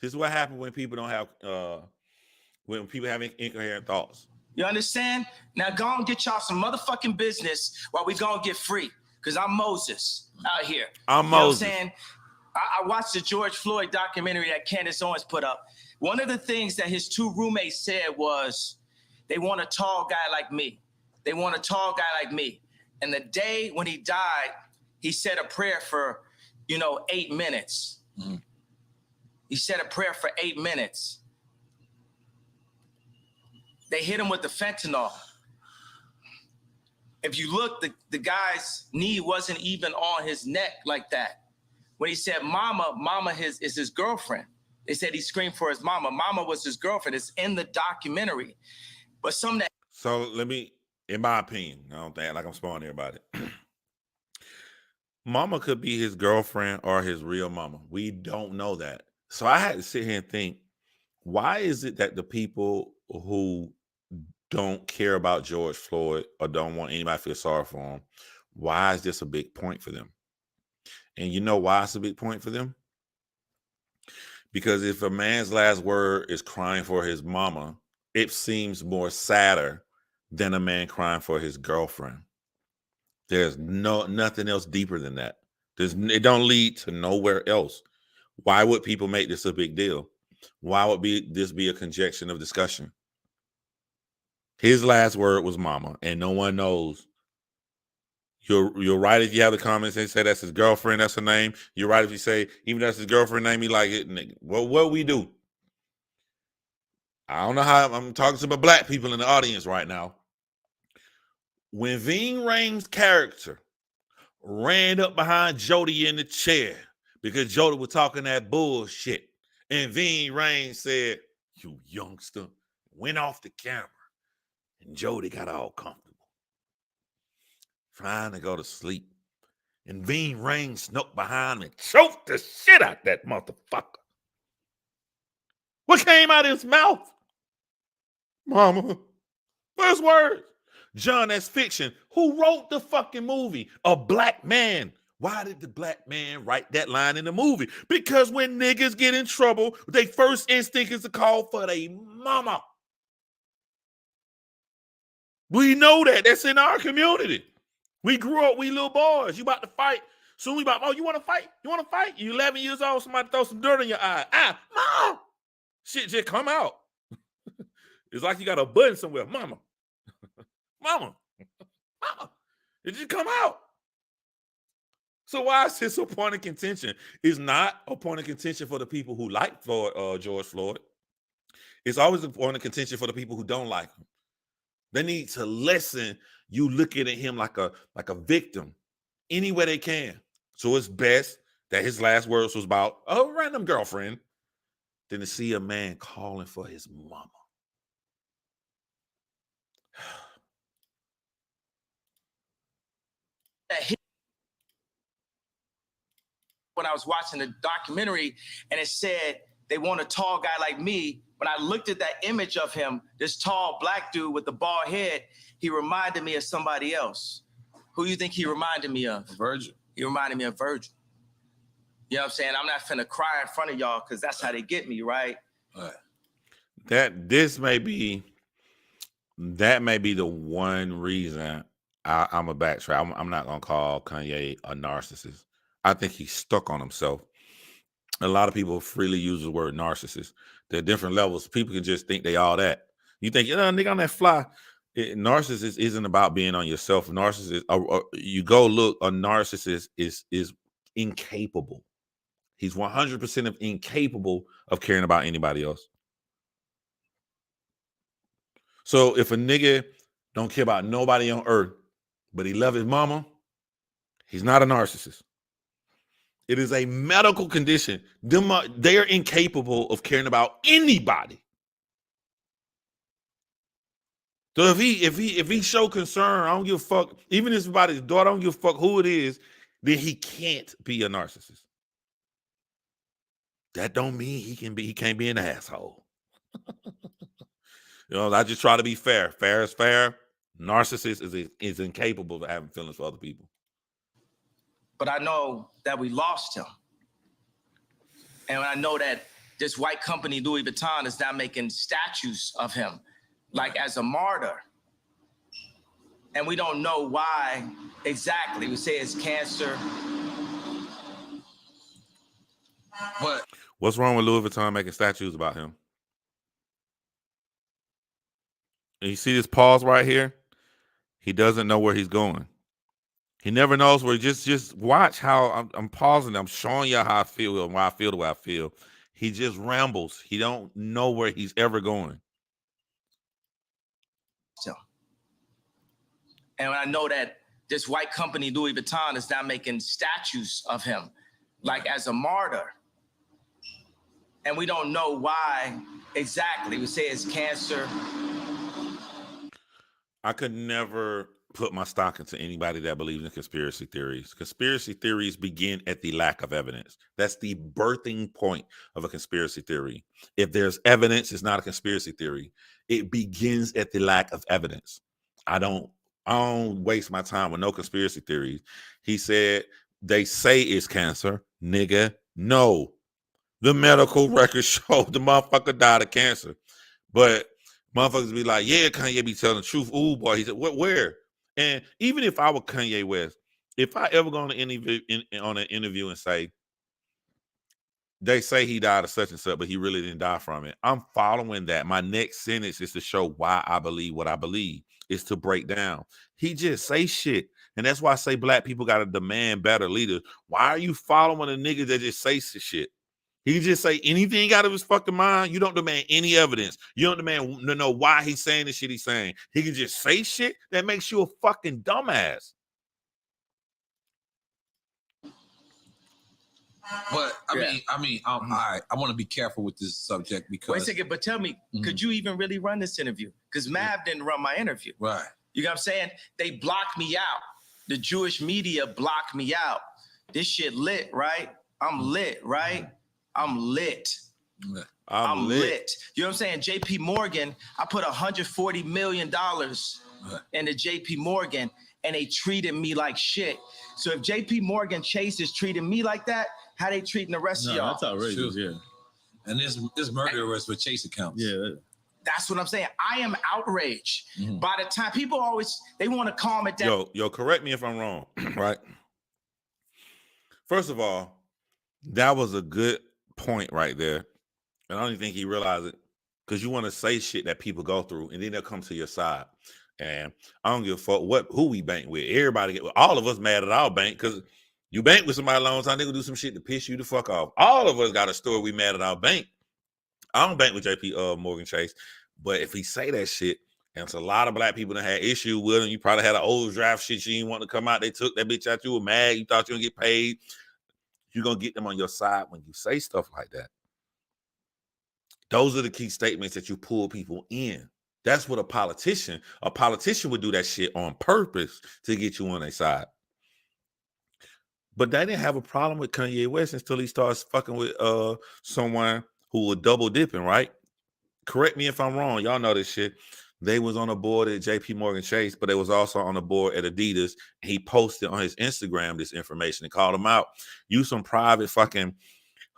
This is what happens when people don't have when people have incoherent thoughts. You understand? Now go and get y'all some motherfucking business while we go and get free. Because I'm Moses out here. I'm Moses. You know what I'm saying? I watched the George Floyd documentary that Candace Owens put up. One of the things that his two roommates said was, they want a tall guy like me. They want a tall guy like me. And the day when he died, he said a prayer for, 8 minutes. Mm-hmm. He said a prayer for 8 minutes. They hit him with the fentanyl. If you look, the guy's knee wasn't even on his neck like that. When he said mama is his girlfriend. They said he screamed for his mama. Mama was his girlfriend. It's in the documentary. But So let me, in my opinion, I don't think like I'm spoiling everybody. Mama could be his girlfriend or his real mama. We don't know that. So I had to sit here and think, why is it that the people who don't care about George Floyd or don't want anybody to feel sorry for him, why is this a big point for them? And you know why it's a big point for them? Because if a man's last word is crying for his mama, it seems more sadder than a man crying for his girlfriend. There's nothing else deeper than that. It don't lead to nowhere else. Why would people make this a big deal? Why would this be a conjecture of discussion? His last word was mama, and no one knows. You're right if you have the comments and say that's his girlfriend, that's her name. You're right if you say, even that's his girlfriend name, he like it, nigga. What we do? I don't know how I'm talking to my black people in the audience right now. When Ving Rhames' character ran up behind Jody in the chair because Jody was talking that bullshit, and Ving Rhames said, "You youngster," went off the camera, and Jody got all comfortable, trying to go to sleep. And Ving Rhames snuck behind him and choked the shit out that motherfucker. What came out of his mouth? Mama. First words. John, that's fiction. Who wrote the fucking movie? A black man. Why did the black man write that line in the movie? Because when niggas get in trouble, their first instinct is to call for their mama. We know that. That's in our community. We grew up, we little boys. You about to fight. Soon we about, oh, you want to fight? You want to fight? You 11 years old, somebody throw some dirt in your eye. Mom! Shit just come out. It's like you got a button somewhere. Mama. Mama. Mama. It just come out. So why is this a point of contention? It's not a point of contention for the people who like George Floyd. It's always a point of contention for the people who don't like him. They need to lessen you looking at him like a victim any way they can. So it's best that his last words was about a random girlfriend than to see a man calling for his mama. When I was watching the documentary and it said they want a tall guy like me, when I looked at that image of him, this tall black dude with the bald head, he reminded me of somebody else. Who you think he reminded me of? Virgil. He reminded me of Virgil. You know what I'm saying? I'm not finna cry in front of y'all because that's how they get me, right? That may be the one reason I'm a backtrack. I'm not gonna call Kanye a narcissist. I think he's stuck on himself. A lot of people freely use the word narcissist. There are different levels. People can just think they all that. You think, nigga, on that fly. Narcissist isn't about being on yourself. Narcissist, you go look, a narcissist is incapable. He's 100% incapable of caring about anybody else. So if a nigga don't care about nobody on earth, but he love his mama, he's not a narcissist. It is a medical condition. They're incapable of caring about anybody. So if he show concern, I don't give a fuck. Even if it's about his daughter, I don't give a fuck who it is, then he can't be a narcissist. That don't mean he can't be an asshole. I just try to be fair. Fair is fair. Narcissist is incapable of having feelings for other people. But I know that we lost him. And I know that this white company, Louis Vuitton, is now making statues of him, like as a martyr. And we don't know why exactly. We say it's cancer. But what's wrong with Louis Vuitton making statues about him? And you see this pause right here? He doesn't know where he's going. He never knows where. Just watch how I'm pausing. I'm showing you how I feel and why I feel the way I feel. He just rambles. He don't know where he's ever going. So, and I know that this white company, Louis Vuitton, is now making statues of him, like as a martyr. And we don't know why exactly. We say it's cancer. I could never put my stock into anybody that believes in conspiracy theories. Conspiracy theories begin at the lack of evidence. That's the birthing point of a conspiracy theory. If there's evidence, it's not a conspiracy theory. It begins at the lack of evidence. I don't waste my time with no conspiracy theories. He said, they say it's cancer. Nigga, no. The medical records show the motherfucker died of cancer. But motherfuckers be like, yeah, Kanye be telling the truth. Ooh, boy. He said, where? And even if I were Kanye West, if I ever go on an interview and say, they say he died of such and such, but he really didn't die from it, I'm following that. My next sentence is to show why I believe what I believe. It's to break down. He just say shit. And that's why I say black people got to demand better leaders. Why are you following a nigga that just say shit? He can just say anything out of his fucking mind. You don't demand any evidence. You don't demand to know why he's saying the shit he's saying. He can just say shit that makes you a fucking dumbass. But I mean, all right. I want to be careful with this subject because. Wait a second, but tell me, could you even really run this interview? Because Mav didn't run my interview. Right. You know what I'm saying? They blocked me out. The Jewish media blocked me out. This shit lit, right? I'm lit, right? I'm lit. I'm lit. You know what I'm saying? JP Morgan, I put $140 million into JP Morgan and they treated me like shit. So if JP Morgan Chase is treating me like that, how they treating the rest of y'all? That's outrageous, yeah. And this murder was for Chase accounts. Yeah. That's what I'm saying. I am outraged. By the time people they want to calm it down. Yo, correct me if I'm wrong, right? First of all, that was a good point right there. And I don't even think he realized it, because you want to say shit that people go through, and then they'll come to your side. And I don't give a fuck who we bank with. Everybody, all of us mad at our bank because you bank with somebody a long time, they gonna do some shit to piss you the fuck off. All of us got a story we mad at our bank. I don't bank with JP Morgan Chase, but if he say that shit, and it's a lot of black people that had issue with him, you probably had an overdraft shit you didn't want to come out. They took that bitch out. You were mad. You thought you were gonna get paid. You're gonna get them on your side when you say stuff like that. Those are the key statements that you pull people in. That's what a politician would do that shit on purpose to get you on their side. But they didn't have a problem with Kanye West until he starts fucking with someone who was double dipping, right? Correct me if I'm wrong. Y'all know this shit. They was on a board at JP Morgan Chase, but they was also on the board at Adidas. He posted on his Instagram this information and called him out. You some private fucking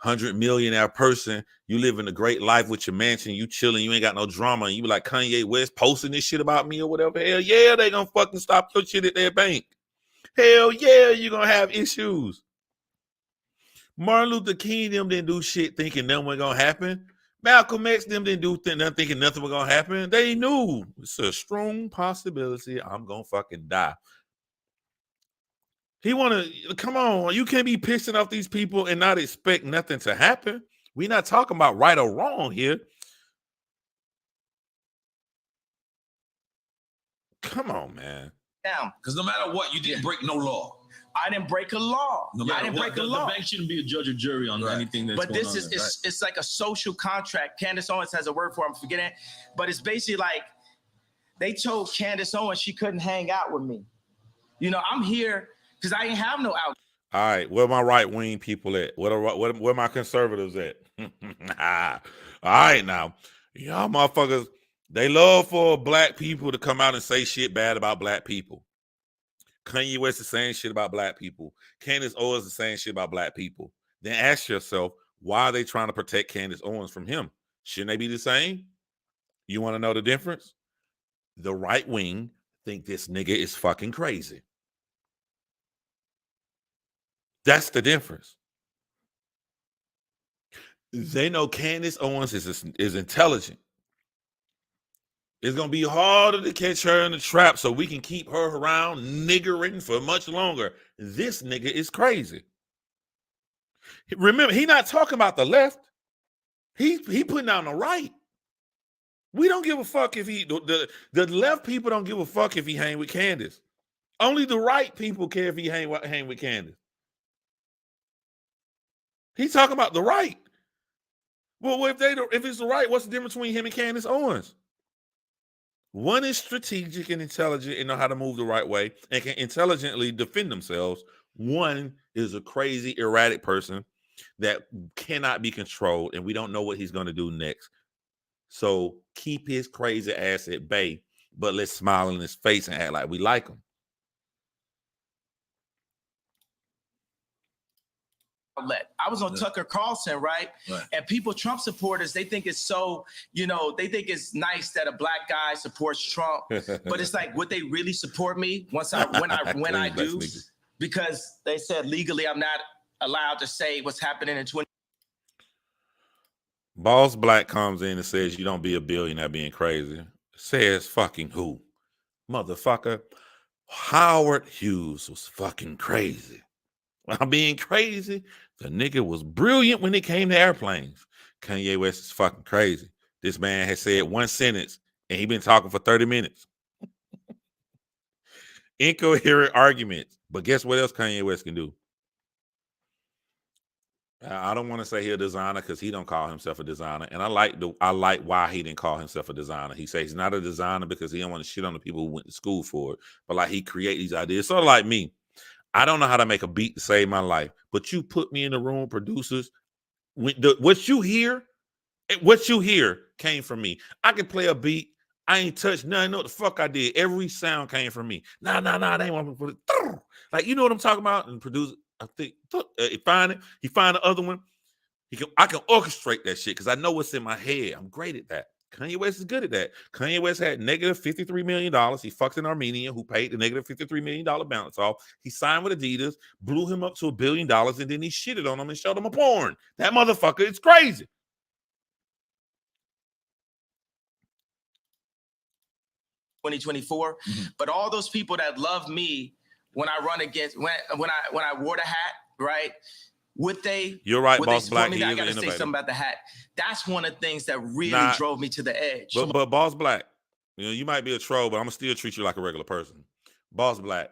100 millionaire person. You living a great life with your mansion. You chilling. You ain't got no drama. And you be like Kanye West posting this shit about me or whatever. Hell yeah, they gonna fucking stop your shit at their bank. Hell yeah, you gonna have issues. Martin Luther King them didn't do shit thinking nothing was gonna happen. Malcolm X them didn't do nothing thinking nothing was gonna happen. They knew it's a strong possibility I'm gonna fucking die. He wanna come on. You can't be pissing off these people and not expect nothing to happen. We're not talking about right or wrong here. Come on, man. Because no matter what, you didn't break no law. I didn't break a law. No I didn't break a law. The bank shouldn't be a judge or jury on anything that's but going this on is there. it's like a social contract. Candace Owens has a word for it, I'm forgetting it. But it's basically like they told Candace Owens she couldn't hang out with me. You know, I'm here because I ain't have no out. All right, where my right wing people at? Where my conservatives at? All right, now, y'all motherfuckers, they love for black people to come out and say shit bad about black people. Kanye West is saying shit about black people. Candace Owens is saying shit about black people. Then ask yourself, why are they trying to protect Candace Owens from him? Shouldn't they be the same? You want to know the difference? The right wing think this nigga is fucking crazy. That's the difference. They know Candace Owens is intelligent. It's going to be harder to catch her in the trap so we can keep her around niggering for much longer. This nigga is crazy. Remember, he not talking about the left. He putting down the right. We don't give a fuck if the left people don't give a fuck if he hang with Candace. Only the right people care if he hang with Candace. He's talking about the right. Well, if it's the right, what's the difference between him and Candace Owens? One is strategic and intelligent and know how to move the right way and can intelligently defend themselves. One is a crazy, erratic person that cannot be controlled, and we don't know what he's going to do next. So keep his crazy ass at bay, but let's smile in his face and act like we like him. I was on Tucker Carlson, right? And people, Trump supporters, they think it's so, they think it's nice that a black guy supports Trump, but it's like, would they really support me when I do? Because they said legally I'm not allowed to say what's happening in 20. Boss Black comes in and says, you don't be a billionaire being crazy. Says fucking who? Motherfucker. Howard Hughes was fucking crazy. I'm being crazy. The nigga was brilliant when it came to airplanes. Kanye West is fucking crazy. This man has said one sentence and he been talking for 30 minutes. Incoherent arguments. But guess what else Kanye West can do? I don't want to say he's a designer because he don't call himself a designer. And I like why he didn't call himself a designer. He says he's not a designer because he don't want to shit on the people who went to school for it. But like he create these ideas. Sort of like me. I don't know how to make a beat to save my life, but you put me in the room, producers. What you hear came from me. I can play a beat. I ain't touched nothing. Know what the fuck I did. Every sound came from me. Nah, they ain't want to put it. Like, you know what I'm talking about? And producer, I think he find it. He find the other one. I can orchestrate that shit because I know what's in my head. I'm great at that. Kanye West is good at that. Kanye West had negative $53 million. He fucked an Armenian who paid the negative $53 million balance off. He signed with Adidas, blew him up to $1 billion, and then he shitted on him and showed him a porn. That motherfucker is crazy. But all those people that love me when I run against, when I wore the hat, right? You're right, would Boss they Black. me that I gotta say something about the hat. That's one of the things that really drove me to the edge. But Boss Black, you might be a troll, but I'm gonna still treat you like a regular person. Boss Black,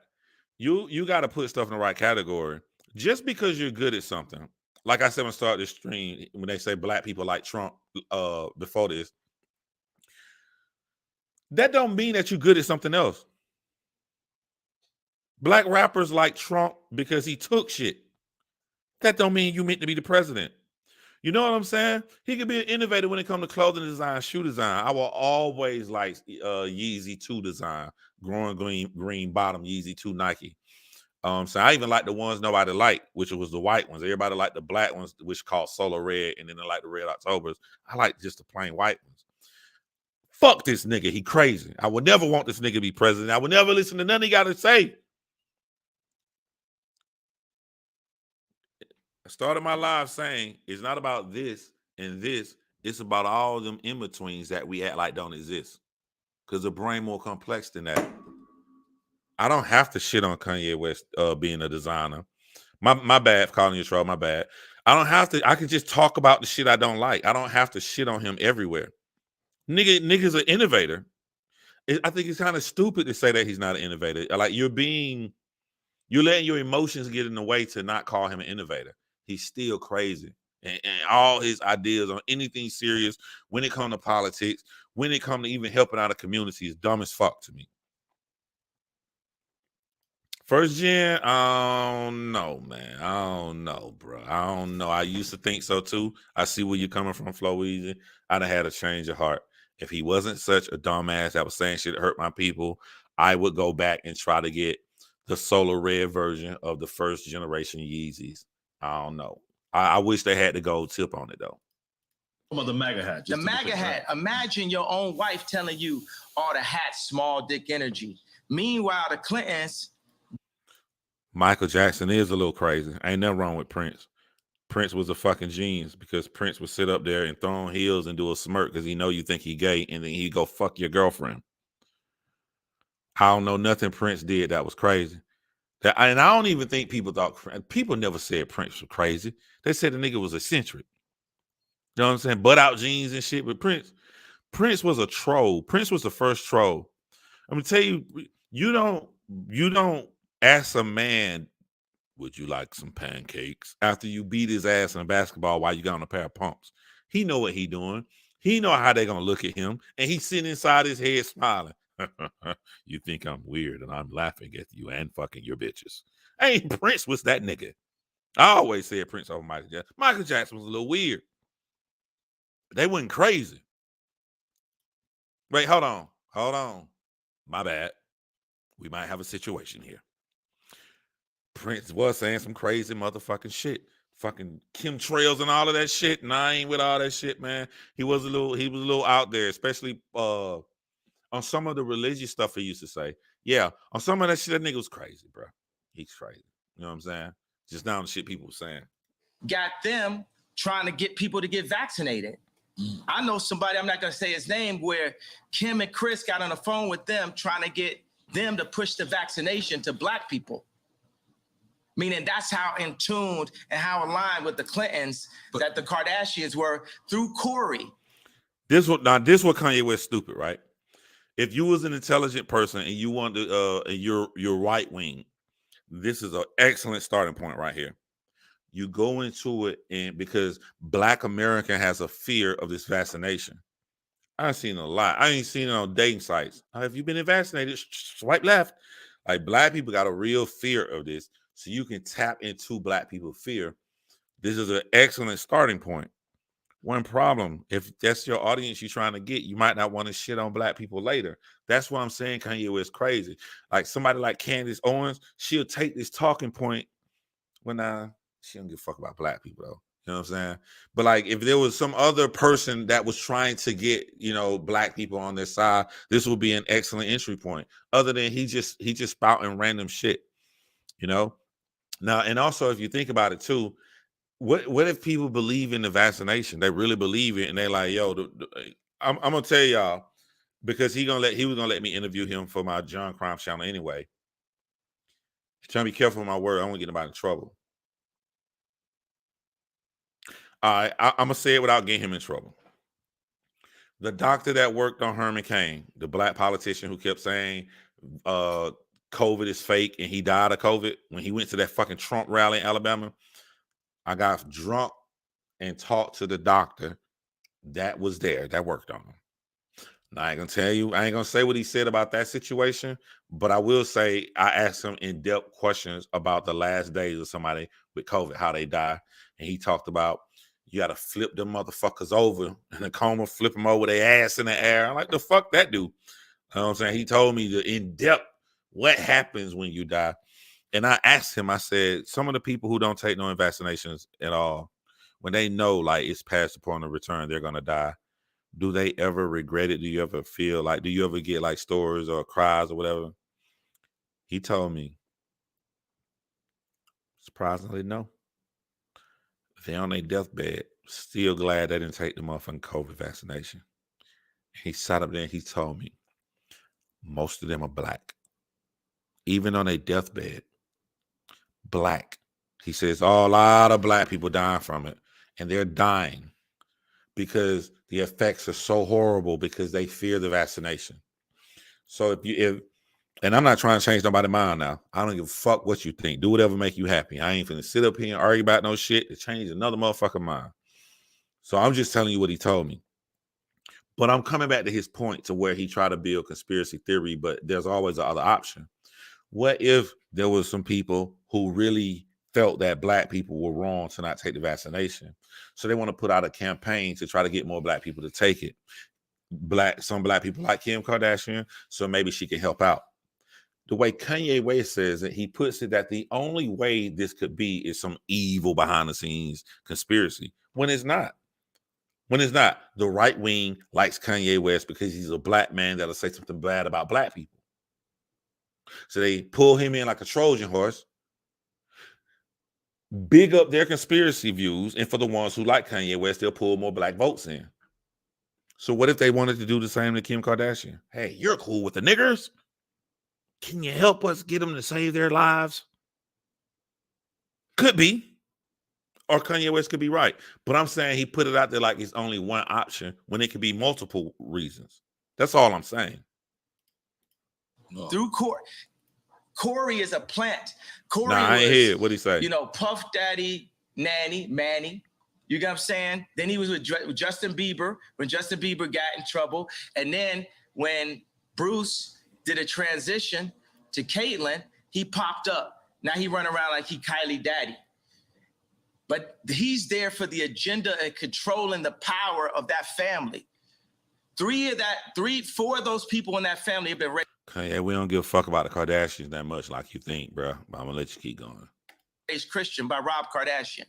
you got to put stuff in the right category. Just because you're good at something, like I said when I started this stream, when they say black people like Trump before this, that don't mean that you're good at something else. Black rappers like Trump because he took shit. That don't mean you meant to be the president. You know what I'm saying? He could be an innovator when it comes to clothing design, shoe design. I will always like Yeezy 2 design, growing green bottom Yeezy 2 Nike. So I even like the ones nobody liked, which was the white ones. Everybody liked the black ones, which called Solar Red, and then they like the Red Octobers. I like just the plain white ones. Fuck this nigga. He crazy. I would never want this nigga to be president. I would never listen to nothing he got to say. I started my live saying it's not about this and this. It's about all them in-betweens that we act like don't exist. Because the brain more complex than that. I don't have to shit on Kanye West being a designer. My bad for calling you a troll, my bad. I don't have to. I can just talk about the shit I don't like. I don't have to shit on him everywhere. Nigga's an innovator. I think it's kind of stupid to say that he's not an innovator. Like you're letting your emotions get in the way to not call him an innovator. He's still crazy. And all his ideas on anything serious, when it comes to politics, when it comes to even helping out a community, is dumb as fuck to me. First gen, I don't know, man. I don't know, bro. I don't know. I used to think so too. I see where you're coming from, Flo Easy. I'd have had a change of heart. If he wasn't such a dumbass that was saying shit that hurt my people, I would go back and try to get the Solar Red version of the first generation Yeezys. I don't know. I wish they had the gold tip on it though. About the MAGA hat. The MAGA hat. Imagine your own wife telling you, "Oh, the hat's small dick energy." Meanwhile, the Clintons. Michael Jackson is a little crazy. Ain't nothing wrong with Prince. Prince was a fucking genius because Prince would sit up there and throw on heels and do a smirk because he know you think he gay and then he go fuck your girlfriend. I don't know nothing Prince did that was crazy. And I don't even think people never said Prince was crazy. They said the nigga was eccentric. You know what I'm saying? Butt out jeans and shit. But Prince was a troll. Prince was the first troll. I'm gonna tell you, you don't ask a man, would you like some pancakes? After you beat his ass in a basketball while you got on a pair of pumps. He know what he doing. He know how they gonna look at him. And he's sitting inside his head smiling. You think I'm weird and I'm laughing at you and fucking your bitches. Hey, Prince was that nigga. I always said Prince over Michael Jackson. Michael Jackson was a little weird. They went crazy. Wait, hold on. My bad. We might have a situation here. Prince was saying some crazy motherfucking shit. Fucking chemtrails and all of that shit. And I ain't with all that shit, man. He was a little out there, especially on some of the religious stuff he used to say. Yeah, on some of that shit, that nigga was crazy, bro. He's crazy. You know what I'm saying? Just down the shit people were saying. Got them trying to get people to get vaccinated. I know somebody, I'm not going to say his name, where Kim and Chris got on the phone with them trying to get them to push the vaccination to black people. Meaning that's how in tuned and how aligned with the Clintons that the Kardashians were through Corey. This what Kanye West stupid, right? If you was an intelligent person and you wanted to, you're right wing, this is an excellent starting point right here. You go into it and because Black America has a fear of this vaccination. I've seen a lot. I ain't seen it on dating sites. Have you been vaccinated? Swipe left. Like Black people got a real fear of this. So you can tap into Black people's fear. This is an excellent starting point. One problem, if that's your audience you're trying to get, you might not want to shit on Black people later. That's why I'm saying Kanye West crazy. Like somebody like Candace Owens, she'll take this talking point when she don't give a fuck about Black people though. You know what I'm saying? But like, if there was some other person that was trying to get, black people on their side, this would be an excellent entry point. Other than he just spouting random shit, Now, and also if you think about it too, what if people believe in the vaccination? They really believe it, and they're like, yo, I'm gonna tell y'all, because he was gonna let me interview him for my John Crime channel anyway. Trying to be careful with my word. I don't want to get anybody in trouble. All right, I'm gonna say it without getting him in trouble. The doctor that worked on Herman Cain, the black politician who kept saying COVID is fake and he died of COVID when he went to that fucking Trump rally in Alabama, I got drunk and talked to the doctor that was there, that worked on him. Now, I ain't gonna say what he said about that situation, but I will say I asked him in-depth questions about the last days of somebody with COVID, how they die. And he talked about, you got to flip them motherfuckers over in a coma, flip them over their ass in the air. I'm like, the fuck that do? You know what I'm saying? He told me the in-depth what happens when you die. And I asked him, I said, some of the people who don't take no vaccinations at all, when they know like it's past the point of return, they're going to die, do they ever regret it? Do you ever feel like, do you ever get like stories or cries or whatever? He told me, surprisingly, no. They're on their deathbed, still glad they didn't take the motherfucking COVID vaccination. He sat up there and he told me, most of them are black. Even on their deathbed, black. He says, a lot of black people dying from it. And they're dying because the effects are so horrible because they fear the vaccination. So and I'm not trying to change nobody's mind now. I don't give a fuck what you think. Do whatever make you happy. I ain't finna sit up here and argue about no shit to change another motherfucking mind. So I'm just telling you what he told me. But I'm coming back to his point to where he tried to build conspiracy theory, but there's always the other option. What if there was some people who really felt that black people were wrong to not take the vaccination? So they want to put out a campaign to try to get more black people to take it. Some black people like Kim Kardashian, so maybe she can help out. The way Kanye West says it, he puts it that the only way this could be is some evil behind the scenes conspiracy, when it's not. The right wing likes Kanye West because he's a black man that'll say something bad about black people. So they pull him in like a Trojan horse, big up their conspiracy views, and for the ones who like Kanye West, they'll pull more black votes in. So what if they wanted to do the same to Kim Kardashian? Hey, you're cool with the niggers? Can you help us get them to save their lives? Could be. Or Kanye West could be right. But I'm saying he put it out there like it's only one option when it could be multiple reasons. That's all I'm saying. No. Through Corey is a plant. Corey I ain't hear what'd he say? Puff Daddy, Manny. You get what I'm saying? Then he was with Justin Bieber when Justin Bieber got in trouble. And then when Bruce did a transition to Caitlyn, he popped up. Now he run around like he Kylie Daddy. But he's there for the agenda and controlling the power of that family. 4 of those people in that family have been raised. Okay, we don't give a fuck about the Kardashians that much like you think, bro. But I'm gonna let you keep going. Raised Christian by Rob Kardashian.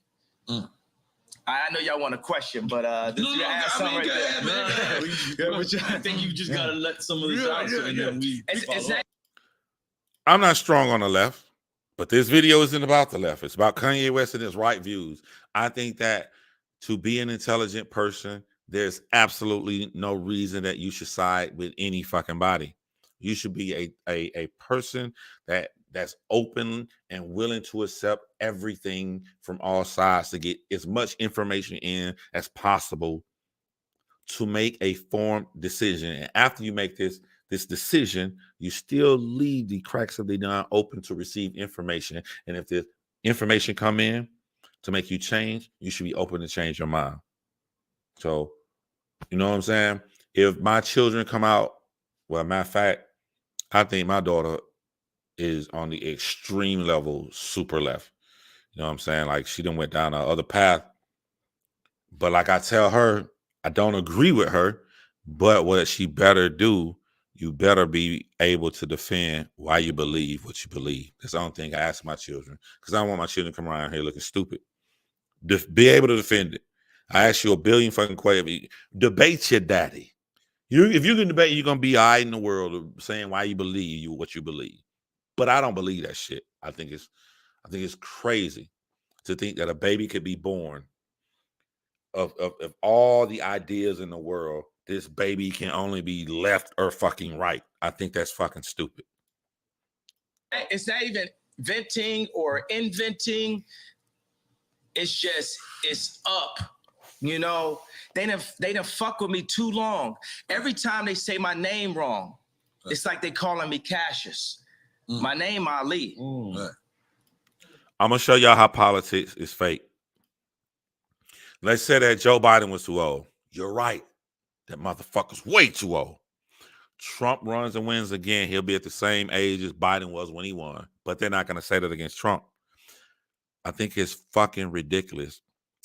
I know y'all want a question, but I think you just gotta let some of this out, and then we. I'm not strong on the left, but this video isn't about the left. It's about Kanye West and his right views. I think that to be an intelligent person, there's absolutely no reason that you should side with any fucking body. You should be a person that's open and willing to accept everything from all sides to get as much information in as possible to make a formed decision. And after you make this decision, you still leave the cracks of the nine open to receive information. And if the information come in to make you change, you should be open to change your mind. So, you know what I'm saying? If my children come out, well, matter of fact, I think my daughter is on the extreme level, super left. You know what I'm saying? Like she done went down the other path. But like I tell her, I don't agree with her, but what she better do, you better be able to defend why you believe what you believe. That's the only thing I ask my children, because I don't want my children to come around here looking stupid. Be able to defend it. I ask you a billion fucking questions. Debate your daddy. If you can debate, you're gonna be all right in the world of saying why you believe what you believe. But I don't believe that shit. I think it's crazy to think that a baby could be born of all the ideas in the world. This baby can only be left or fucking right. I think that's fucking stupid. It's not even venting or inventing. It's just, it's up. You know, they done fuck with me too long. Every time they say my name wrong, it's like they calling me Cassius. My name Ali. I'm gonna show y'all how politics is fake. Let's say that Joe Biden was too old. You're right. That motherfucker's way too old. Trump runs and wins again. He'll be at the same age as Biden was when he won. But they're not gonna say that against Trump. I think it's fucking ridiculous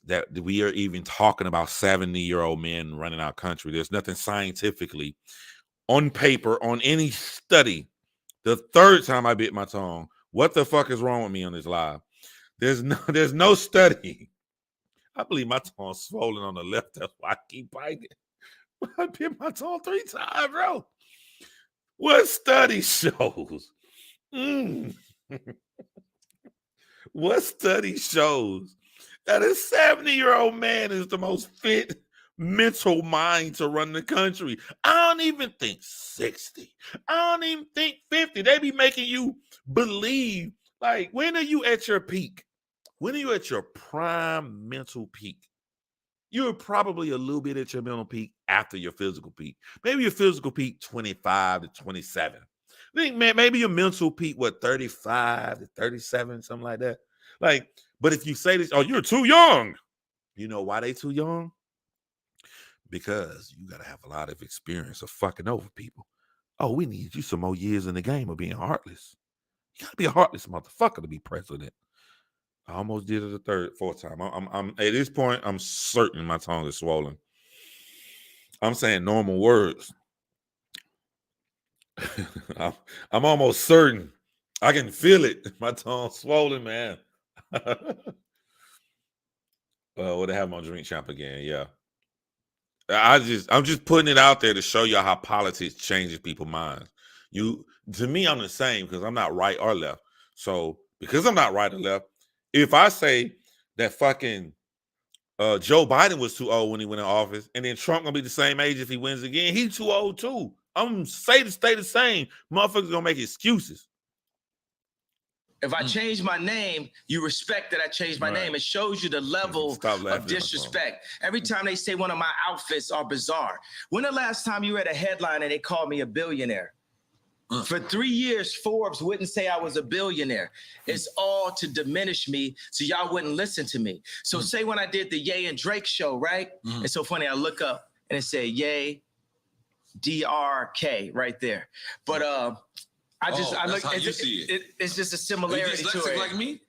that we are even talking about 70-year-old men running our country. There's nothing scientifically on paper, on any study. The third time I bit my tongue. What the fuck is wrong with me on this live? There's no study. I believe my tongue's swollen on the left. That's why I keep biting. I bit my tongue 3 times, bro. What study shows? What study shows that a 70-year-old man is the most fit mental mind to run the country? I don't even think 60. I don't even think 50. They be making you believe, like, when are you at your peak? When are you at your prime mental peak? You're probably a little bit at your mental peak after your physical peak. Maybe your physical peak 25 to 27. I think maybe your mental peak, 35 to 37, something like that. Like, but if you say this, oh, you're too young. You know why they too young? Because you got to have a lot of experience of fucking over people. Oh, we need you some more years in the game of being heartless. You got to be a heartless motherfucker to be president. I almost did it a fourth time. I'm at this point, I'm certain my tongue is swollen. I'm saying normal words. I'm almost certain. I can feel it. My tongue's swollen, man. Well, would I have my drink champ again? Yeah. I'm just putting it out there to show y'all how politics changes people's minds. To me, I'm the same because I'm not right or left. So because I'm not right or left, if I say that fucking Joe Biden was too old when he went in office, and then Trump gonna be the same age if he wins again, he's too old too. I'm gonna stay the same. Motherfuckers gonna make excuses. If I change my name, you respect that I changed my name. It shows you the level of disrespect. Every time they say one of my outfits are bizarre. When the last time you read a headline and they called me a billionaire? For 3 years, Forbes wouldn't say I was a billionaire. It's all to diminish me so y'all wouldn't listen to me. So say when I did the Ye and Drake show, right? It's so funny, I look up and it said Ye, DRK right there. But I look. It's just a similarity to it. Like me?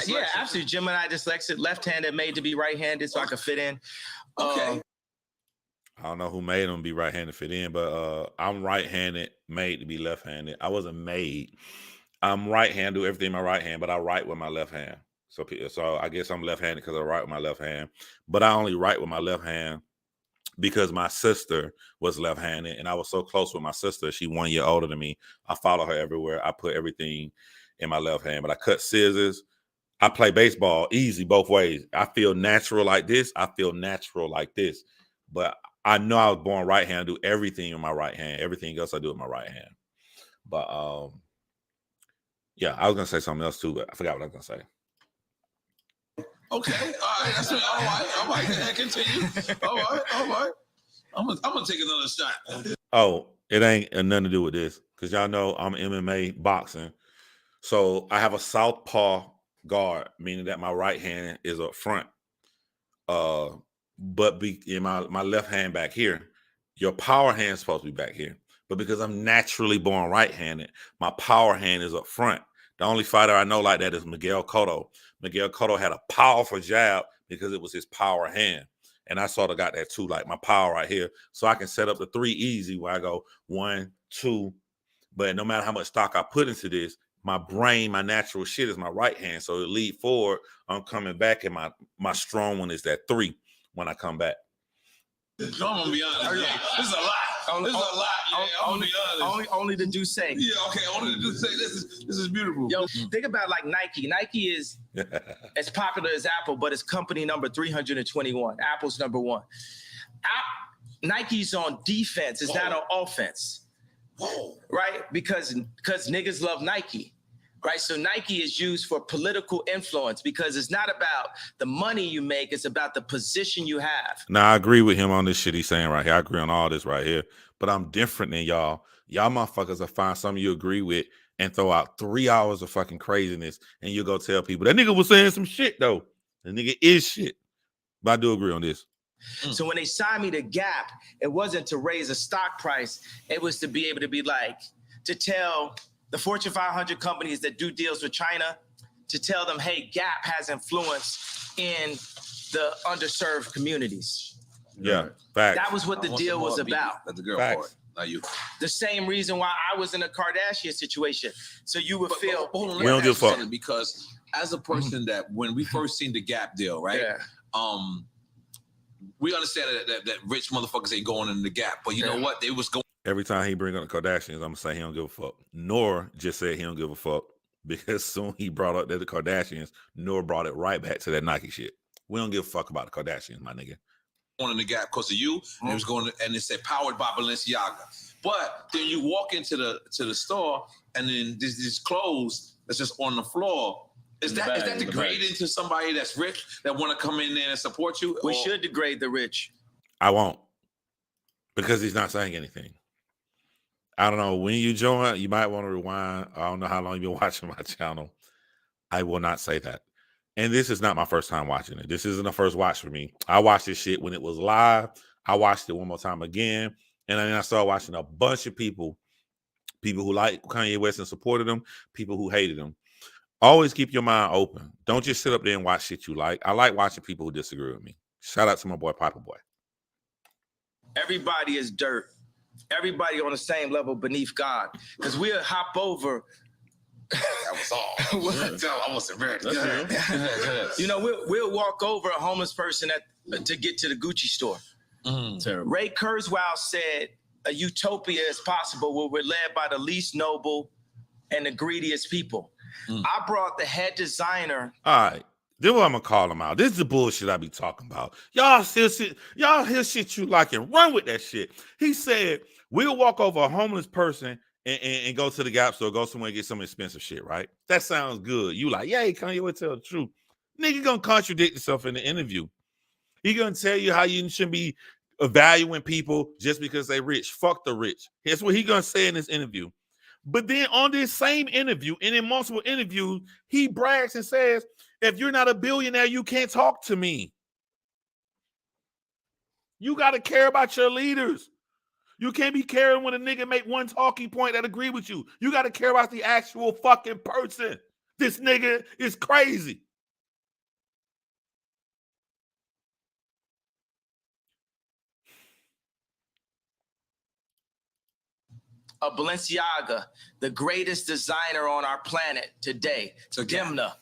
Yeah, absolutely. Gemini dyslexic, left-handed, made to be right-handed, so I could fit in. Okay. I don't know who made them be right-handed fit in, but I'm right-handed, made to be left-handed. I wasn't made. I'm right-handed, do everything in my right hand, but I write with my left hand. So I guess I'm left-handed because I write with my left hand. But I only write with my left hand because my sister was left-handed, and I was so close with my sister. She 1 year older than me. I follow her everywhere. I put everything in my left hand, but I cut scissors. I play baseball easy both ways. I feel natural like this. I feel natural like this. But I know I was born right-handed. I do everything in my right hand. Everything else I do with my right hand. But yeah, I was gonna say something else too, but I forgot what I was gonna say. Okay, all right, all right. Yeah, continue. All right. I'm gonna take another shot. Oh, it ain't nothing to do with this because y'all know I'm MMA boxing, so I have a southpaw guard, meaning that my right hand is up front. But in my left hand back here, your power hand is supposed to be back here. But because I'm naturally born right-handed, my power hand is up front. The only fighter I know like that is Miguel Cotto. Miguel Cotto had a powerful jab because it was his power hand. And I sort of got that too, like my power right here. So I can set up the 3 easy where I go 1, 2. But no matter how much stock I put into this, my brain, my natural shit is my right hand. So it lead forward, I'm coming back, and my strong one is that 3 when I come back. I'm gonna be honest. Yeah. This is a lot. This is a lot. Yeah, I'm gonna be honest. Only the do say. Yeah, okay. Only the do say. This is beautiful. Yo, think about like Nike. Nike is as popular as Apple, but it's company number 321. Apple's number 1. Nike's on defense. It's not on offense. Whoa. Right? Because niggas love Nike. Right? So Nike is used for political influence because it's not about the money you make, it's about the position you have. Now, I agree with him on this shit he's saying right here. I agree on all this right here. But I'm different than y'all. Y'all motherfuckers will find something you agree with and throw out 3 hours of fucking craziness, and you go tell people, that nigga was saying some shit, though. The nigga is shit. But I do agree on this. So when they signed me to Gap, it wasn't to raise a stock price. It was to be able to be like, to tell the Fortune 500 companies that do deals with China, to tell them, hey, Gap has influence in the underserved communities. Yeah, facts. That was what the deal was about. That's the girl Facts. part, not you. The same reason why I was in a Kardashian situation. So you would feel. Hold on, we don't give a fuck. Because as a person that when we first seen the Gap deal, right? Yeah. We understand that rich motherfuckers ain't going in the Gap, but you know what? They was going. Every time he bring up the Kardashians, I'm gonna say he don't give a fuck. Nor just said he don't give a fuck because soon he brought up that the Kardashians, Nor brought it right back to that Nike shit. We don't give a fuck about the Kardashians, my nigga. Going in the Gap because of you, and it was going to, and it said powered by Balenciaga. But then you walk into the store, and then these clothes that's just on the floor. Is that degrading to somebody that's rich that want to come in there and support you? We should degrade the rich. I won't, because he's not saying anything. I don't know. When you join, you might want to rewind. I don't know how long you've been watching my channel. I will not say that. And this is not my first time watching it. This isn't the first watch for me. I watched this shit when it was live. I watched it one more time again. And then I started watching a bunch of people who like Kanye West and supported him, people who hated him. Always keep your mind open. Don't just sit up there and watch shit you like. I like watching people who disagree with me. Shout out to my boy, Piper Boy. Everybody is dirt. Everybody on the same level beneath God. Because we'll hop over. That was all. I wasn't very good. You know, we'll walk over a homeless person to get to the Gucci store. Terrible. Ray Kurzweil said a utopia is possible where we're led by the least noble and the greediest people. I brought the head designer. All right. Then what I'm gonna call him out. This is the bullshit I be talking about. Y'all hear shit you like and run with that shit. He said we'll walk over a homeless person and go to the Gap store, go somewhere and get some expensive shit, right? That sounds good. You like, yay, Kanye would tell the truth. Nigga gonna contradict himself in the interview. He gonna tell you how you shouldn't be evaluating people just because they rich. Fuck the rich. Here's what he gonna say in this interview. But then on this same interview and in multiple interviews, he brags and says, if you're not a billionaire, you can't talk to me. You got to care about your leaders. You can't be caring when a nigga make one talking point that agree with you. You got to care about the actual fucking person. This nigga is crazy. Of Balenciaga, the greatest designer on our planet today. Dimna.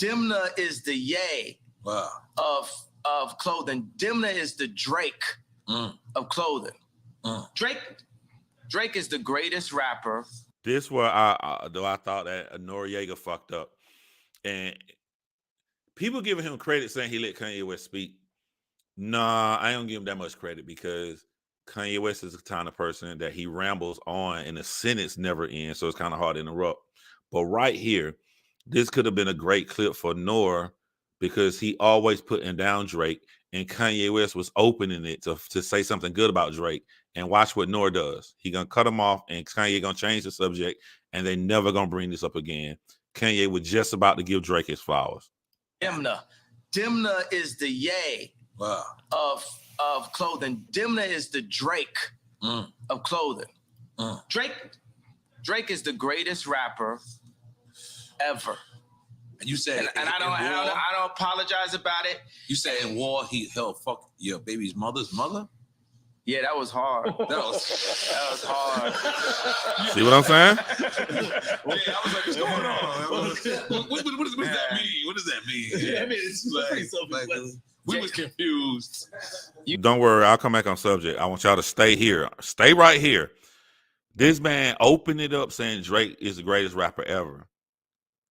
Dimna is the Ye of clothing. Dimna is the Drake of clothing. Drake is the greatest rapper. This where I thought that Noriega fucked up. And people giving him credit saying he let Kanye West speak. Nah, I don't give him that much credit because Kanye West is the kind of person that he rambles on and the sentence never ends, so it's kind of hard to interrupt. But right here, this could have been a great clip for Nor because he always putting down Drake, and Kanye West was opening it to say something good about Drake. And watch what Nor does. He gonna cut him off, and Kanye gonna change the subject, and they never gonna bring this up again. Kanye was just about to give Drake his flowers. Dimna is the Ye of clothing. Dimna is the Drake of clothing. Drake is the greatest rapper ever. And you said, and I don't apologize about it. You said in war he'll fuck your baby's mother's mother. Yeah, that was hard. That was hard. See what I'm saying? Yeah, I was like, what's going on? What does that mean? What does that mean? Yeah, I mean, it's like we was confused. Don't worry, I'll come back on subject. I want y'all to stay here. Stay right here. This man opened it up saying Drake is the greatest rapper ever.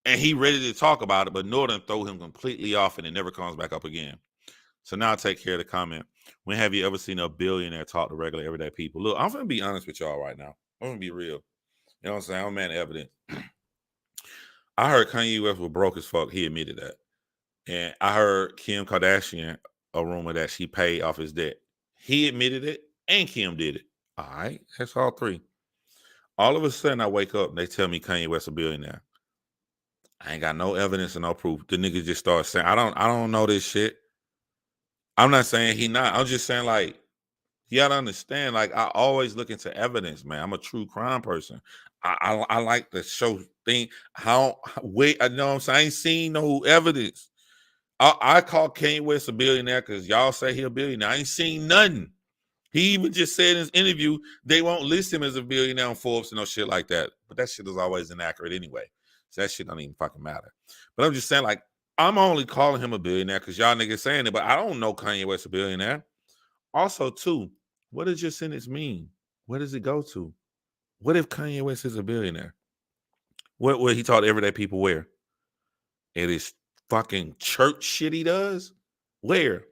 And he ready to talk about it, but Northern throw him completely off and it never comes back up again. So now I'll take care of the comment. When have you ever seen a billionaire talk to regular everyday people? Look, I'm going to be honest with y'all right now. I'm going to be real. You know what I'm saying? I'm a man of evidence. I heard Kanye West was broke as fuck. He admitted that. And I heard Kim Kardashian, a rumor that she paid off his debt. He admitted it and Kim did it. All right. That's all three. All of a sudden I wake up and they tell me Kanye West a billionaire. I ain't got no evidence and no proof. The nigga just started saying, I don't know this shit. I'm not saying he not. I'm just saying, like, you gotta understand, like, I always look into evidence, man. I'm a true crime person. I like to show things. I know what I'm saying? I ain't seen no evidence. I call Kanye West a billionaire because y'all say he a billionaire. I ain't seen nothing. He even just said in his interview they won't list him as a billionaire on Forbes and no shit like that. But that shit is always inaccurate anyway. So that shit don't even fucking matter. But I'm just saying, like, I'm only calling him a billionaire because y'all niggas saying it, but I don't know Kanye West a billionaire. Also, too, what does your sentence mean? Where does it go to? What if Kanye West is a billionaire? What he taught everyday people where? It is fucking church shit he does? Where?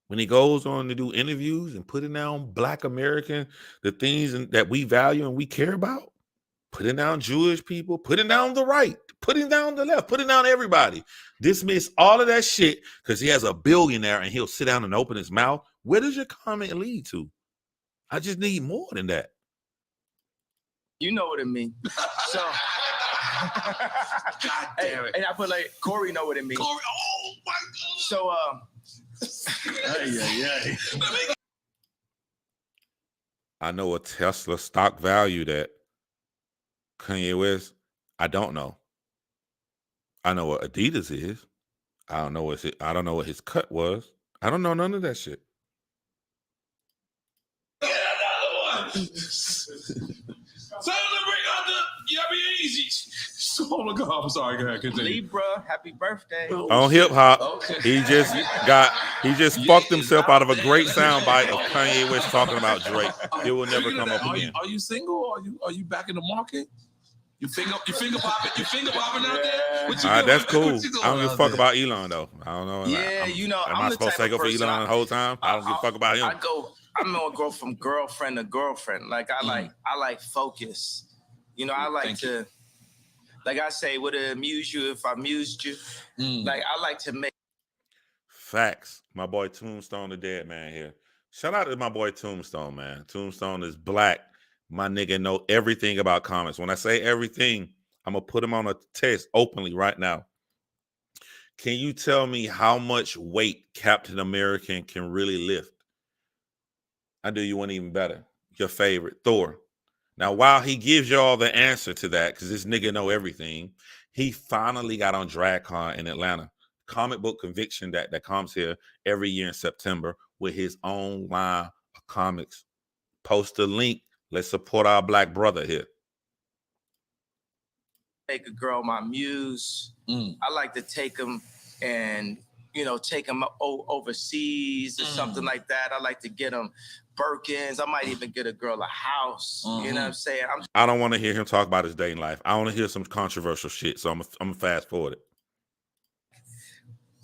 When he goes on to do interviews and putting down Black American, the things that we value and we care about? Putting down Jewish people, putting down the right, putting down the left, putting down everybody. Dismiss all of that shit because he has a billionaire and he'll sit down and open his mouth. Where does your comment lead to? I just need more than that. You know what it means. So, God damn it. And I put like, Corey know what it means. Corey, oh my God. So, I know a Tesla stock value that Kanye West, I don't know. I know what Adidas is. I don't know what his cut was. I don't know none of that shit. Get another one. Tell them to bring out the Yabby Easy. Oh my God, I'm sorry. Go ahead, continue. Libra, happy birthday. On hip hop, Okay. he just fucked himself out of a great soundbite of Kanye West talking about Drake. It will never come up again. Are you single? Are you back in the market? You finger popping out there? What you All right, doing? that's cool. What you doing I don't give a out fuck there? about Elon though. I don't know. Yeah, am I'm I the supposed to type take of up for person, Elon the whole time? I don't give a fuck about him. I'm gonna go from girlfriend to girlfriend. Like I like focus. You know, I like to, like I say, would it amuse you if I amused you? Like I like to make Facts. My boy Tombstone, the dead man here. Shout out to my boy Tombstone, man. Tombstone is Black. My nigga know everything about comics. When I say everything, I'm gonna put him on a test openly right now. Can you tell me how much weight Captain America can really lift? I do you one even better. Your favorite, Thor. Now, while he gives you all the answer to that, because this nigga know everything, he finally got on DragCon in Atlanta. Comic book conviction that comes here every year in September with his own line of comics. Post a link. Let's support our Black brother here. a girl my muse. I like to take them and take them overseas or something like that. I like to get them Birkins. I might even get a girl a house. You know what I'm saying? I don't want to hear him talk about his dating life. I want to hear some controversial shit. So I'm gonna fast forward it.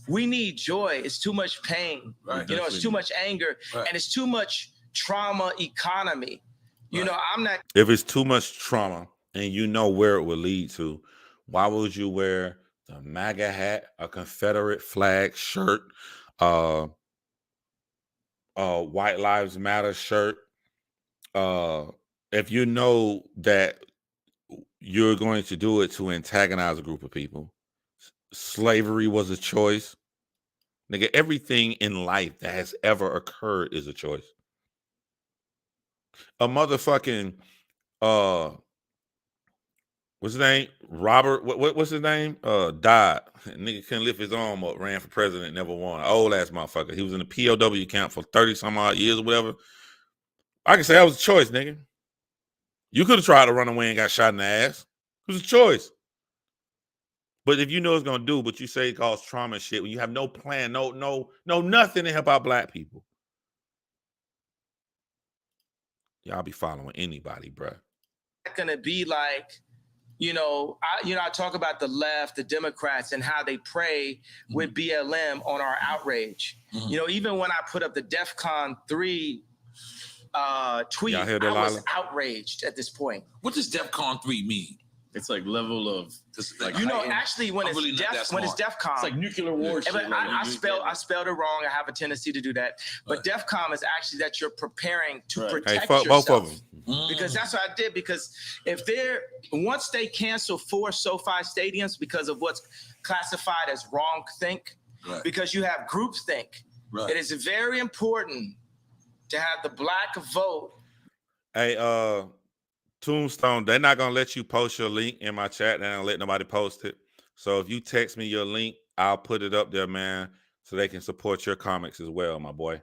We need joy. It's too much pain. Right, it's too much anger, and it's too much trauma economy. I'm not. If it's too much trauma and you know where it will lead to, why would you wear the MAGA hat, a Confederate flag shirt, White Lives Matter shirt? If you know that you're going to do it to antagonize a group of people, slavery was a choice. Nigga, everything in life that has ever occurred is a choice. A motherfucking what's his name? Robert, what's his name? Died. Nigga couldn't lift his arm up, ran for president, never won. Old ass motherfucker. He was in the POW camp for 30 some odd years or whatever. I can say that was a choice, nigga. You could have tried to run away and got shot in the ass. It was a choice. But if you know it's gonna do, but you say it causes trauma and shit, when you have no plan, no nothing to help out black people. Y'all be following anybody, bruh. Gonna be like, I talk about the left, the Democrats, and how they prey with BLM on our outrage. Even when I put up the DEFCON 3 tweet, I was outraged at this point. What does DEFCON 3 mean? It's like level of actually when it's DEFCON, it's like nuclear war. But I spelled it wrong. I have a tendency to do that. But DEFCON is actually that you're preparing to protect yourself. Both of them. Because that's what I did. Because once they cancel 4 SoFi stadiums because of what's classified as wrong think, because you have groupthink, it is very important to have the black vote. Hey, Tombstone, they're not gonna let you post your link in my chat. They don't let nobody post it. So if you text me your link, I'll put it up there, man, so they can support your comics as well, my boy.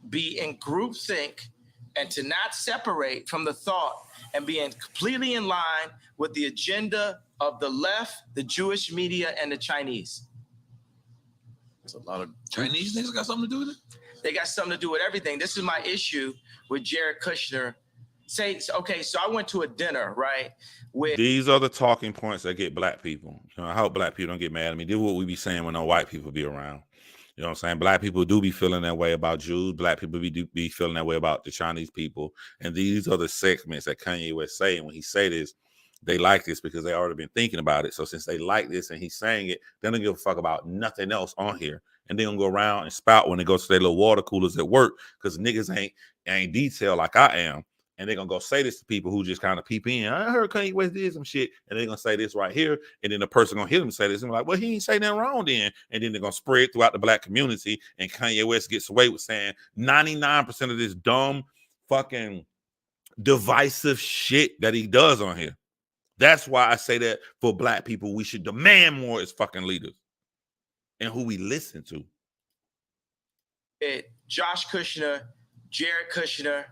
Be in groupthink and to not separate from the thought and being completely in line with the agenda of the left, the Jewish media, and the Chinese. There's a lot of Chinese niggas got something to do with it? They got something to do with everything. This is my issue with Jared Kushner. So I went to a dinner, right? These are the talking points that get black people. I hope black people don't get mad at me. This is what we be saying when no white people be around. You know what I'm saying? Black people do be feeling that way about Jews. Black people be feeling that way about the Chinese people. And these are the segments that Kanye West saying. When he say this, they like this because they already been thinking about it. So since they like this and he's saying it, they don't give a fuck about nothing else on here. And they're gonna go around and spout when they go to their little water coolers at work because niggas ain't detailed like I am. And they're gonna go say this to people who just kind of peep in. I heard Kanye West did some shit, and they're gonna say this right here, and then the person gonna hear them say this and be like, well, he ain't say nothing wrong then. And then they're gonna spread throughout the black community, and Kanye West gets away with saying 99% of this dumb fucking divisive shit that he does on here. That's why I say that for black people, we should demand more as fucking leaders and who we listen to. Josh Kushner, Jared Kushner,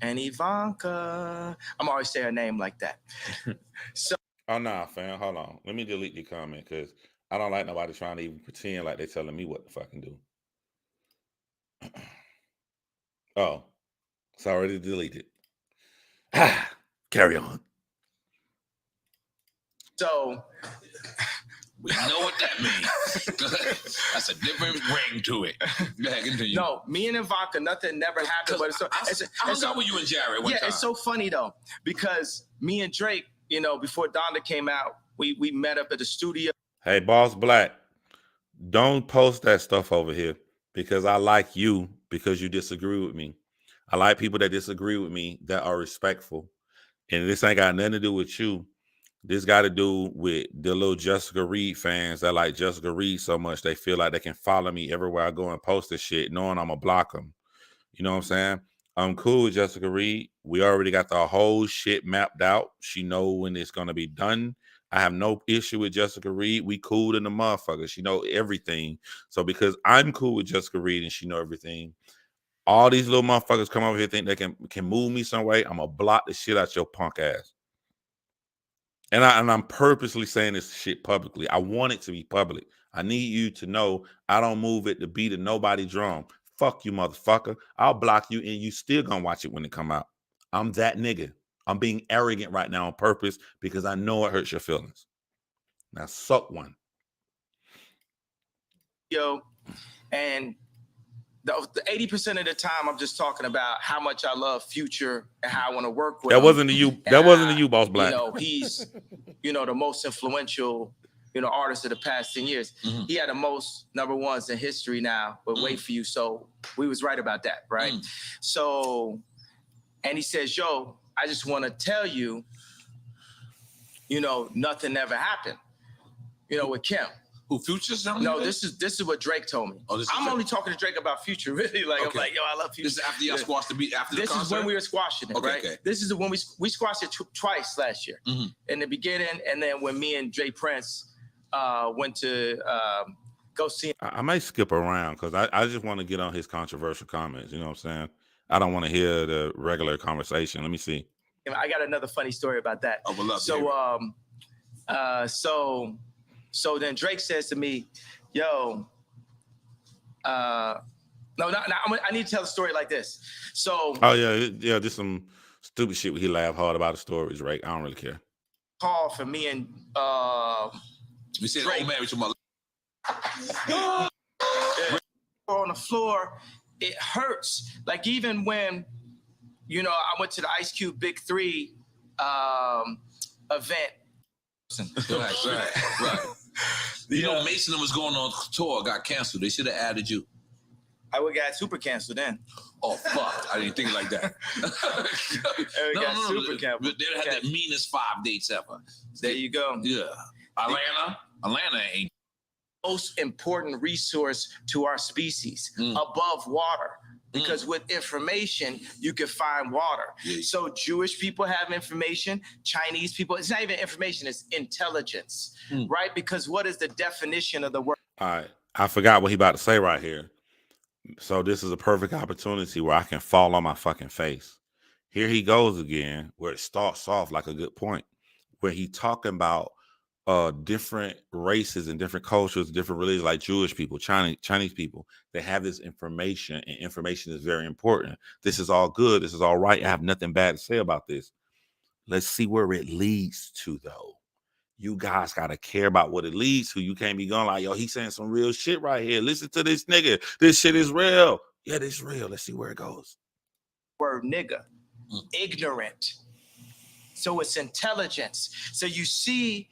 and Ivanka. I'm always saying her name like that. Oh, nah, fam. Hold on. Let me delete the comment because I don't like nobody trying to even pretend like they're telling me what to fucking do. Oh, it's already deleted. Carry on. So we know what that means. That's a different ring to it. Go ahead, continue. No, me and Ivanka, nothing never happened. But I hung out with you and Jared one time. It's so funny though, because me and Drake, before Donda came out, we met up at the studio. Hey, Boss Black, don't post that stuff over here because I like you because you disagree with me. I like people that disagree with me that are respectful. And this ain't got nothing to do with you. This got to do with the little Jessica Reed fans that like Jessica Reed so much they feel like they can follow me everywhere I go and post this shit, knowing I'm going to block them. You know what I'm saying? I'm cool with Jessica Reed. We already got the whole shit mapped out. She know when it's going to be done. I have no issue with Jessica Reed. We cool in the motherfucker. She know everything. So because I'm cool with Jessica Reed and she know everything, all these little motherfuckers come over here think they can move me some way. I'm going to block the shit out your punk ass. And I'm purposely saying this shit publicly. I want it to be public. I need you to know I don't move it to beat a nobody drum. Fuck you, motherfucker. I'll block you and you still gonna watch it when it come out. I'm that nigga. I'm being arrogant right now on purpose because I know it hurts your feelings. Now suck one. And the 80% of the time I'm just talking about how much I love Future and how I want to work with him. Wasn't to you. That wasn't to you, Boss Black. He's, the most influential, artist of the past 10 years. Mm-hmm. He had the most number ones in history now, but wait for you. So we was right about that, right? So, and he says, yo, I just want to tell you, nothing ever happened, with Kim. Who Future's telling No, you this is what Drake told me. I'm only talking to Drake about Future, really. Like, okay. I'm like, yo, I love Future. This is after y'all squashed the beat, after the concert? This is when we were squashing it, right? Okay. This is when we squashed it twice last year. Mm-hmm. In the beginning, and then when me and Jay Prince went to Go see him. I may skip around because I just want to get on his controversial comments. You know what I'm saying? I don't want to hear the regular conversation. Let me see. I got another funny story about that. I would love to hear it. So then Drake says to me, yo, I need to tell the story like this. So, oh yeah, just some stupid shit where he laughed hard about the stories, right? I don't really care. Call for me and We said Drake. old man to my on the floor, it hurts. Like even when, you know, I went to the Ice Cube Big 3 event. Right. You know, Mason was going on tour, got canceled. They should have added you. I would have got super canceled then. Oh, fuck. I didn't think like that. Super canceled. They had the meanest 5 dates ever. There you go. Yeah. Atlanta ain't. Most important resource to our species above water. Because with information, you can find water. Yeah. So Jewish people have information, Chinese people, it's not even information, it's intelligence, right? Because what is the definition of the word? All right. I forgot what he about to say right here. So this is a perfect opportunity where I can fall on my fucking face. Here he goes again, where it starts off like a good point, where he talking about different races and different cultures, different religions, like Jewish people, Chinese people. They have this information, and information is very important. This is all good. This is all right. I have nothing bad to say about this. Let's see where it leads to, though. You guys got to care about what it leads to. You can't be going like, yo, he's saying some real shit right here. Listen to this nigga. This shit is real. Yeah, this is real. Let's see where it goes. Word nigga, ignorant. So it's intelligence. So you see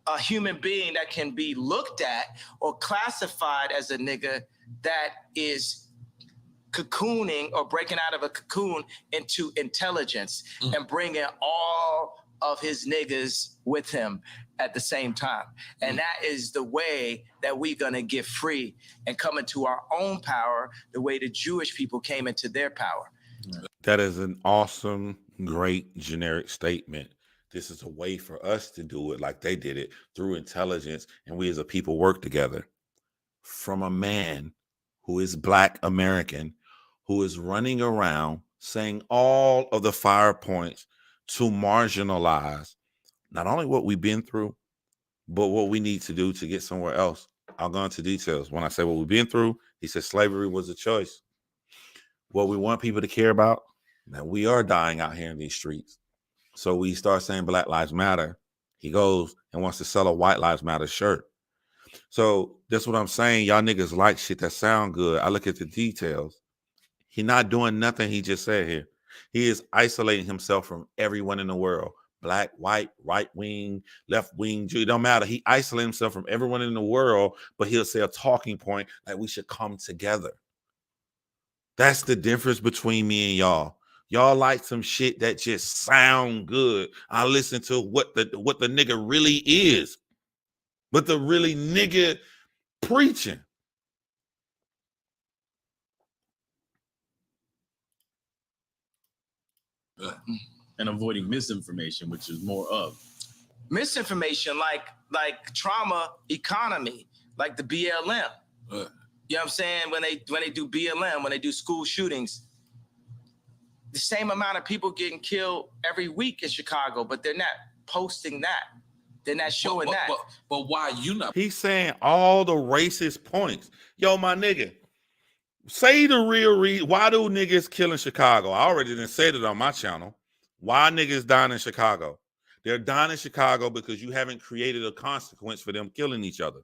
a human being that can be looked at or classified as a nigga that is cocooning or breaking out of a cocoon into intelligence and bringing all of his niggas with him at the same time. And that is the way that we're gonna get free and come into our own power, the way the Jewish people came into their power. That is an awesome, great generic statement. This is a way for us to do it like they did it, through intelligence, and we as a people work together. From a man who is Black American, who is running around saying all of the fire points to marginalize not only what we've been through, but what we need to do to get somewhere else. I'll go into details. When I say what we've been through, he said slavery was a choice. What we want people to care about, that we are dying out here in these streets. So we start saying Black Lives Matter. He goes and wants to sell a White Lives Matter shirt. So that's what I'm saying. Y'all niggas like shit that sound good. I look at the details. He not doing nothing he just said here. He is isolating himself from everyone in the world. Black, white, right wing, left wing, Jew. It don't matter. He isolates himself from everyone in the world, but he'll say a talking point like we should come together. That's the difference between me and y'all. Y'all like some shit that just sound good. I listen to what the nigga really is. But the really nigga preaching. And avoiding misinformation, which is more of. Misinformation, like trauma economy, like the BLM. You know what I'm saying? When they do BLM, when they do school shootings, the same amount of people getting killed every week in Chicago, but they're not posting that. They're not showing that. But why you not? He's saying all the racist points. Yo, my nigga, say the real reason. Why do niggas kill in Chicago? I already done said it on my channel. Why niggas dying in Chicago? They're dying in Chicago because you haven't created a consequence for them killing each other.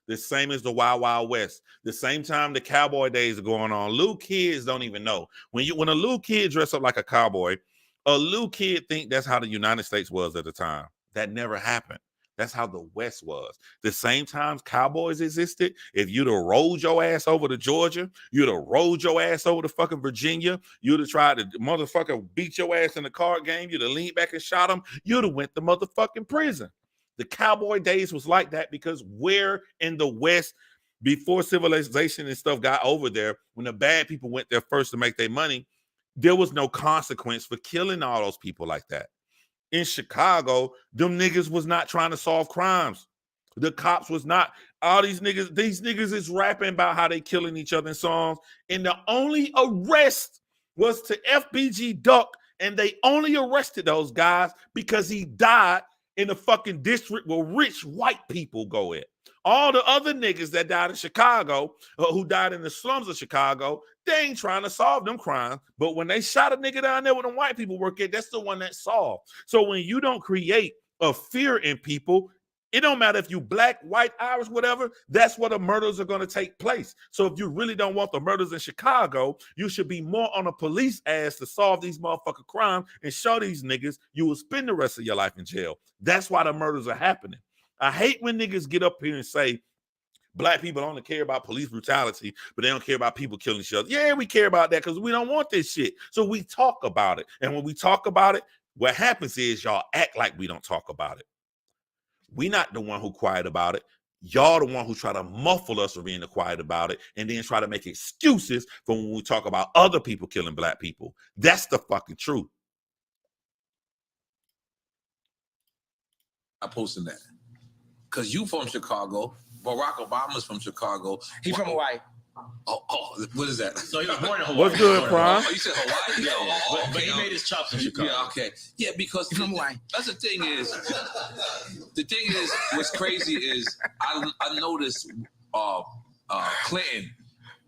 The same as the Wild Wild West. The same time the cowboy days are going on. Little kids don't even know. When a little kid dress up like a cowboy, a little kid think that's how the United States was at the time. That never happened. That's how the West was. The same times cowboys existed, if you'd have rolled your ass over to Georgia, you'd have rolled your ass over to fucking Virginia, you'd have tried to motherfucker beat your ass in the card game, you'd have leaned back and shot them, you'd have went to motherfucking prison. The cowboy days was like that because where in the West, before civilization and stuff got over there, when the bad people went there first to make their money, there was no consequence for killing all those people like that. In Chicago, them niggas was not trying to solve crimes. The cops was not All these niggas is rapping about how they killing each other in songs. And the only arrest was to FBG Duck. And they only arrested those guys because he died in the fucking district where rich white people go at. All the other niggas that died in Chicago, who died in the slums of Chicago, they ain't trying to solve them crimes. But when they shot a nigga down there with them white people work at, that's the one that solved. So when you don't create a fear in people, it don't matter if you black, white, Irish, whatever, that's where the murders are going to take place. So if you really don't want the murders in Chicago, you should be more on a police ass to solve these motherfucking crimes and show these niggas you will spend the rest of your life in jail. That's why the murders are happening. I hate when niggas get up here and say, black people only care about police brutality, but they don't care about people killing each other. Yeah, we care about that because we don't want this shit. So we talk about it. And when we talk about it, what happens is y'all act like we don't talk about it. We not the one who quiet about it. Y'all the one who try to muffle us from being quiet about it and then try to make excuses for when we talk about other people killing black people. That's the fucking truth. I posted that. Because you from Chicago, Barack Obama's from Chicago. He from Hawaii. Oh, what is that? So he was born in Hawaii. What's good, Prime? Oh, you said Hawaii? Yeah. But he made his chops in Chicago. Yeah, okay. Yeah, because From Hawaii. That's the thing is, what's crazy is I noticed Clinton,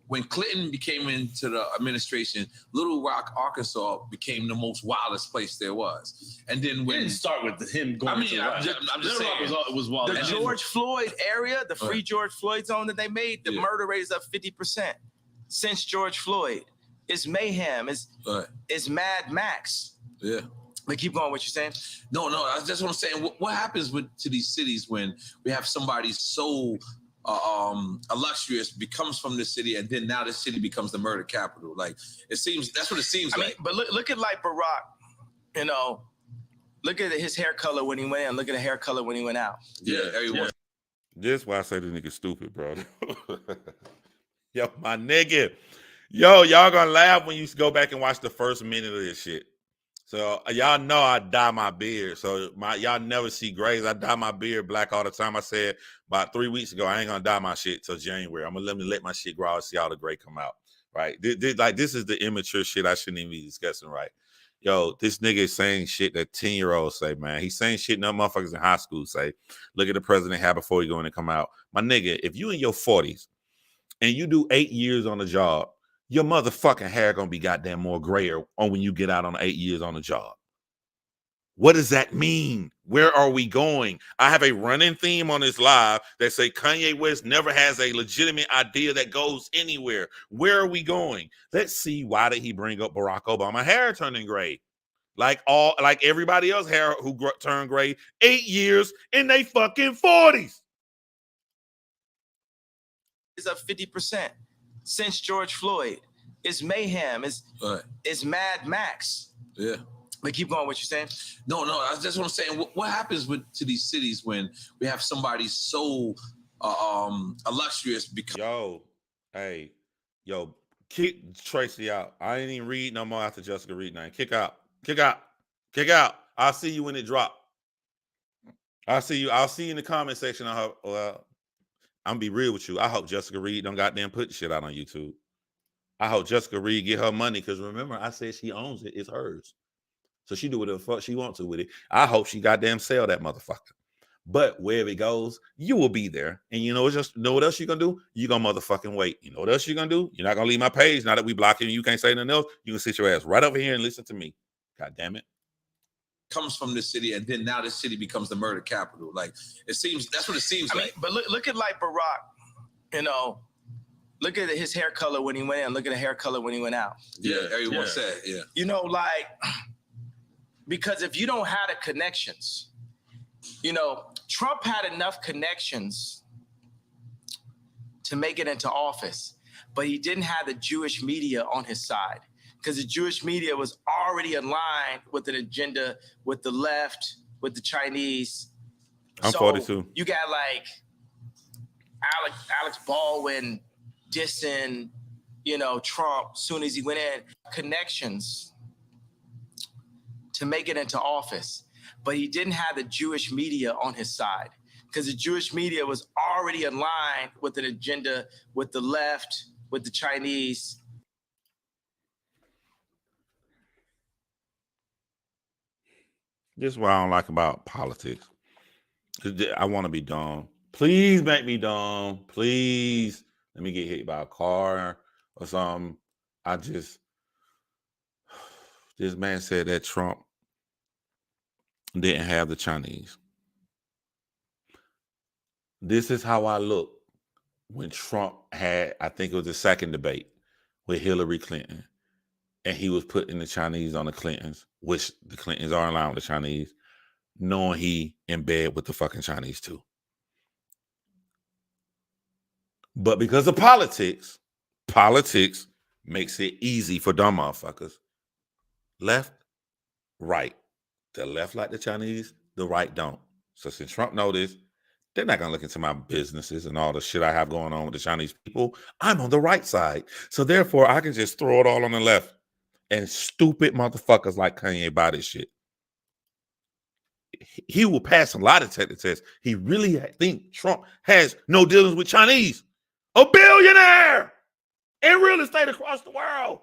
when Clinton became into the administration, Little Rock, Arkansas became the most wildest place there was. And then We when didn't start with him going to I'm just saying. was wild. The And George Floyd area, the free Right. George Floyd zone that they made, the Yeah. murder rate is up 50% since George Floyd. It's mayhem. Right. It's Mad Max. Yeah. But keep going. What you're saying? No, that's what I'm saying. What happens to these cities when we have somebody so illustrious becomes from the city, and then now the city becomes the murder capital? Like, it seems that's what it seems I mean, like. but look at like Barack. You know, look at his hair color when he went in. Look at the hair color when he went out. Yeah, everyone. This why I say the nigga stupid, bro. Yo, my nigga. Yo, y'all gonna laugh when you go back and watch the first minute of this shit. So y'all know I dye my beard. So y'all never see grays. I dye my beard black all the time. I said about 3 weeks ago, I ain't gonna dye my shit till January. I'm gonna let my shit grow out and see all the gray come out. Right? This is the immature shit I shouldn't even be discussing, right? Yo, this nigga is saying shit that 10-year-olds say, man. He's saying shit no motherfuckers in high school say. Look at the president had before he go in and come out. My nigga, if you in your 40s and you do 8 years on the job, your motherfucking hair gonna be goddamn more grayer on when you get out on 8 years on the job. What does that mean? Where are we going? I have a running theme on this live that say Kanye West never has a legitimate idea that goes anywhere. Where are we going? Let's see. Why did he bring up Barack Obama hair turning gray? Like everybody else hair who turned gray 8 years in they fucking 40s. It's up 50% since George Floyd. It's mayhem. It's Mad Max. Yeah. But keep going. What you're saying? No, that's what I'm saying. What happens to these cities when we have somebody so illustrious? Yo, kick Tracy out. I ain't even read no more after Jessica read name. Kick out. I'll see you when it drop. I'll see you in the comment section. I'm gonna be real with you. I hope Jessica Reed don't goddamn put shit out on YouTube. I hope Jessica Reed get her money, because remember I said she owns it. It's hers. So she do whatever the fuck she wants to with it. I hope she goddamn sell that motherfucker. But wherever it goes, you will be there. And you know what else you're gonna do? You're gonna motherfucking wait. You know what else you're gonna do? You're not gonna leave my page now that we block you and you can't say nothing else. You can sit your ass right over here and listen to me. God damn it. Comes from the city, and then now the city becomes the murder capital. Like, it seems that's what it seems like. But look at like Barack. You know, look at his hair color when he went in. Look at the hair color when he went out. Yeah, everyone said, yeah. You know, like, because if you don't have the connections, you know, Trump had enough connections to make it into office, but he didn't have the Jewish media on his side, because the Jewish media was already aligned with an agenda with the left, with the Chinese. I'm 42. You got like Alex Baldwin dissing, you know, Trump soon as he went in. Connections to make it into office, but he didn't have the Jewish media on his side, because the Jewish media was already aligned with an agenda with the left, with the Chinese. This is what I don't like about politics. I want to be dumb. Please make me dumb. Please let me get hit by a car or something. This man said that Trump didn't have the Chinese. This is how I look when Trump had, I think it was the second debate with Hillary Clinton, and he was putting the Chinese on the Clintons, which the Clintons are allowing the Chinese, knowing he in bed with the fucking Chinese too. But because of politics makes it easy for dumb motherfuckers. Left, right. The left like the Chinese, the right don't. So since Trump know this, they're not going to look into my businesses and all the shit I have going on with the Chinese people. I'm on the right side. So therefore, I can just throw it all on the left. And stupid motherfuckers like Kanye buy this shit. He will pass a lie detector test. He really think Trump has no dealings with Chinese. A billionaire in real estate across the world.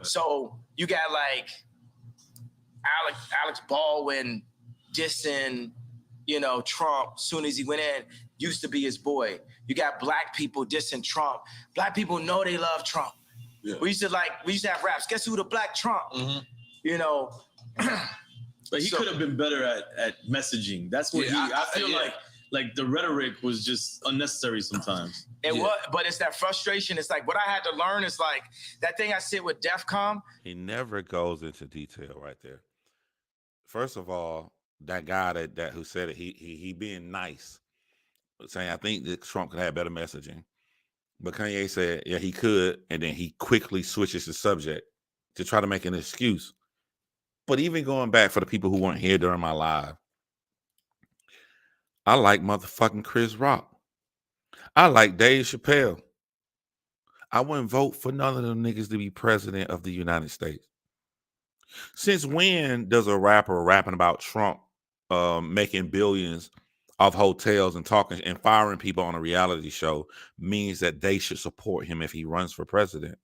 So you got like Alex Baldwin dissing, Trump soon as he went in, used to be his boy. You got black people dissing Trump. Black people know they love Trump. Yeah. We used to have raps. Guess who the black Trump? Mm-hmm. But he could have been better at messaging. That's what I feel like the rhetoric was just unnecessary sometimes. It was, but it's that frustration. It's like what I had to learn is like that thing I said with DEFCON. He never goes into detail right there. First of all, that guy that who said it, he being nice, saying I think that Trump could have better messaging. But Kanye said, yeah, he could, and then he quickly switches the subject to try to make an excuse. But even going back for the people who weren't here during my live, I like motherfucking Chris Rock. I like Dave Chappelle. I wouldn't vote for none of them niggas to be president of the United States. Since when does a rapper rapping about Trump making billions of hotels and talking and firing people on a reality show means that they should support him if he runs for president?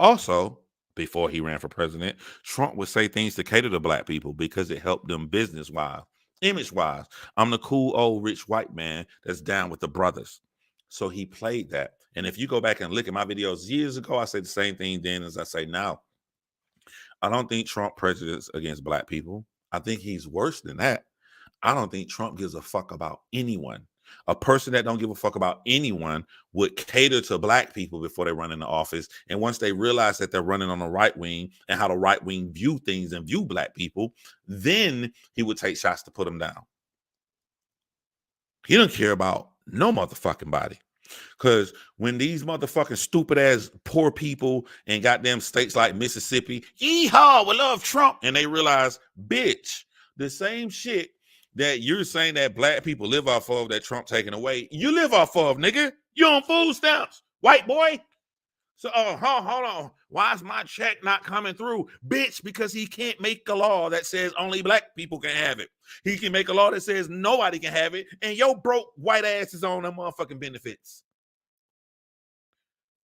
Also, before he ran for president, Trump would say things to cater to black people because it helped them business-wise, image-wise. I'm the cool old rich white man that's down with the brothers. So he played that. And if you go back and look at my videos years ago, I said the same thing then as I say now. I don't think Trump prejudice against black people. I think he's worse than that. I don't think Trump gives a fuck about anyone. A person that don't give a fuck about anyone would cater to black people before they run into office. And once they realize that they're running on the right wing and how the right wing view things and view black people, then he would take shots to put them down. He don't care about no motherfucking body. Because when these motherfucking stupid ass poor people in goddamn states like Mississippi, yeehaw, we love Trump. And they realize, bitch, the same shit that you're saying that black people live off of that Trump taking away, you live off of, nigga. You on food stamps, white boy. So, hold on. Why is my check not coming through? Bitch, because he can't make a law that says only black people can have it. He can make a law that says nobody can have it, and your broke white ass is on them motherfucking benefits.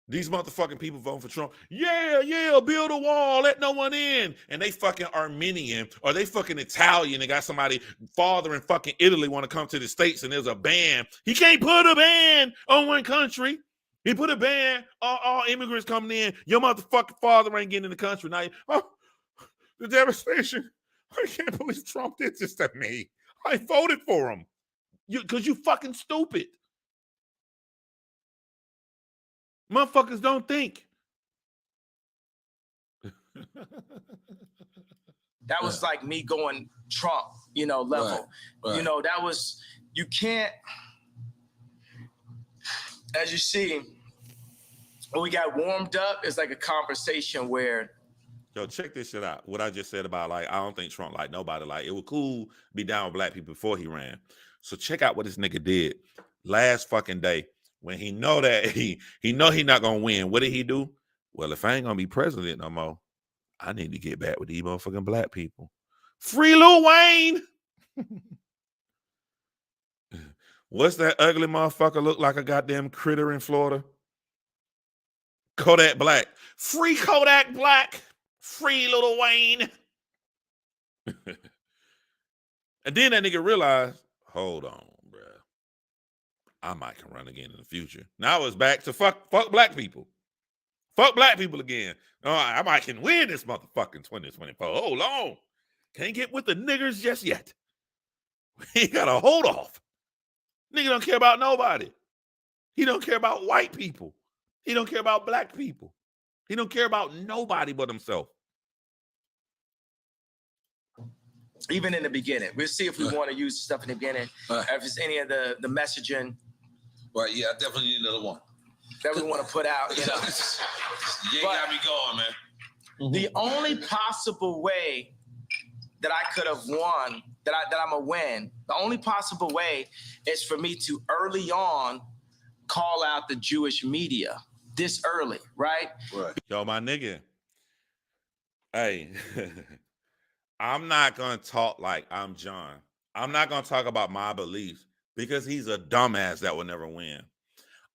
These motherfucking people voting for Trump. Yeah, build a wall, let no one in. And they fucking Armenian or they fucking Italian and got somebody father in fucking Italy want to come to the States and there's a ban. He can't put a ban on one country. He put a ban on all immigrants coming in. Your motherfucking father ain't getting in the country. Now, the devastation. I can't believe Trump did this to me. I voted for him. Because you fucking stupid. Motherfuckers don't think. That was like me going Trump, level. Right. That was, you can't, as you see, when we got warmed up, it's like a conversation where. Yo, check this shit out. What I just said about, like, I don't think Trump like nobody. Like, it was cool to be down with black people before he ran. So check out what this nigga did last fucking day. When he know that he know he not gonna win, what did he do? Well, if I ain't gonna be president no more, I need to get back with these motherfucking black people. Free Lil Wayne. What's that ugly motherfucker look like a goddamn critter in Florida? Kodak Black. Free Kodak Black. Free Lil Wayne. And then that nigga realized, hold on, bruh. I might can run again in the future. Now it's back to fuck black people. Fuck black people again. Oh, I might can win this motherfucking 2024. Hold on. Can't get with the niggers just yet. He got a hold off. Nigga don't care about nobody. He don't care about white people. He don't care about black people. He don't care about nobody but himself. Even in the beginning, we'll see if we want to use stuff in the beginning. If it's any of the messaging. Right, yeah, I definitely need another one. That we want to put out, you know. You got me going, man. The only possible way that I could have won, that I'm a win, the only possible way is for me to early on call out the Jewish media this early, right? Right. Yo, my nigga. Hey, I'm not going to talk like I'm John. I'm not going to talk about my beliefs because he's a dumbass that will never win.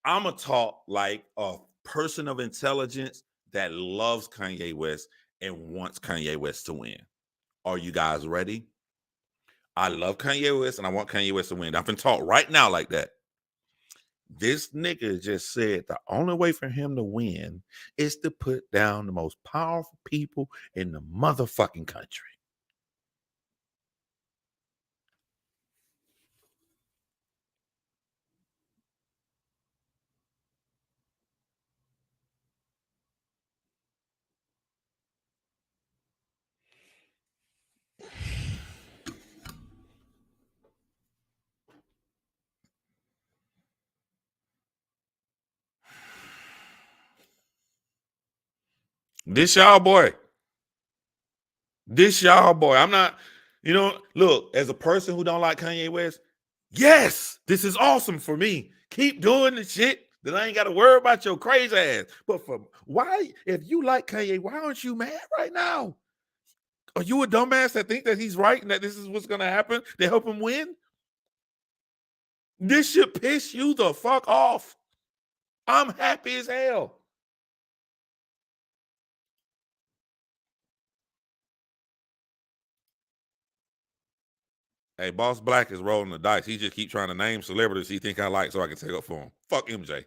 I'm going to talk like a person of intelligence that loves Kanye West and wants Kanye West to win. Are you guys ready? I love Kanye West and I want Kanye West to win. I can talk right now like that. This nigga just said the only way for him to win is to put down the most powerful people in the motherfucking country. This y'all boy. This y'all boy. I'm not, look, as a person who don't like Kanye West, yes, this is awesome for me. Keep doing the shit that I ain't got to worry about your crazy ass. But why, if you like Kanye, why aren't you mad right now? Are you a dumbass that think that he's right and that this is what's going to happen to help him win? This should piss you the fuck off. I'm happy as hell. Hey, Boss Black is rolling the dice. He just keep trying to name celebrities he think I like so I can take up for him. Fuck MJ.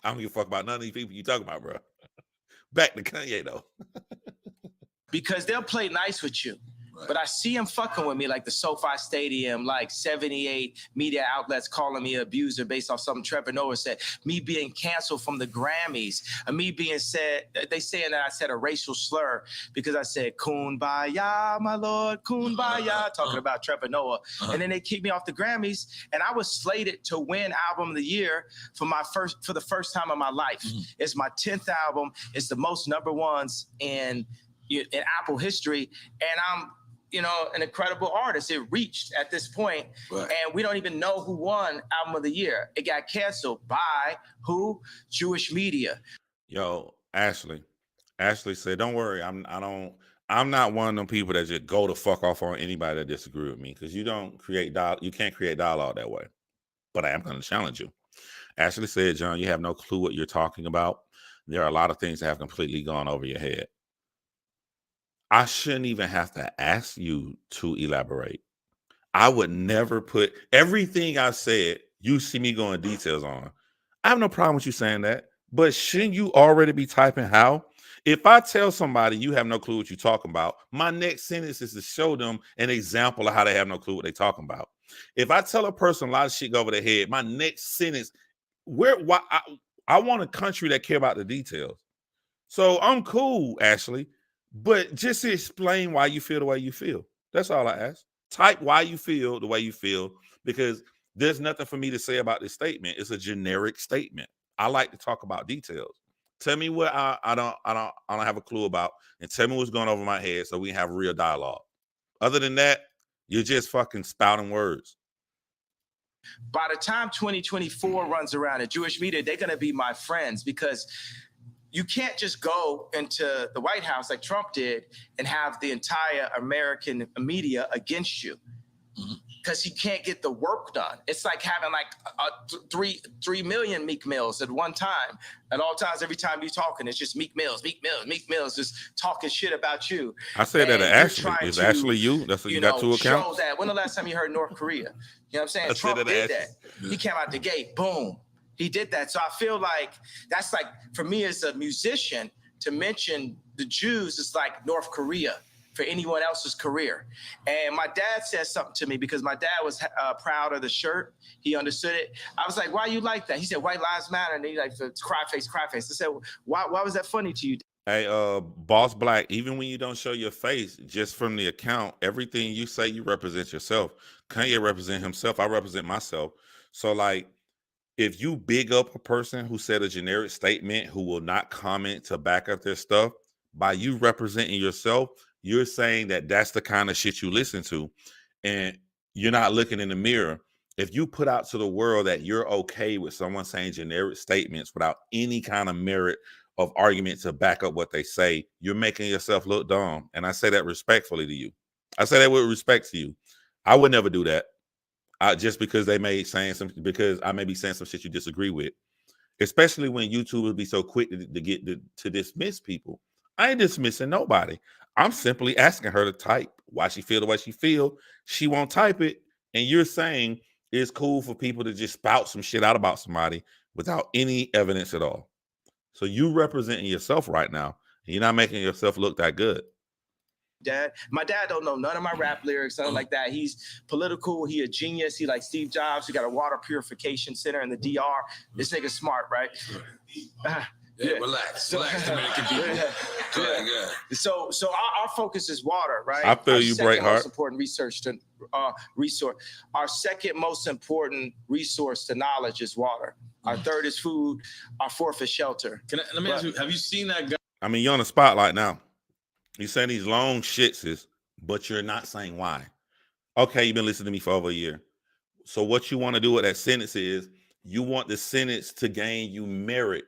I don't give a fuck about none of these people you talking about, bro. Back to Kanye, though. Because they'll play nice with you. Right. But I see him fucking with me like the SoFi Stadium, like 78 media outlets calling me an abuser based off something Trevor Noah said, me being canceled from the Grammys, and me being said, they saying that I said a racial slur because I said, Kumbaya, my Lord, Kumbaya, talking about Trevor Noah. And then they kicked me off the Grammys, and I was slated to win Album of the Year for the first time in my life. It's my 10th album. It's the most number ones in Apple history, and I'm an incredible artist. It reached at this point, right. And we don't even know who won Album of the Year. It got canceled by who? Jewish media. Yo, Ashley said, "Don't worry, I'm not one of them people that just go to fuck off on anybody that disagree with me because you can't create dialogue that way. But I am going to challenge you." Ashley said, "John, you have no clue what you're talking about. There are a lot of things that have completely gone over your head. I shouldn't even have to ask you to elaborate. I would never put everything I said, you see me going details on. I have no problem with you saying that, but shouldn't you already be typing how? If I tell somebody you have no clue what you're talking about, my next sentence is to show them an example of how they have no clue what they're talking about. If I tell a person a lot of shit go over their head, my next sentence, I want a country that care about the details. So I'm cool, Ashley. But just explain why you feel the way you feel. That's all I ask. Type why you feel the way you feel, because there's nothing for me to say about this statement. It's a generic statement. I like to talk about details. Tell me what I don't have a clue about, and tell me what's going over my head so we can have real dialogue. Other than that, you're just fucking spouting words. By the time 2024 runs around, the Jewish media, they're gonna be my friends because you can't just go into the White House like Trump did and have the entire American media against you. Because he can't get the work done. It's like having like 3 million Meek Mills at one time. At all times, every time you're talking, it's just Meek Mills, just talking shit about you. I said that Ashley. Is Ashley you? That's what you got two accounts? Show that. When the last time you heard North Korea? You know what I'm saying? Trump did that. He came out the gate, boom. He did that. So I feel like that's like, for me as a musician, to mention the Jews is like North Korea for anyone else's career. And my dad said something to me because my dad was proud of the shirt. He understood it. I was like, why you like that? He said, white lives matter. And he like, cry face. I said, why was that funny to you? Hey, Boss Black, even when you don't show your face, just from the account, everything you say, you represent yourself. Kanye represent himself. I represent myself. So like, if you big up a person who said a generic statement, who will not comment to back up their stuff, by you representing yourself, you're saying that that's the kind of shit you listen to, and you're not looking in the mirror. If you put out to the world that you're okay with someone saying generic statements without any kind of merit of argument to back up what they say, you're making yourself look dumb. And I say that respectfully to you. I say that with respect to you. I would never do that. Just because they may saying some, because I may be saying some shit you disagree with, especially when YouTube would be so quick to dismiss people. I ain't dismissing nobody. I'm simply asking her to type why she feel the way she feel. She won't type it. And you're saying it's cool for people to just spout some shit out about somebody without any evidence at all. So you representing yourself right now. And you're not making yourself look that good. My dad don't know none of my rap lyrics, something like that. He's political. He a genius. He like Steve Jobs. He got a water purification center in the DR. This nigga's smart, right? Yeah, relax, Dominican people. Good. So our focus is water, right? I feel you, Brightheart. Most important resource. Our second most important resource to knowledge is water. Our third is food. Our fourth is shelter. Let me ask you, have you seen that guy? I mean, you're on the spotlight now. You're saying these long shits, but you're not saying why. Okay, you've been listening to me for over a year. So what you want to do with that sentence is you want the sentence to gain you merit,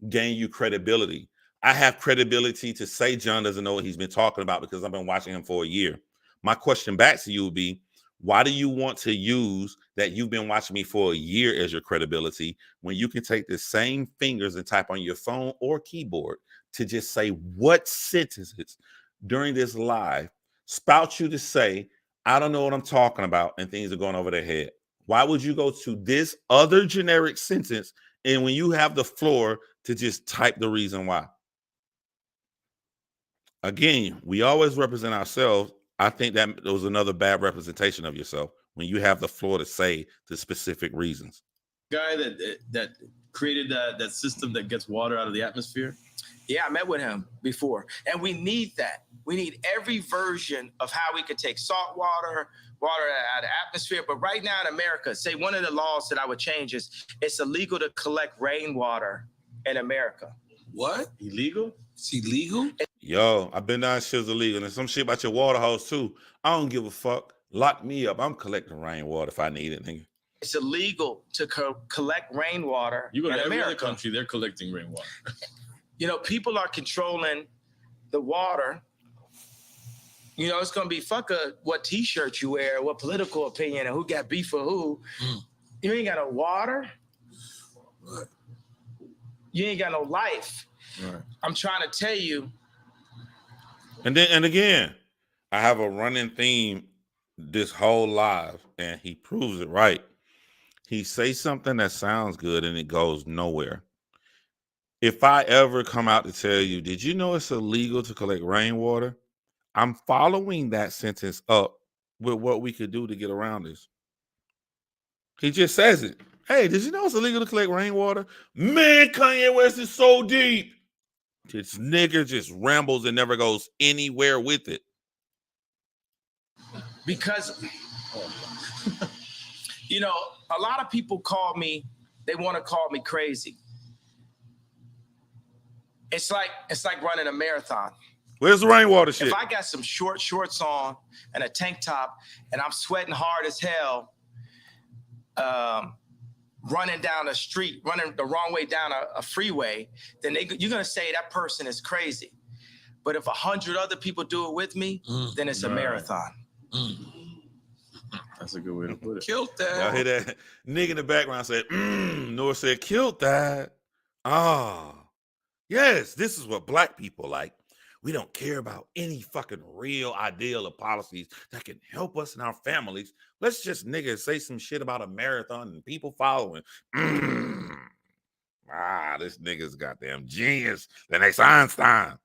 gain you credibility. I have credibility to say John doesn't know what he's been talking about because I've been watching him for a year. My question back to you would be, why do you want to use that you've been watching me for a year as your credibility when you can take the same fingers and type on your phone or keyboard to just say what sentences during this live spout you to say, I don't know what I'm talking about, and things are going over their head? Why would you go to this other generic sentence and when you have the floor to just type the reason why? Again, we always represent ourselves. I think that was another bad representation of yourself when you have the floor to say the specific reasons. Guy that created that system that gets water out of the atmosphere. Yeah, I met with him before. And we need that. We need every version of how we could take salt water out of the atmosphere. But right now in America, say one of the laws that I would change is it's illegal to collect rainwater in America. What? Illegal? It's illegal? Yo, I've been down shit's illegal. And some shit about your water hose too. I don't give a fuck. Lock me up. I'm collecting rainwater if I need it, nigga. It's illegal to collect rainwater in America. You go to every other country, they're collecting rainwater. You know, people are controlling the water. You know, it's going to be what T-shirt you wear, what political opinion, and who got beef for who. You ain't got no water. Right. You ain't got no life. Right. I'm trying to tell you. And again, I have a running theme this whole live, and he proves it right. He says something that sounds good, and it goes nowhere. If I ever come out to tell you, did you know it's illegal to collect rainwater? I'm following that sentence up with what we could do to get around this. He just says it. Hey, did you know it's illegal to collect rainwater? Man, Kanye West is so deep. This nigga just rambles and never goes anywhere with it. Because, you know, a lot of people they want to call me crazy. It's like running a marathon. Where's the rainwater shit? If I got some shorts on and a tank top and I'm sweating hard as hell, running down a street, running the wrong way down a freeway, then you're going to say that person is crazy. But if 100 other people do it with me, then it's a marathon. That's a good way to put it. Killed that. Y'all hear that? Nigga in the background said, Nor said, killed that. Yes, this is what black people like. We don't care about any fucking real ideal or policies that can help us and our families. Let's just nigga say some shit about a marathon and people following. This nigga's goddamn genius. The next Einstein.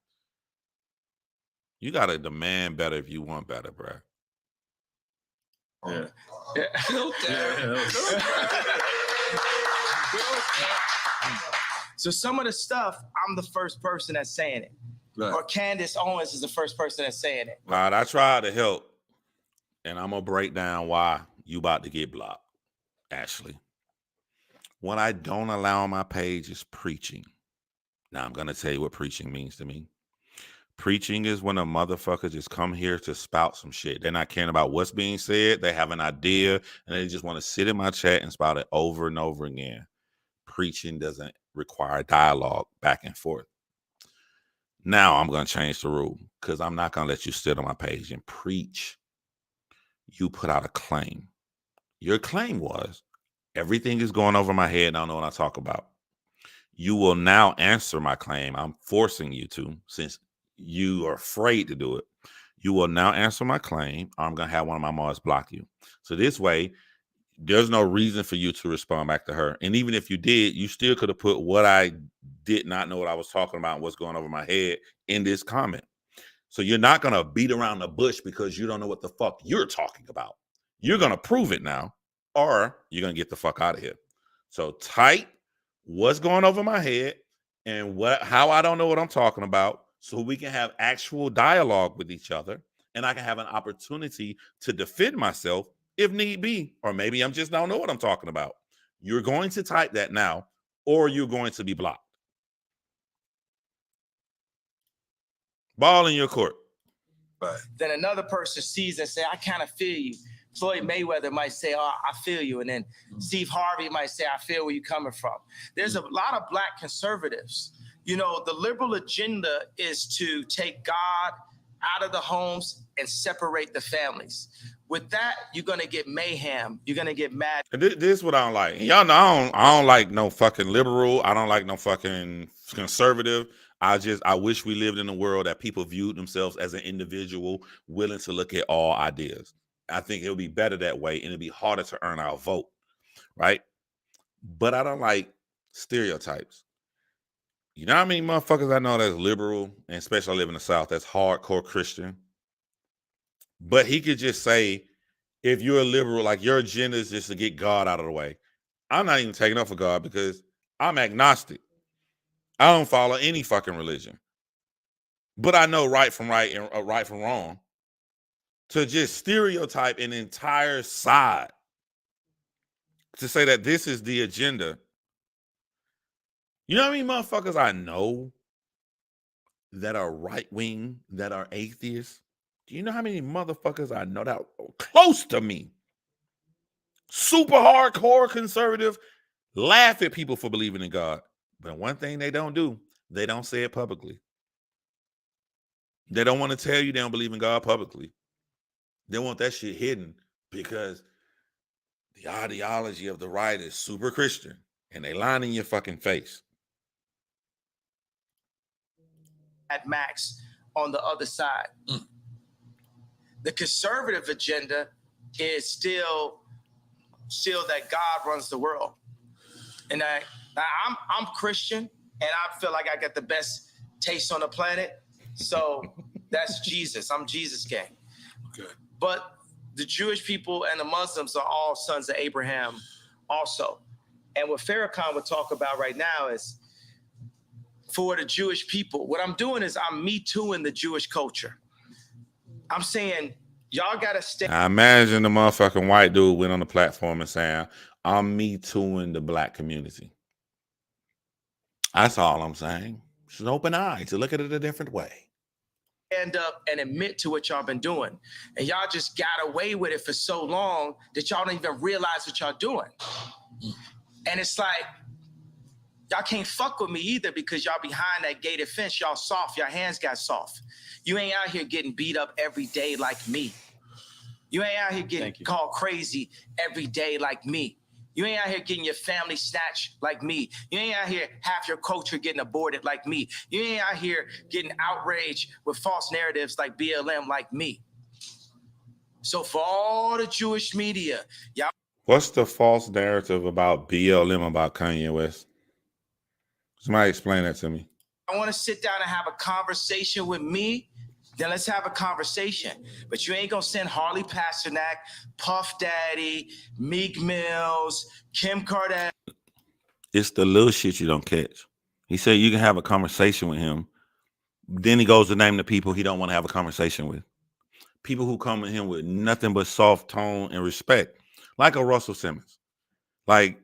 You gotta demand better if you want better, bro. Yeah. Killed that. So some of the stuff, I'm the first person that's saying it. Right. Or Candace Owens is the first person that's saying it. All right, I tried to help, and I'm gonna break down why you about to get blocked, Ashley. What I don't allow on my page is preaching. Now I'm gonna tell you what preaching means to me. Preaching is when a motherfucker just come here to spout some shit. They're not caring about what's being said. They have an idea, and they just want to sit in my chat and spout it over and over again. Preaching doesn't require dialogue back and forth. Now I'm going to change the rule because I'm not going to let you sit on my page and preach. You put out a claim. Your claim was, everything is going over my head. I don't know what I talk about. You will now answer my claim. I'm forcing you to, since you are afraid to do it. You will now answer my claim. I'm going to have one of my mods block you. So this way, there's no reason for you to respond back to her. And even if you did, you still could have put what I did not know what I was talking about and what's going over my head in this comment. So you're not going to beat around the bush because you don't know what the fuck you're talking about. You're going to prove it now, or you're going to get the fuck out of here. So type what's going over my head and how I don't know what I'm talking about, so we can have actual dialogue with each other, and I can have an opportunity to defend myself if need be, or maybe I'm just don't know what I'm talking about. You're going to type that now, or you're going to be blocked. Ball in your court. Right. Then another person sees and say, I kind of feel you. Floyd Mayweather might say, oh, I feel you. And then Steve Harvey might say, I feel where you're coming from. There's a lot of black conservatives. You know, the liberal agenda is to take God out of the homes and separate the families. With that, you're going to get mayhem. You're going to get mad. This is what I don't like. Y'all know I don't like no fucking liberal. I don't like no fucking conservative. I wish we lived in a world that people viewed themselves as an individual willing to look at all ideas. I think it would be better that way, and it'd be harder to earn our vote, right? But I don't like stereotypes. You know how many motherfuckers I know that's liberal, and especially I live in the South, that's hardcore Christian? But he could just say, if you're a liberal, like your agenda is just to get God out of the way. I'm not even taking up for God because I'm agnostic. I don't follow any fucking religion. But I know right from right and right from wrong. To just stereotype an entire side, to say that this is the agenda. You know how many motherfuckers I know that are right-wing, that are atheists? Do you know how many motherfuckers I know that are close to me, super hardcore conservative, laugh at people for believing in God? But one thing they don't do, they don't say it publicly. They don't want to tell you they don't believe in God publicly. They want that shit hidden because the ideology of the right is super Christian, and they lying in your fucking face. At Max on the other side. The conservative agenda is still that God runs the world. And I'm Christian, and I feel like I got the best taste on the planet. So that's Jesus. I'm Jesus gang. Okay. But the Jewish people and the Muslims are all sons of Abraham also. And what Farrakhan would talk about right now is, for the Jewish people, what I'm doing is I'm Me Tooing the Jewish culture. I'm saying, y'all got to stay. I imagine the motherfucking white dude went on the platform and saying, I'm Me Tooing the black community. That's all I'm saying. It's an open eye to look at it a different way. Stand up and admit to what y'all been doing. And y'all just got away with it for so long that y'all don't even realize what y'all doing. And it's like, y'all can't fuck with me either because y'all behind that gated fence. Y'all soft. Your hands got soft. You ain't out here getting beat up every day like me. You ain't out here getting called crazy every day like me. You ain't out here getting your family snatched like me. You ain't out here half your culture getting aborted like me. You ain't out here getting outraged with false narratives like BLM like me. So for all the Jewish media, y'all. What's the false narrative about BLM about Kanye West? Somebody explain that to me. I want to sit down and have a conversation with me. Then let's have a conversation. But you ain't gonna send Harley Pasternak, Puff Daddy, Meek Mills, Kim Kardashian. It's the little shit you don't catch. He said you can have a conversation with him. Then he goes to name the people he don't want to have a conversation with. People who come at him with nothing but soft tone and respect, like a Russell Simmons. Like,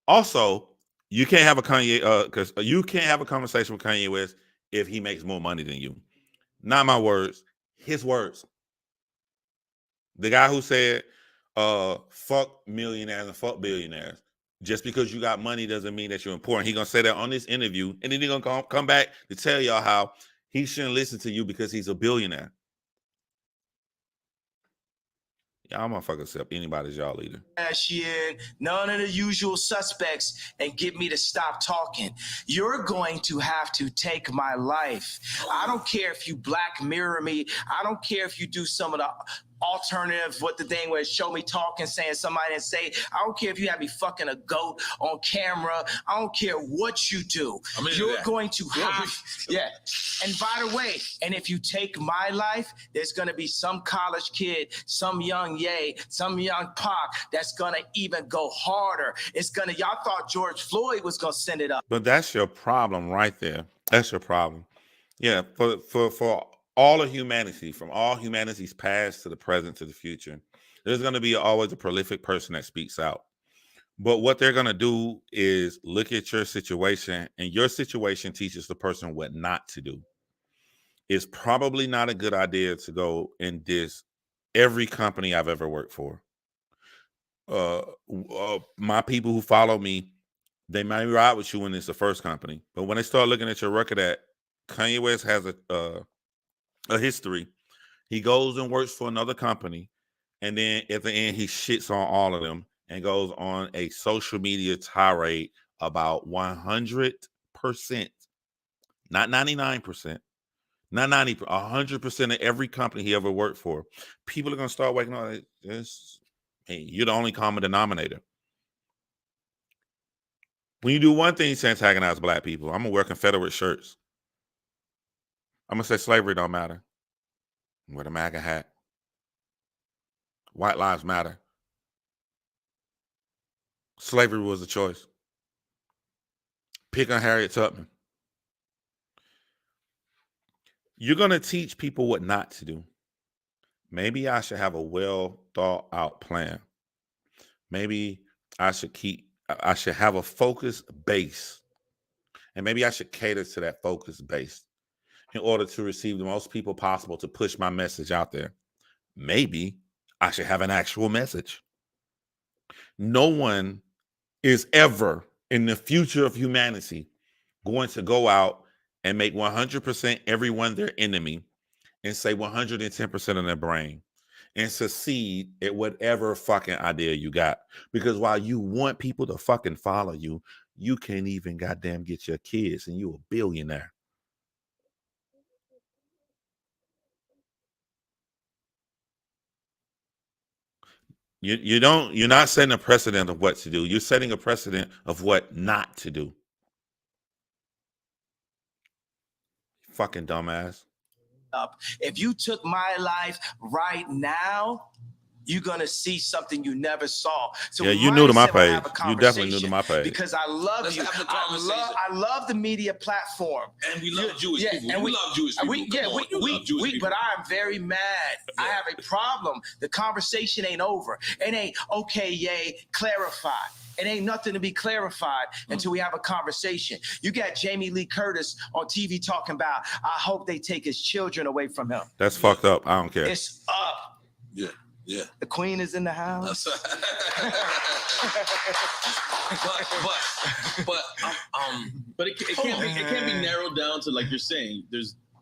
also, you can't have a Kanye because you can't have a conversation with Kanye West if he makes more money than you. Not my words, his words. The guy who said, fuck millionaires and fuck billionaires. Just because you got money doesn't mean that you're important. He's going to say that on this interview, and then he's going to come back to tell y'all how he shouldn't listen to you because he's a billionaire. Y'all motherfuckers accept anybody's y'all leader. None of the usual suspects, and get me to stop talking. You're going to have to take my life. I don't care if you Black Mirror me. I don't care if you do some of the alternative, what the thing was, show me talking, saying somebody didn't say. I don't care if you have me fucking a goat on camera. I don't care what you do. You're going to have, And by the way, and if you take my life, there's going to be some college kid, some young Ye, some young Pac that's going to even go harder. It's going to, y'all thought George Floyd was going to send it up. But that's your problem right there. That's your problem. Yeah, for all of humanity, from all humanity's past to the present to the future, there's going to be always a prolific person that speaks out. But what they're going to do is look at your situation, and your situation teaches the person what not to do. It's probably not a good idea to go and diss every company I've ever worked for. My people who follow me, they may ride with you when it's the first company, but when they start looking at your record, that Kanye West has a history. He goes and works for another company, and then at the end he shits on all of them and goes on a social media tirade about 100%, not 99%, not 90%, 100% of every company he ever worked for. People are gonna start waking up like this. Hey, you're the only common denominator. When you do one thing to antagonize Black people, I'm gonna wear Confederate shirts. I'm gonna say slavery don't matter. Wear the MAGA hat. White lives matter. Slavery was a choice. Pick on Harriet Tubman. You're gonna teach people what not to do. Maybe I should have a well thought out plan. Maybe I should have a focused base. And maybe I should cater to that focused base in order to receive the most people possible to push my message out there. Maybe I should have an actual message. No one is ever in the future of humanity going to go out and make 100% everyone their enemy and say 110% of their brain and succeed at whatever fucking idea you got. Because while you want people to fucking follow you, you can't even goddamn get your kids, and you a billionaire. You're not setting a precedent of what to do. You're setting a precedent of what not to do. Fucking dumbass. If you took my life right now, you're gonna see something you never saw. So yeah, you new to my page. You definitely new to my page. Because I love you. I love the media platform. And we love Jewish people. And we love Jewish people. But I'm very mad. Yeah. I have a problem. The conversation ain't over. It ain't okay, yay, clarify. It ain't nothing to be clarified until we have a conversation. You got Jamie Lee Curtis on TV talking about, I hope they take his children away from him. That's fucked up. I don't care. It's up. Yeah. Yeah. The queen is in the house. but it can't be narrowed down to, like you're saying.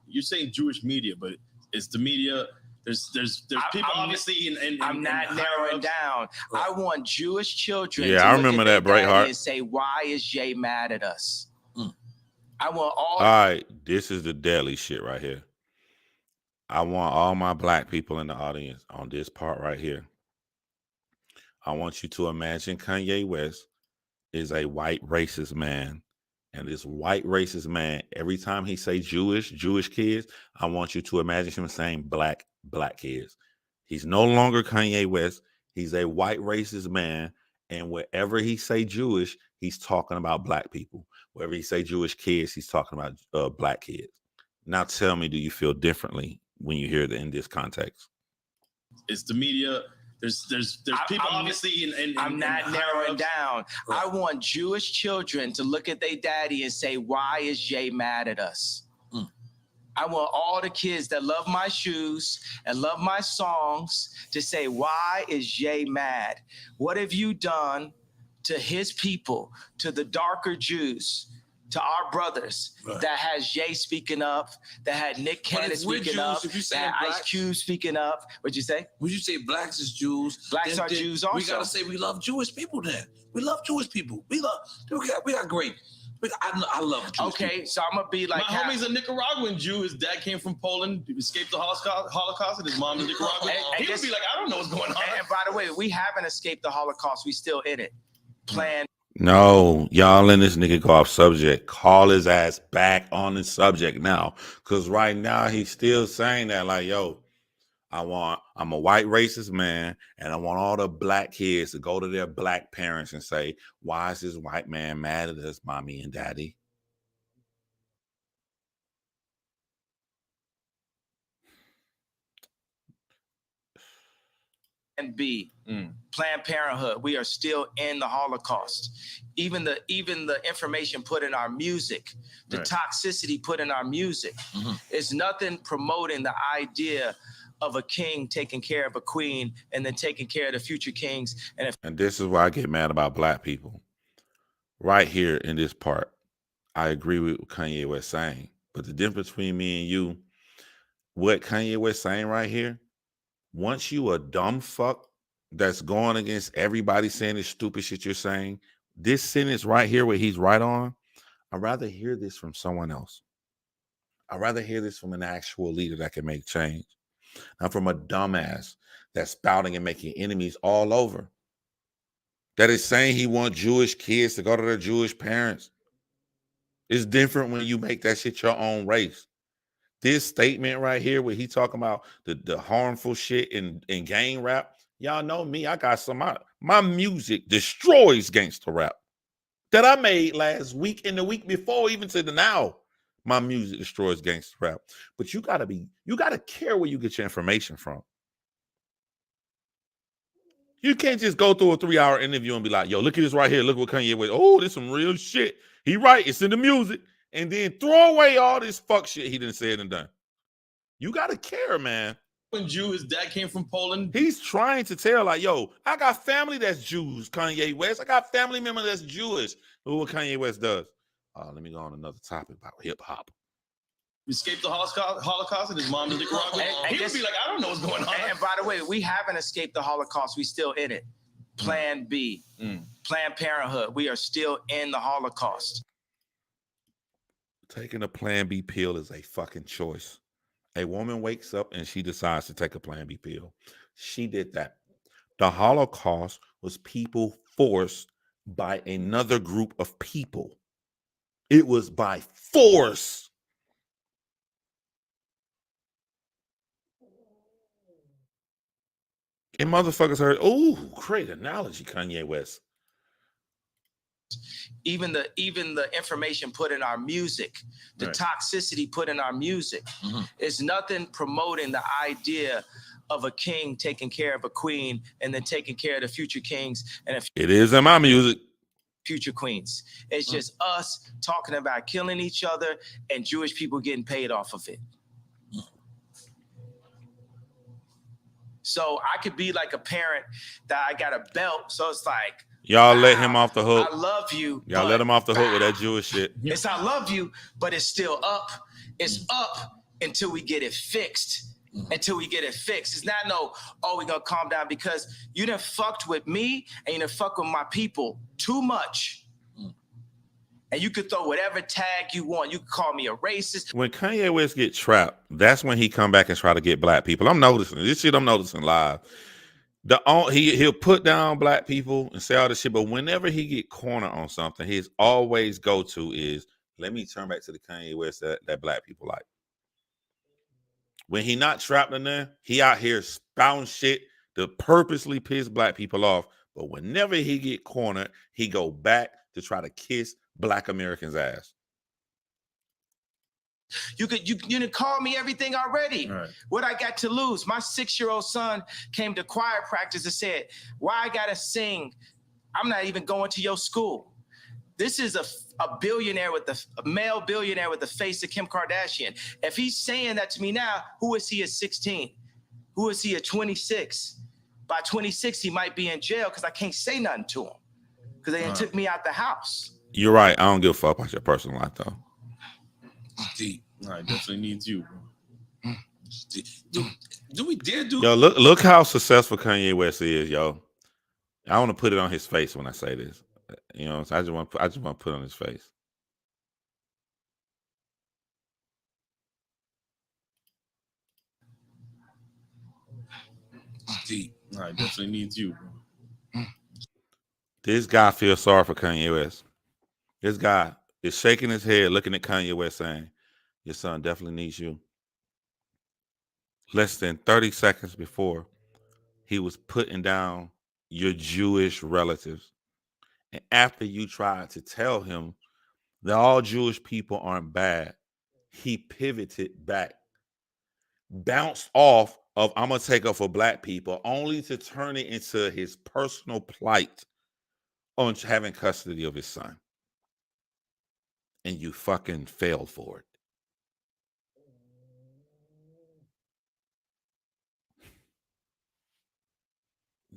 You're saying Jewish media, but it's the media. There's people obviously in I'm not narrowing down. I want Jewish children Yeah, to I look remember at that, their daddy Breakheart. and say, why is Jay mad at us? I want All right, this is the deadly shit right here. I want all my black people in the audience on this part right here. I want you to imagine Kanye West is a white racist man. And this white racist man, every time he say Jewish kids, I want you to imagine him saying black kids. He's no longer Kanye West. He's a white racist man. And wherever he say Jewish, he's talking about black people. Wherever he say Jewish kids, he's talking about black kids. Now tell me, do you feel differently when you hear that in this context? It's the media. There's people obviously in I'm not narrowing down. I want Jewish children to look at their daddy and say, why is Jay mad at us? I want all the kids that love my shoes and love my songs to say, why is Jay mad? What have you done to his people, to the darker Jews, to our brothers that has Jay speaking up, that had Nick Cannon speaking up, that had Ice Cube speaking up? What'd you say? Would you say blacks is Jews? Blacks are Jews also. We gotta say we love Jewish people then. We love Jewish people. We got great. I love Jewish people. So I'm gonna be like, my homie's a Nicaraguan Jew. His dad came from Poland, escaped the Holocaust, and his mom is Nicaraguan. He would be like, I don't know what's going on. And by the way, we haven't escaped the Holocaust. We still in it. Plan. No, y'all in this nigga go off subject. Call his ass back on the subject now. Cause right now he's still saying that, like, yo, I'm a white racist man, and I want all the black kids to go to their black parents and say, why is this white man mad at us, mommy and daddy? And B, Planned Parenthood. We are still in the Holocaust. Even the information put in our music, the toxicity put in our music, is nothing promoting the idea of a king taking care of a queen and then taking care of the future kings. And this is why I get mad about black people. Right here in this part, I agree with what Kanye West saying. But the difference between me and you, what Kanye West saying right here, once you a dumb fuck that's going against everybody saying this stupid shit you're saying, this sentence right here where he's right on, I'd rather hear this from someone else. I'd rather hear this from an actual leader that can make change, not from a dumbass that's spouting and making enemies all over. That is saying he wants Jewish kids to go to their Jewish parents. It's different when you make that shit your own race. This statement right here where he talking about the harmful shit in gang rap, y'all know me, I got my music destroys gangster rap that I made last week and the week before, even to the now. My music destroys gangster rap. But you gotta care where you get your information from. You can't just go through a 3-hour interview and be like, yo, look at this right here. Look what Kanye West. Oh, this some real shit. He right. It's in the music. And then throw away all this fuck shit he done said and done. You got to care, man. When Jew, his dad came from Poland. He's trying to tell, like, yo, I got family that's Jews, Kanye West. I got family member that's Jewish. Look what Kanye West does. Let me go on another topic about hip hop. Escaped the Holocaust, and his mom is Nicaraguan. He would be like, I don't know what's going on. And by the way, we haven't escaped the Holocaust. We still in it. Plan B, Planned Parenthood. We are still in the Holocaust. Taking a Plan B pill is a fucking choice. A woman wakes up and she decides to take a Plan B pill. She did that. The Holocaust was people forced by another group of people. It was by force. And motherfuckers heard, oh, great analogy, Kanye West. Even the information put in our music, the toxicity put in our music, is nothing promoting the idea of a king taking care of a queen and then taking care of the future kings and it is in my music. Future queens. It's just us talking about killing each other and Jewish people getting paid off of it. So I could be like a parent that I got a belt. So it's like, y'all let him off the hook. I love you. Y'all let him off the hook with that Jewish shit. It's I love you, but it's still up. It's up until we get it fixed. Until we get it fixed. It's not no, oh, we're gonna calm down because you done fucked with me and you done fucked with my people too much. And you could throw whatever tag you want. You could call me a racist. When Kanye West get trapped, that's when he come back and try to get black people. I'm noticing this shit. I'm noticing live. He'll put down black people and say all this shit, but whenever he get cornered on something, his always go to is, let me turn back to the Kanye West that black people like. When he not trapped in there, he out here spouting shit to purposely piss black people off. But whenever he get cornered, he go back to try to kiss black Americans' ass. You didn't call me everything already. Right. What I got to lose? My 6-year-old son came to choir practice and said, why I gotta sing? I'm not even going to your school. This is a billionaire a male billionaire with the face of Kim Kardashian. If he's saying that to me now, who is he at 16? Who is he at 26? By 26, he might be in jail because I can't say nothing to him because they took me out the house. You're right. I don't give a fuck about your personal life, though. Deep. I definitely need you, bro. Do we dare do? Yo, look how successful Kanye West is, yo. I want to put it on his face when I say this. You know, so I just want to put it on his face. Deep. I definitely need you, bro. This guy feels sorry for Kanye West. This guy is shaking his head, looking at Kanye West, saying, "Your son definitely needs you." Less than 30 seconds before, he was putting down your Jewish relatives. And after you tried to tell him that all Jewish people aren't bad, he pivoted back, bounced off of I'm going to take up for black people, only to turn it into his personal plight on having custody of his son. And you fucking failed for it.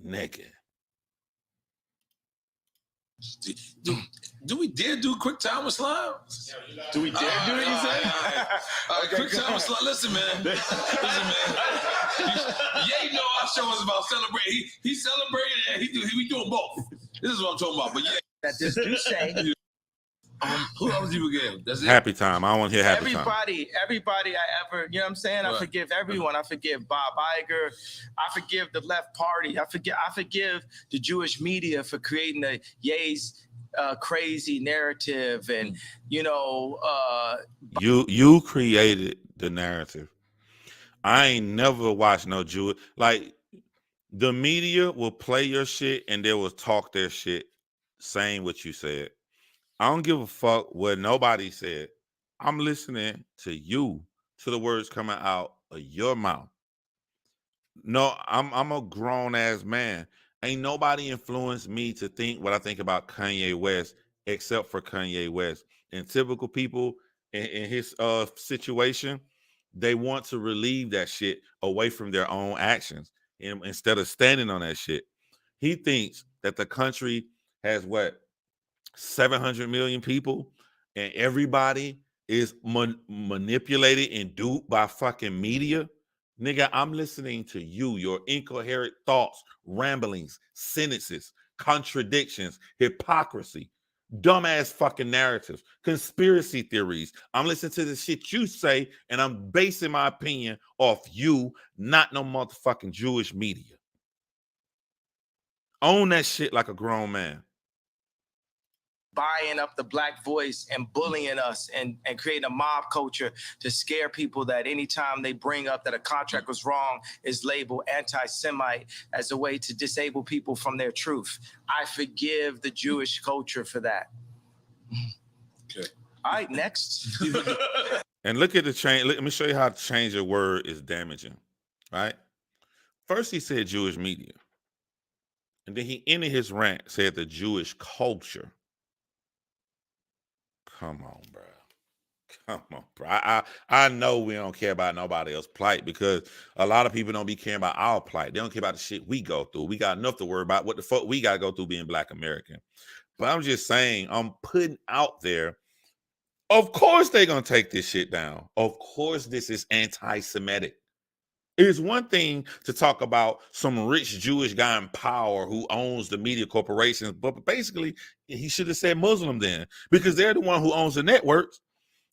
Nigga. Do we dare do quick time with slime? Do we dare do it? You say? Quick time with slime. Listen, man. Yeah, you know our show is about celebrating. He's celebrating and we doing both. This is what I'm talking about. But yeah, that this do say. Who else you again? That's it. Happy time. I want to hear happy time. Everybody I ever, you know what I'm saying? I forgive everyone. I forgive Bob Iger. I forgive the left party. I forgive the Jewish media for creating the Ye's crazy narrative. And, you know. You created the narrative. I ain't never watched no Jewish. Like, the media will play your shit and they will talk their shit saying what you said. I don't give a fuck what nobody said. I'm listening to you, to the words coming out of your mouth. No, I'm a grown ass man. Ain't nobody influenced me to think what I think about Kanye West except for Kanye West. And typical people in his situation, they want to relieve that shit away from their own actions instead of standing on that shit. He thinks that the country has what? 700 million people and everybody is manipulated and duped by fucking media. Nigga, I'm listening to you, your incoherent thoughts, ramblings, sentences, contradictions, hypocrisy, dumbass fucking narratives, conspiracy theories. I'm listening to the shit you say and I'm basing my opinion off you, not no motherfucking Jewish media. Own that shit like a grown man. Buying up the black voice and bullying us and creating a mob culture to scare people that anytime they bring up that a contract was wrong is labeled anti-Semite as a way to disable people from their truth. I forgive the Jewish culture for that. Okay. All right, next. And look at the change. Let me show you how to change a word is damaging, right? First he said Jewish media. And then he ended his rant, said the Jewish culture. Come on, bro. Come on, bro. I know we don't care about nobody else's plight because a lot of people don't be caring about our plight. They don't care about the shit we go through. We got enough to worry about what the fuck we got to go through being Black American. But I'm just saying, I'm putting out there, of course they're going to take this shit down. Of course this is anti-Semitic. It's one thing to talk about some rich Jewish guy in power who owns the media corporations, but basically he should have said Muslim then because they're the one who owns the networks.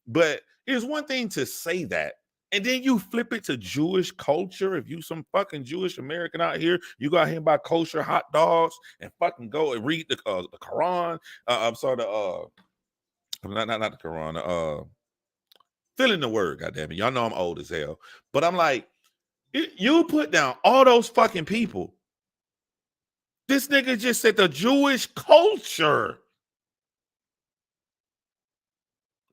But it's one thing to say that, and then you flip it to Jewish culture. If you some fucking Jewish American out here, you go out here and buy kosher hot dogs and fucking go and read the Quran. I'm sorry, not the Quran. Fill in the word, goddamn it. Y'all know I'm old as hell, but I'm like, you put down all those fucking people. This nigga just said the Jewish culture.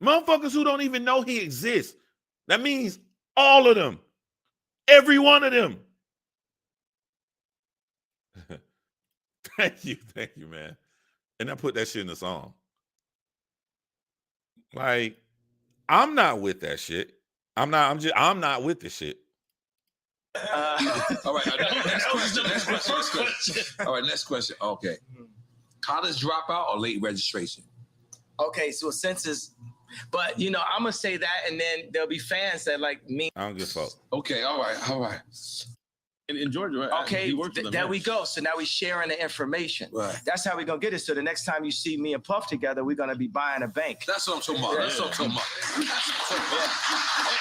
Motherfuckers who don't even know he exists. That means all of them. Every one of them. Thank you, man. And I put that shit in the song. Like, I'm not with that shit. I'm not with this shit. All right, next question. All right, next question. Okay. College dropout or late registration? Okay, so census. But you know, I'm gonna say that, and then there'll be fans that like me. I don't give a fuck. Okay, all right. In Georgia, right? Okay, there we go. So now we sharing the information. Right. That's how we're gonna get it. So the next time you see me and Puff together, we're gonna be buying a bank. That's what I'm talking about. That's what I'm talking about.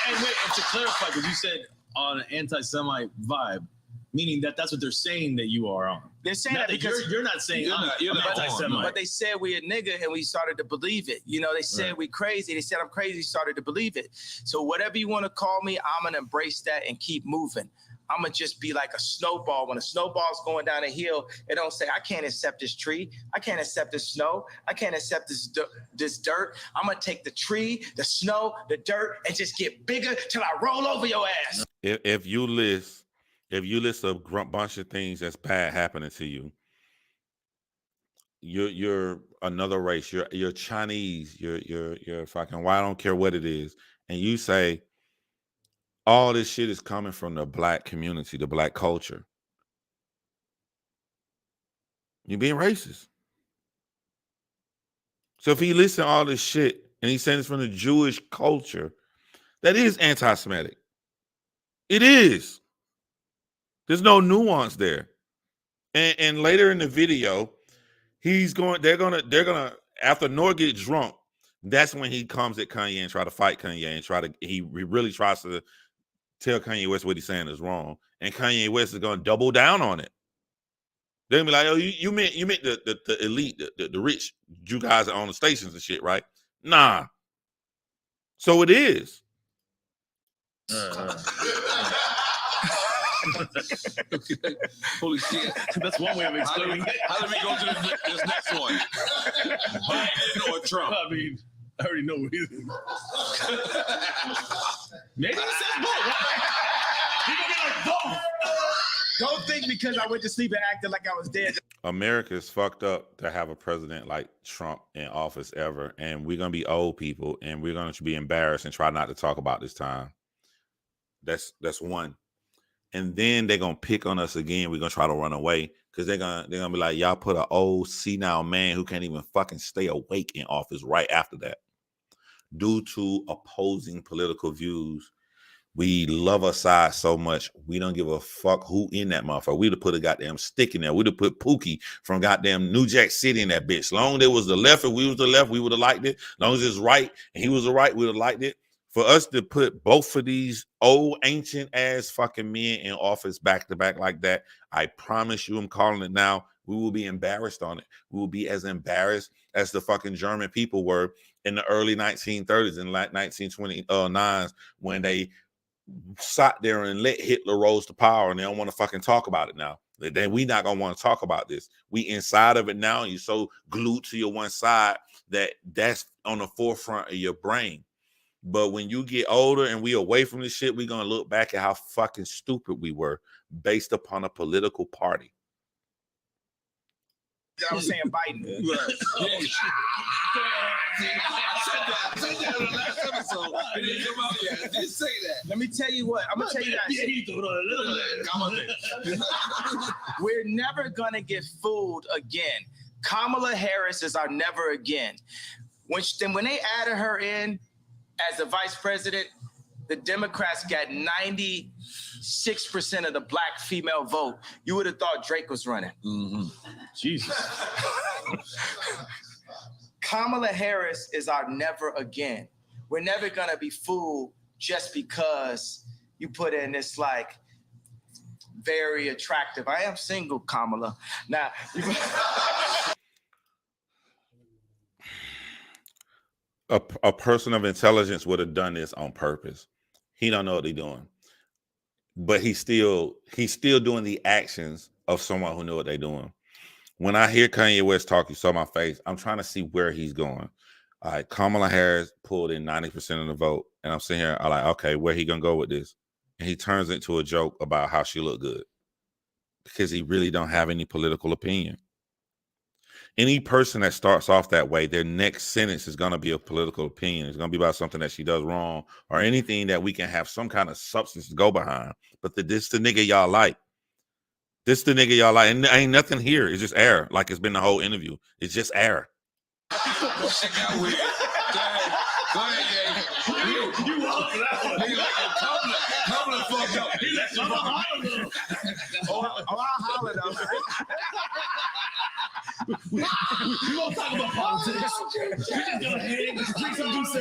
And wait, and to clarify, because you said on an anti-Semite vibe, meaning that's what they're saying that you are on. They're saying that because you're not saying you're not anti-Semite. But they said we a nigga and we started to believe it. You know, they said we crazy. They said I'm crazy, started to believe it. So whatever you want to call me, I'm going to embrace that and keep moving. I'm going to just be like a snowball. When a snowball's going down a hill, it don't say, I can't accept this tree. I can't accept this snow. I can't accept this dirt. I'm going to take the tree, the snow, the dirt, and just get bigger till I roll over your ass. If you list a bunch of things that's bad happening to you, you're another race. You're Chinese. You're fucking white. I don't care what it is. And you say all this shit is coming from the Black community, the Black culture. You're being racist. So if he lists to all this shit and he's saying it's from the Jewish culture, that is anti-Semitic. It is. There's no nuance there. And later in the video, they're gonna after Nor get drunk, that's when he comes at Kanye and try to fight Kanye and he really tries to tell Kanye West what he's saying is wrong. And Kanye West is gonna double down on it. They're gonna be like, oh, you meant the elite, the rich Jew guys that own the stations and shit, right? Nah. So it is. Okay. Holy shit. That's one way of explaining it. How do we go to this next one? Biden or Trump? I mean, I already know what he is. Maybe he says both. People be like, both. Don't think because I went to sleep and acted like I was dead. America's fucked up to have a president like Trump in office ever. And we're going to be old people and we're going to be embarrassed and try not to talk about this time. That's one. And then they're going to pick on us again. We're going to try to run away because they're going to be like, y'all put an old senile man who can't even fucking stay awake in office right after that. Due to opposing political views, we love our side so much, we don't give a fuck who in that motherfucker. We'd have put a goddamn stick in there. We'd have put Pookie from goddamn New Jack City in that bitch. Long as it was the left, if we was the left, we would have liked it. Long as it's right and he was the right, we would have liked it. For us to put both of these old ancient ass fucking men in office back to back like that, I promise you, I'm calling it now, we will be embarrassed on it. We will be as embarrassed as the fucking German people were in the early 1930s and like 1929s when they sat there and let Hitler rose to power and they don't want to fucking talk about it now. Then we not gonna want to talk about this. We inside of it now and you're so glued to your one side that that's on the forefront of your brain. But when you get older and we away from this shit, we're going to look back at how fucking stupid we were based upon a political party. I was saying Biden. I said that on the last episode. It didn't come out yet. I didn't say that. Let me tell you what. I'm gonna tell you guys. We're never gonna get fooled again. Kamala Harris is our never again. When they added her in as the vice president, the Democrats got 96% of the black female vote. You would have thought Drake was running. Mm-hmm. Jesus. Kamala Harris is our never again. We're never gonna be fooled just because you put in this like very attractive. I am single, Kamala. Now, a person of intelligence would have done this on purpose. He don't know what he's doing, but he's still doing the actions of someone who knew what they're doing. When I hear Kanye West talk, you saw my face. I'm trying to see where he's going. All right, Kamala Harris pulled in 90% of the vote, and I'm sitting here. I'm like, okay, where he gonna go with this? And he turns it into a joke about how she looked good because he really don't have any political opinion. Any person that starts off that way, their next sentence is going to be a political opinion. It's going to be about something that she does wrong or anything that we can have some kind of substance to go behind. But this the nigga y'all like. This the nigga y'all like. And there ain't nothing here. It's just air. Like it's been the whole interview. It's just air. Shit got weird. Go ahead, yeah. You walk that one. He like a Kamala fucked up. He like some I'll holler though. We won't talk about politics. We just go ahead, drink some Douce.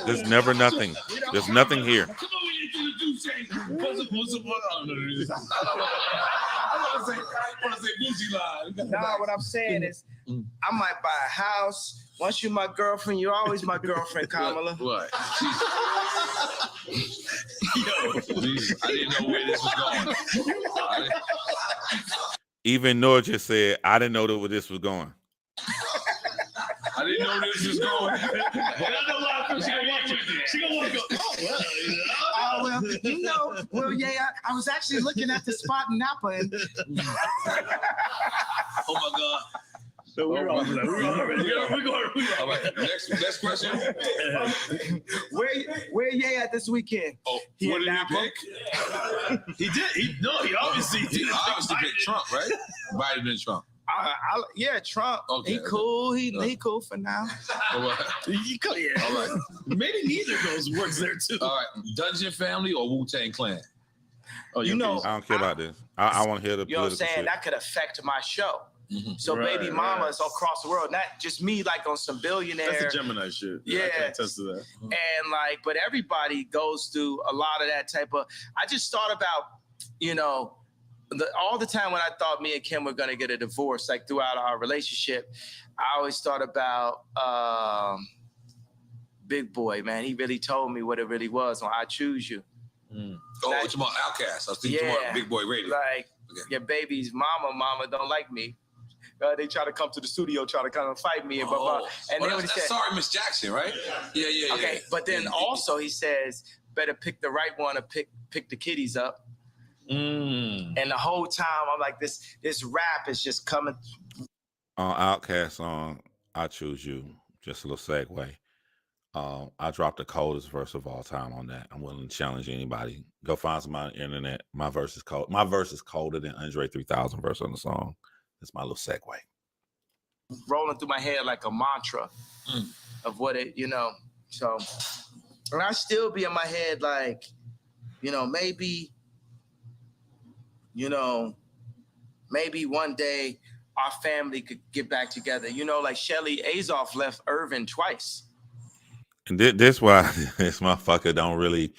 There's never nothing. There's nothing here. Come on, we get to the Douce. What's the I want to say Boosie line. Nah, what I'm saying is, I might buy a house. Once you're my girlfriend, you're always my girlfriend, Kamala. What? Yo, please, I didn't know where this was going. Even Noah just said, I didn't know where this was going. I didn't know this was going. I don't know why she gonna want to go. Oh, well, yeah, I was actually looking at the spot in Napa. And Oh my God. So we're all right. Next question. Where Ye at this weekend? Oh, He what in did he Napa? pick? He did. He obviously did. He obviously picked Trump, right? Biden and Trump. Yeah, Trump. Okay, he cool. He cool for now. All right. Yeah. All right. Maybe neither of those works there too. All right. Dungeon Family or Wu-Tang Clan? Oh, You know, I don't care about this. I want to hear the You know what I'm political saying? shit. That could affect my show. Mm-hmm. So baby mamas across the world, not just me like on some billionaire. That's the Gemini shit. Yeah. I can attest to that. And like, but everybody goes through a lot of that type of. I just thought about, all the time when I thought me and Kim were gonna get a divorce, like throughout our relationship, I always thought about Big Boy, man. He really told me what it really was on I Choose You. Oh, it's about Outkast. I was thinking about Big Boy Radio. Like, your baby's mama don't like me. They try to come to the studio, try to come and fight me. And then when he said, Sorry, Miss Jackson, right? Yeah. Okay, but then also he says, better pick the right one to pick the kiddies up. And the whole time I'm like, this rap is just coming. On Outkast song, I Choose You, just a little segue. I dropped the coldest verse of all time on that. I'm willing to challenge anybody. Go find some on the internet. My verse is cold. My verse is colder than Andre 3000 verse on the song. That's my little segue. Rolling through my head like a mantra of what it, So, and I still be in my head like, maybe one day our family could get back together. Like Shelly Azoff left Irvin twice. And this why this motherfucker don't really,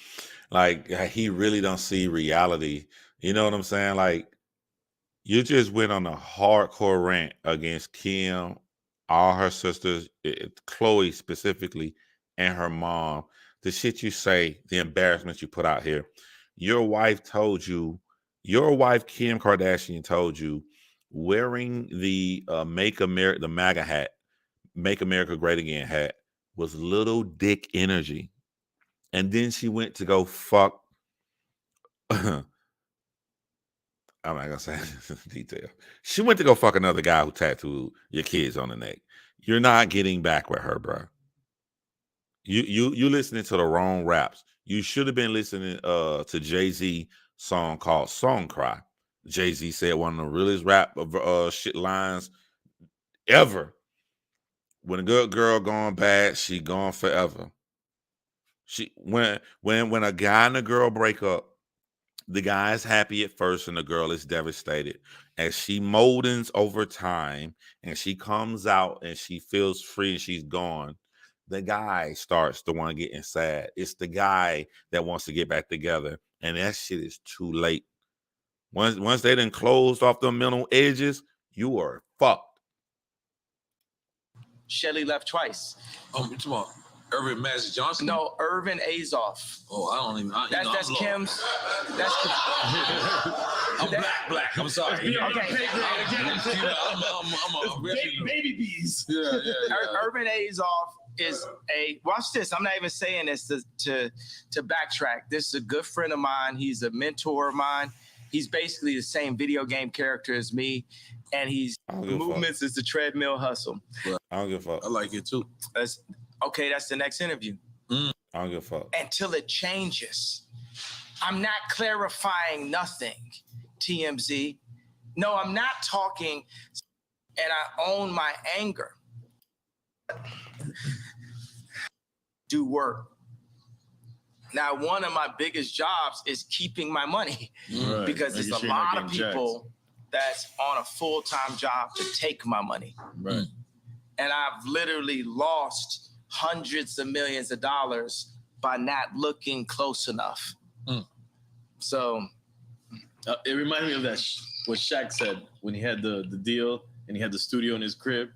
he really don't see reality. You know what I'm saying? Like, you just went on a hardcore rant against Kim, all her sisters, Chloe specifically, and her mom. The shit you say, the embarrassment you put out here. Your wife Kim Kardashian told you wearing the the MAGA hat, Make America Great Again hat, was little dick energy. And then she went to go fuck I'm not gonna say detail. She went to go fuck another guy who tattooed your kids on the neck. You're not getting back with her, bro. You listening to the wrong raps. You should have been listening to Jay-Z song called Song Cry. Jay-Z said one of the realest rap shit lines ever. When a good girl gone bad, she gone forever. She when a guy and a girl break up, the guy is happy at first and the girl is devastated. As she moldens over time and she comes out and she feels free and she's gone, the guy starts the one getting sad. It's the guy that wants to get back together, and that shit is too late. Once they done closed off the mental edges, you are fucked. Shelly left twice. Come on. Irvin Magic Johnson? No, Irvin Azoff. Oh, I don't even. That's Kim's. That's I'm black. I'm sorry. Okay. I'm a baby bees. Yeah. Irvin Azoff is a, watch this. I'm not even saying this to backtrack. This is a good friend of mine. He's a mentor of mine. He's basically the same video game character as me, and he's movements is the treadmill hustle. I don't give a fuck. I like it too. That's the next interview. I don't give a fuck. Until it changes. I'm not clarifying nothing, TMZ. No, I'm not talking, and I own my anger. Do work. Now, one of my biggest jobs is keeping my money, Right. because there's a lot of people that's on a full-time job to take my money. Right. And I've literally lost hundreds of millions of dollars by not looking close enough. So it reminded me of that what Shaq said when he had the deal and he had the studio in his crib,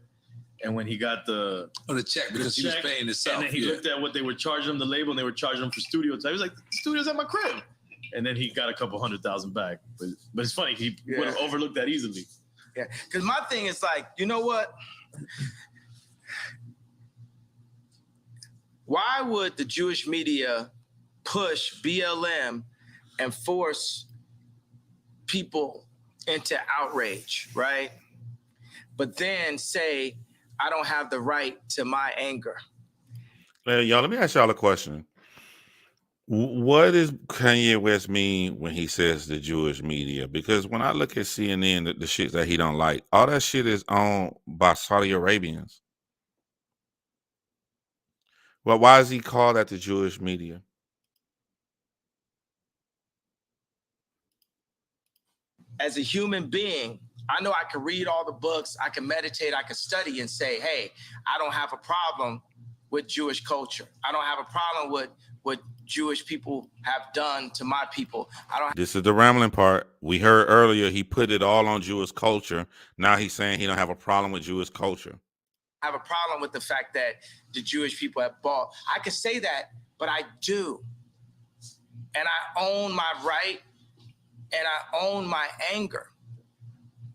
and when he got the check because he was paying himself. and then he looked at what they were charging him, the label, and they were charging him for studio time. He was like, the studio's at my crib. And then he got a couple $100,000 back. But it's funny, he would have overlooked that easily. Yeah, because my thing is like, you know what? Why would the Jewish media push BLM and force people into outrage, right? But then say, I don't have the right to my anger. Hey, y'all, let me ask y'all a question. What does Kanye West mean when he says the Jewish media? Because when I look at CNN, the shit that he don't like, all that shit is owned by Saudi Arabians. Well, why does he call that the Jewish media? As a human being, I know I can read all the books, I can meditate, I can study and say, hey, I don't have a problem with Jewish culture. I don't have a problem with what Jewish people have done to my people. This is the rambling part. We heard earlier he put it all on Jewish culture. Now he's saying he don't have a problem with Jewish culture. I have a problem with the fact that the Jewish people have bought. I could say that, but I do. And I own my right, and I own my anger.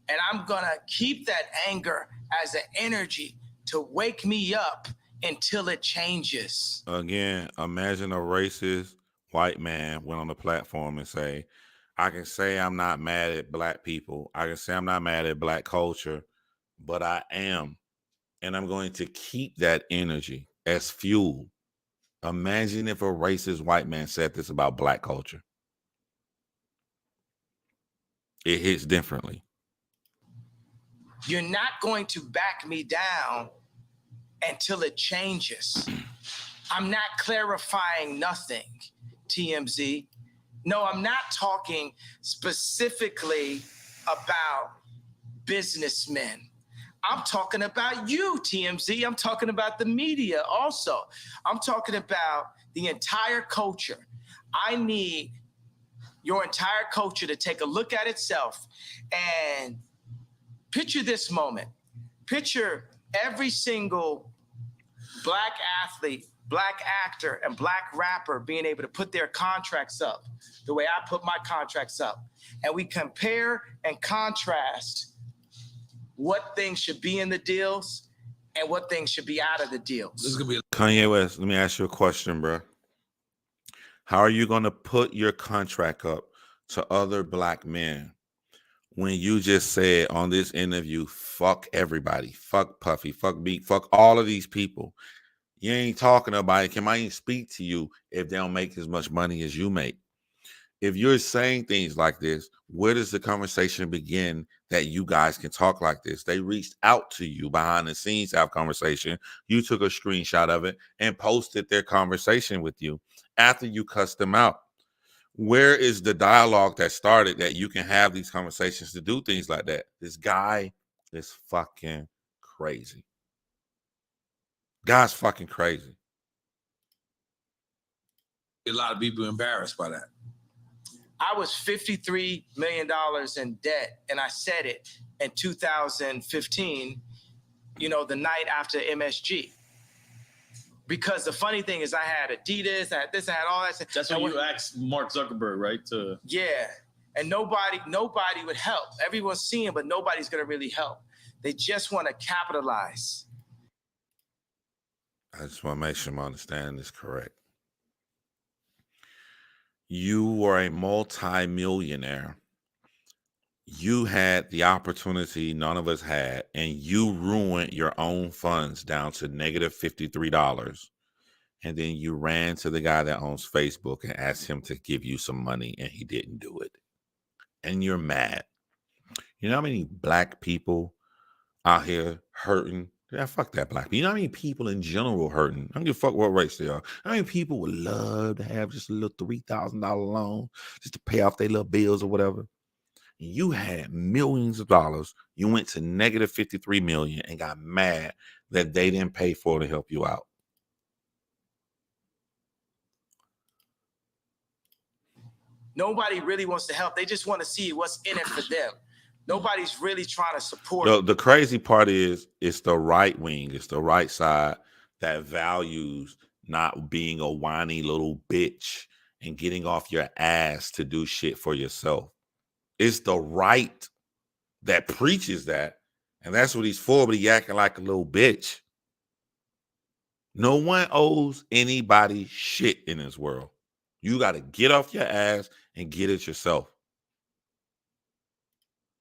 And I'm gonna keep that anger as an energy to wake me up until it changes. Again, imagine a racist white man went on the platform and say, I can say I'm not mad at black people. I can say I'm not mad at black culture, but I am. And I'm going to keep that energy as fuel. Imagine if a racist white man said this about black culture. It hits differently. You're not going to back me down until it changes. I'm not clarifying nothing, TMZ. No, I'm not talking specifically about businessmen. I'm talking about you, TMZ. I'm talking about the media also. I'm talking about the entire culture. I need your entire culture to take a look at itself and picture this moment. Picture every single black athlete, black actor, and black rapper being able to put their contracts up the way I put my contracts up. And we compare and contrast what things should be in the deals and what things should be out of the deals. This is gonna be Kanye West, let me ask you a question, bro. How are you going to put your contract up to other black men when you just said on this interview, fuck everybody, fuck Puffy, fuck me, fuck all of these people. You ain't talking about it. Can I even speak to you if they don't make as much money as you make? If you're saying things like this, where does the conversation begin that you guys can talk like this? They reached out to you behind the scenes to have conversation. You took a screenshot of it and posted their conversation with you after you cussed them out. Where is the dialogue that started that you can have these conversations to do things like that? This guy is fucking crazy. Guy's fucking crazy. A lot of people embarrassed by that. I was $53 million in debt, and I said it in 2015, the night after MSG. Because the funny thing is I had Adidas, I had this, I had all that. That's when you asked Mark Zuckerberg, right? Yeah, and nobody would help. Everyone's seeing, but nobody's going to really help. They just want to capitalize. I just want to make sure I'm understanding this correct. You were a multi-millionaire. You had the opportunity none of us had, and you ruined your own funds down to negative $53. And then you ran to the guy that owns Facebook and asked him to give you some money, and he didn't do it. And you're mad. You know how many black people out here hurting? Yeah, fuck that black people. You know how many people in general hurting? I don't give a fuck what race they are. How many people would love to have just a little $3,000 loan just to pay off their little bills or whatever? You had millions of dollars. You went to negative 53 million and got mad that they didn't pay for it to help you out. Nobody really wants to help. They just want to see what's in it for them. Nobody's really trying to support. The crazy part is it's the right wing, it's the right side that values not being a whiny little bitch and getting off your ass to do shit for yourself. It's the right that preaches that, and that's what he's for, but he acting like a little bitch. No one owes anybody shit in this world. You got to get off your ass and get it yourself.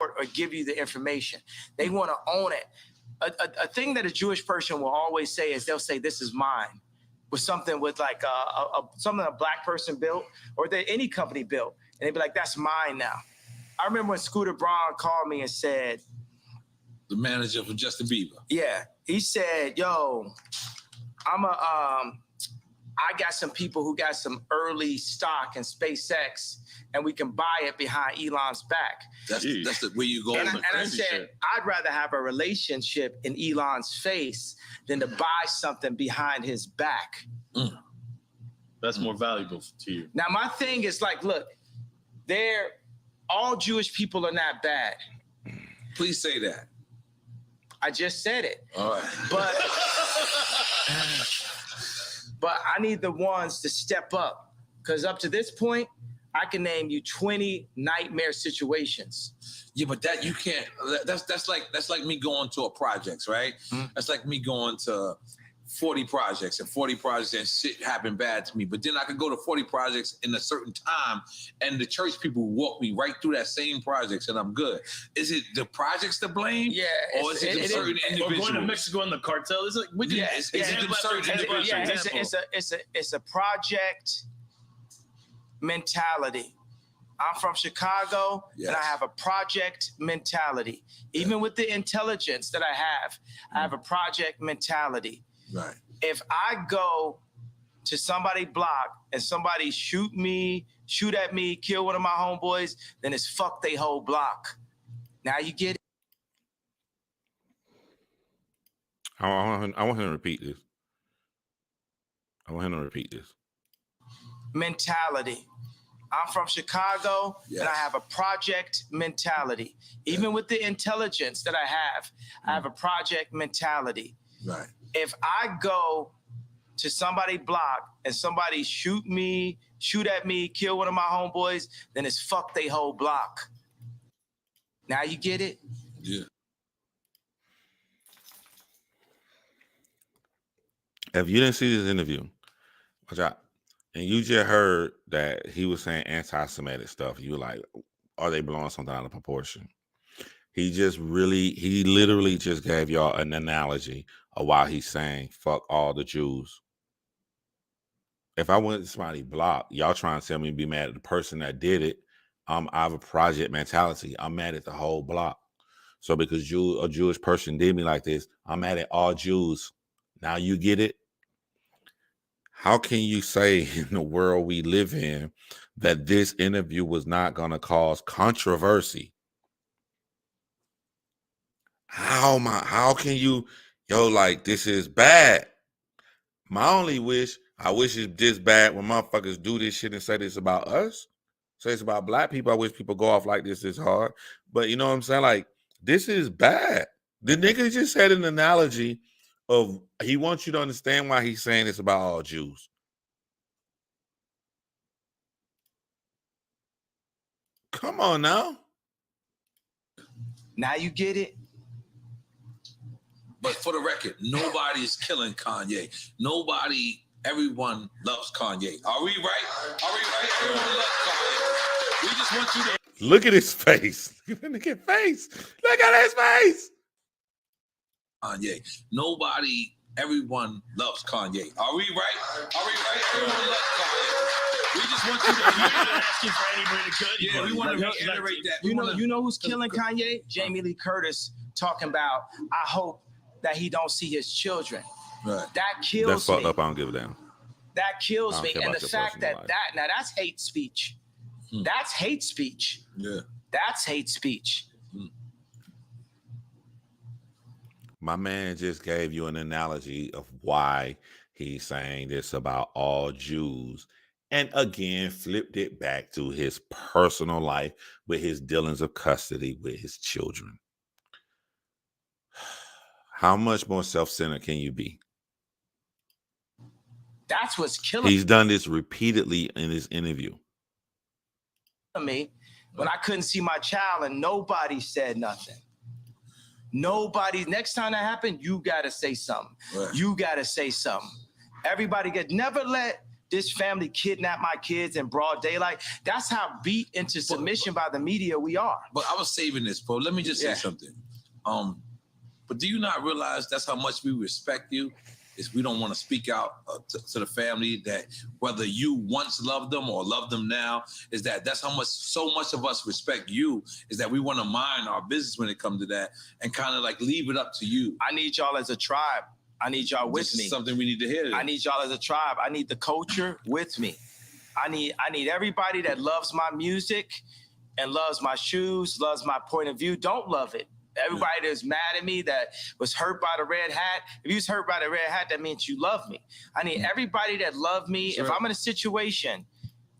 Or give you the information. They want to own it. A thing that a Jewish person will always say is they'll say, this is mine. With something with like something a black person built or that any company built. And they'd be like, that's mine now. I remember when Scooter Braun called me and said, the manager for Justin Bieber. Yeah. He said, yo, I got some people who got some early stock in SpaceX and we can buy it behind Elon's back. That's where you go. And I said, I'd rather have a relationship in Elon's face than to buy something behind his back. Mm. That's more valuable to you. Now, my thing is like, look, all Jewish people are not bad. Please say that. I just said it. All right. But I need the ones to step up. Because up to this point, I can name you 20 nightmare situations. Yeah, but that you can't. That's like me going to a projects, right? Mm-hmm. That's like me going to 40 projects and 40 projects and shit happened bad to me. But then I could go to 40 projects in a certain time and the church people walk me right through that same projects and I'm good. Is it the projects to blame? Yeah. Or is it certain individuals? Or going to Mexico in the cartel? Is it? It's a project mentality. I'm from Chicago, and I have a project mentality. Even with the intelligence that I have a project mentality. Right. If I go to somebody's block and somebody shoot at me, kill one of my homeboys, then it's fuck they whole block. Now you get it? I want him to repeat this. Mentality. I'm from Chicago, and I have a project mentality. Even with the intelligence that I have a project mentality. Right. If I go to somebody's block and somebody shoot at me, kill one of my homeboys, then it's fuck they whole block. Now you get it? Yeah. If you didn't see this interview, watch out. And you just heard that he was saying anti-Semitic stuff. You were like, are they blowing something out of proportion? He literally just gave y'all an analogy of why he's saying fuck all the Jews. If I went to somebody's block, y'all trying to tell me to be mad at the person that did it, I have a project mentality. I'm mad at the whole block. So because a Jewish person did me like this, I'm mad at all Jews. Now you get it? How can you say in the world we live in that this interview was not going to cause controversy? How can you, like, this is bad? My only wish, I wish it's this bad when motherfuckers do this shit and say this about us. Say it's about black people. I wish people go off like this is hard. But you know what I'm saying? Like, this is bad. The nigga just said an analogy of he wants you to understand why he's saying this about all Jews. Come on now. Now you get it? But for the record, nobody's killing Kanye. Everyone loves Kanye. Are we right? Everyone loves Kanye. We just want you to look at his face. Look at his face. Look at his face. Kanye. Everyone loves Kanye. Are we right? Everyone loves Kanye. We just want you to asking for anybody to cut. Yeah, we want to reiterate that. You know who's killing Kanye? Jamie Lee Curtis talking about, I hope that he don't see his children. Right. That kills me. That's fucked up. I don't give a damn. That kills me. And the fact that now that's hate speech. That's hate speech. Yeah. That's hate speech. My man just gave you an analogy of why he's saying this about all Jews. And again, flipped it back to his personal life with his dealings of custody with his children. How much more self-centered can you be? That's what's killing He's done this repeatedly in his interview. me when I couldn't see my child and nobody said nothing. Nobody. Next time that happened, you got to say something. Right. You got to say something. Everybody never let this family kidnap my kids in broad daylight. That's how beat into submission by the media we are. But I was saving this, bro. Let me just say something. But do you not realize that's how much we respect you? Is we don't want to speak out to the family that whether you once loved them or love them now, is that's how much, so much of us respect you, is that we want to mind our business when it comes to that and kind of like leave it up to you. I need y'all as a tribe. I need y'all with me. Something we need to hear. I need y'all as a tribe. I need the culture with me. I need everybody that loves my music and loves my shoes, loves my point of view. Don't love it. Everybody that's mad at me, that was hurt by the red hat. If you was hurt by the red hat, that means you love me. I need everybody that love me. Sure. If I'm in a situation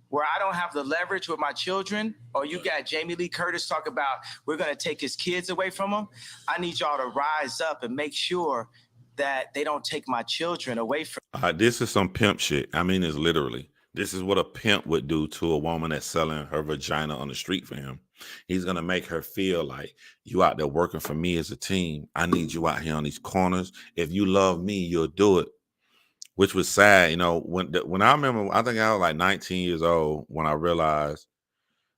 where I don't have the leverage with my children, or you got Jamie Lee Curtis talk about we're going to take his kids away from him, I need y'all to rise up and make sure that they don't take my children away from me. This is some pimp shit. I mean, it's literally. This is what a pimp would do to a woman that's selling her vagina on the street for him. He's going to make her feel like you out there working for me as a team. I need you out here on these corners. If you love me, you'll do it. Which was sad. You know, when I remember, I think I was like 19 years old when I realized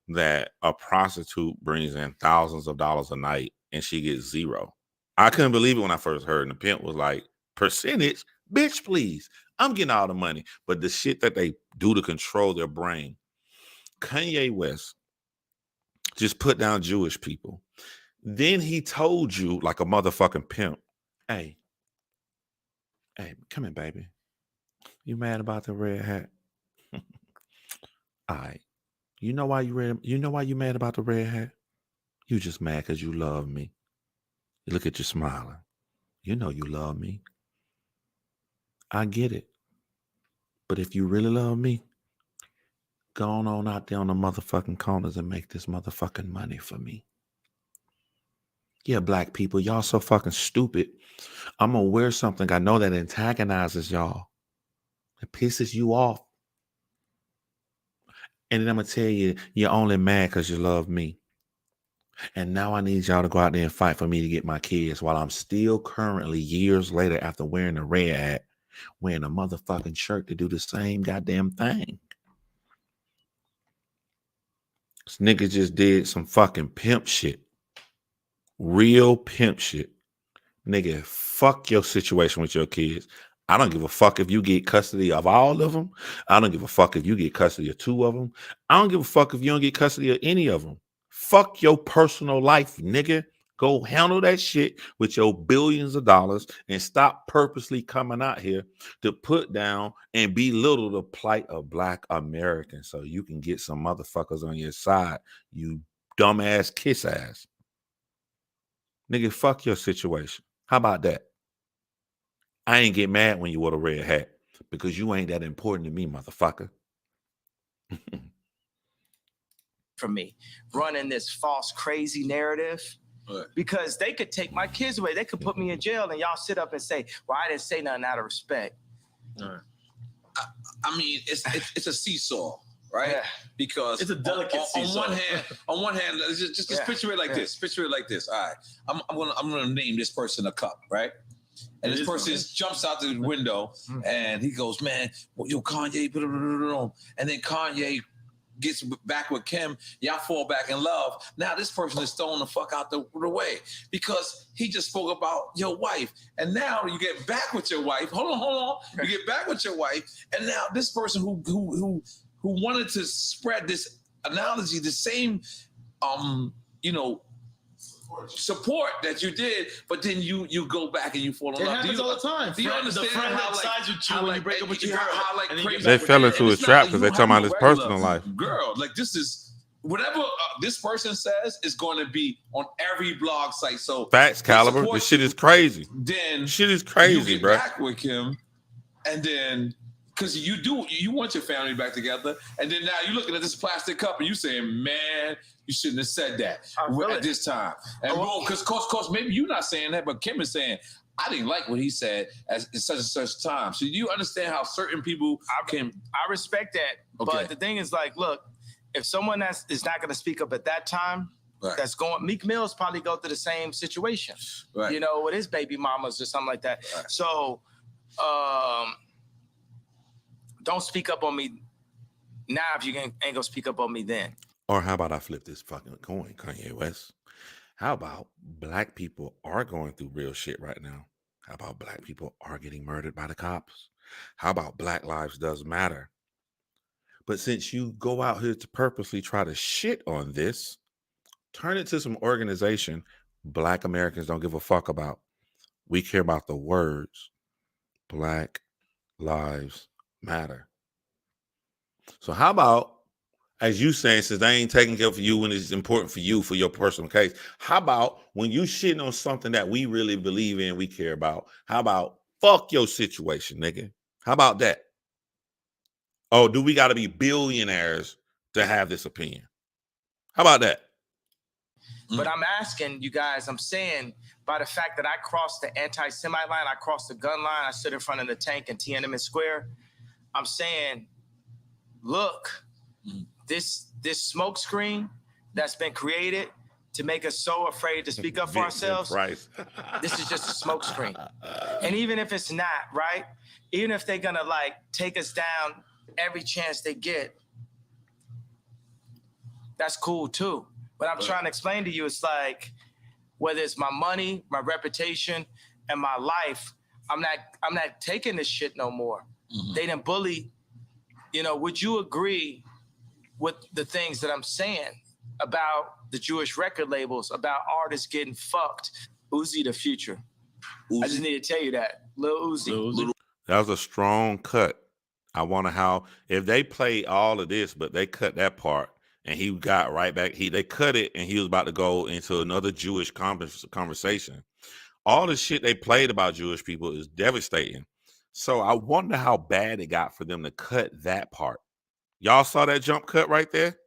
that a prostitute brings in thousands of dollars a night and she gets zero. I couldn't believe it when I first heard. And the pimp was like, percentage? Bitch, please. I'm getting all the money. But the shit that they do to control their brain. Kanye West just put down Jewish people. Then he told you like a motherfucking pimp, hey, come in, baby. You mad about the red hat? All right. You know why you mad about the red hat? You just mad because you love me. You look at you smiling. You know you love me. I get it. But if you really love me, go on out there on the motherfucking corners and make this motherfucking money for me. Yeah, black people, y'all so fucking stupid. I'm gonna wear something I know that antagonizes y'all. It pisses you off. And then I'm gonna tell you, you're only mad because you love me. And now I need y'all to go out there and fight for me to get my kids while I'm still currently, years later, after wearing a red hat, wearing a motherfucking shirt to do the same goddamn thing. This nigga just did some fucking pimp shit. real pimp shit. Nigga, fuck your situation with your kids. I don't give a fuck if you get custody of all of them. I don't give a fuck if you get custody of 2 of them. I don't give a fuck if you don't get custody of any of them. Fuck your personal life, nigga. Go handle that shit with your billions of dollars and stop purposely coming out here to put down and belittle the plight of Black Americans so you can get some motherfuckers on your side, you dumbass kiss ass. Nigga, fuck your situation. How about that? I ain't get mad when you wore the red hat because you ain't that important to me, motherfucker. For me, running this false, crazy narrative. Right. Because they could take my kids away. They could put me in jail and y'all sit up and say, well, I didn't say nothing out of respect. Right. I mean, it's a seesaw, right? Yeah. Because It's a delicate seesaw. On one hand, just picture it like this. Picture it like this. All right. I'm gonna name this person a cup, right? And this person jumps out the window and he goes, man, yo, Kanye, blah, blah, blah, blah. And then Kanye gets back with Kim, y'all fall back in love. Now this person is thrown the fuck out the way because he just spoke about your wife. And now you get back with your wife. Hold on. You get back with your wife. And now this person who wanted to spread this analogy, the same, support that you did, but then you go back and you fall in love. It happens all the time. Do you understand the friend how that sides with you when you break up with your girl? and then you get They back fell with- into and a it's not trap like because you they talking about have his a regular personal life. Girl, like this is whatever this person says is going to be on every blog site. So Facts, Caliber. support This shit is crazy. Then Shit is you crazy, get bro. back with him, and then because you want your family back together, and then now you're looking at this plastic cup and you saying, man, you shouldn't have said that at this time. And boom, because course, maybe you're not saying that, but Kim is saying, I didn't like what he said at such and such time. So you understand how certain people can. I respect that. Okay. But the thing is, like, look, if someone is not going to speak up at that time, Right. that's going, Meek Mill's probably go through the same situation, Right. with his baby mamas or something like that. Right. So, don't speak up on me now if you ain't gonna speak up on me then. Or how about I flip this fucking coin, Kanye West? How about Black people are going through real shit right now? How about Black people are getting murdered by the cops? How about Black lives does matter? But since you go out here to purposely try to shit on this, turn it to some organization Black Americans don't give a fuck about. We care about the words. Black lives matter. So how about, as you saying, since they ain't taking care of you when it's important for you, for your personal case, how about when you shitting on something that we really believe in, we care about, how about fuck your situation, nigga? How about that? Oh, do we got to be billionaires to have this opinion? How about that? But I'm asking you guys, I'm saying by the fact that I crossed the anti-Semite line, I crossed the gun line, I stood in front of the tank in Tiananmen Square, I'm saying, look, this smoke screen that's been created to make us so afraid to speak up for ourselves, this is just a smoke screen. And even if it's not, right? Even if they're gonna like take us down every chance they get, that's cool too. But I'm trying to explain to you, it's like, whether it's my money, my reputation, and my life, I'm not taking this shit no more. Mm-hmm. They done bully, would you agree with the things that I'm saying about the Jewish record labels, about artists getting fucked? Uzi the future. Uzi. I just need to tell you that. Lil Uzi. That was a strong cut. I wonder how, if they play all of this, but they cut that part, and he got right back. They cut it, and he was about to go into another Jewish conversation. All the shit they played about Jewish people is devastating. So I wonder how bad it got for them to cut that part. Y'all saw that jump cut right there?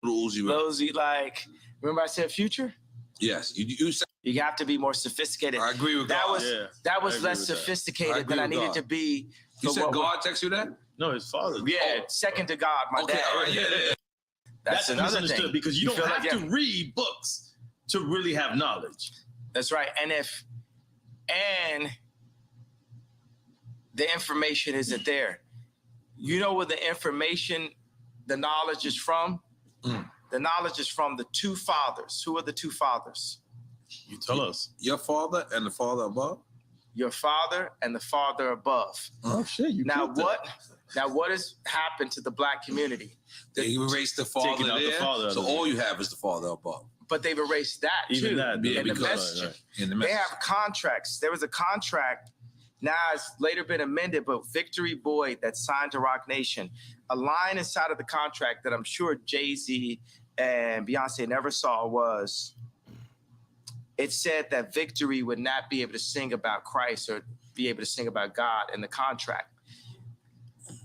Lil Uzi, like, remember I said future? Yes, you said you have to be more sophisticated. I agree with that. God. That was less sophisticated than I needed to be. You said God text you that? No, his father. Yeah, second to God, my dad. All right, yeah. That's another misunderstood thing. Because you don't have to read books to really have knowledge. That's right. And the information isn't there. You know where the information, the knowledge is from? The knowledge is from the two fathers. Who are the two fathers? You tell us. Your father and the father above. Your father and the father above. Oh shit! You Now what has happened to the Black community? They erased the father Taking out there, the father so out of all you have is the father above. But they've erased that Even too. that, yeah, in the because- messaging. right. In the They message. have contracts. There was a contract. Now it's later been amended, but Victory Boyd that signed to Rock Nation, a line inside of the contract that I'm sure Jay-Z and Beyonce never saw was, it said that Victory would not be able to sing about Christ or be able to sing about God in the contract.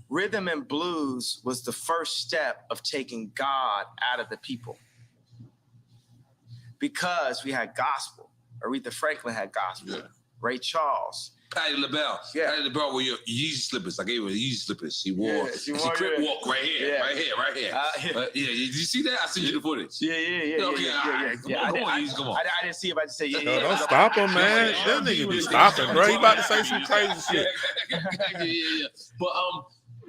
Rhythm and blues was the first step of taking God out of the people. Because we had gospel. Aretha Franklin had gospel. Yeah. Ray Charles. Patti LaBelle. Yeah. Patti LaBelle wore your Yeezy slippers. I gave her the Yeezy slippers. She wore. Yeah, she and wore she crip your- walk right here, Yeah. right here. Yeah. Did you see that? I sent you the footage. Yeah. Okay, all right. Come on, Yeezy, come on. I didn't see if I just say yeah. Yo, don't stop him, man. That nigga be stopping, bro. He about to say some crazy shit. yeah. But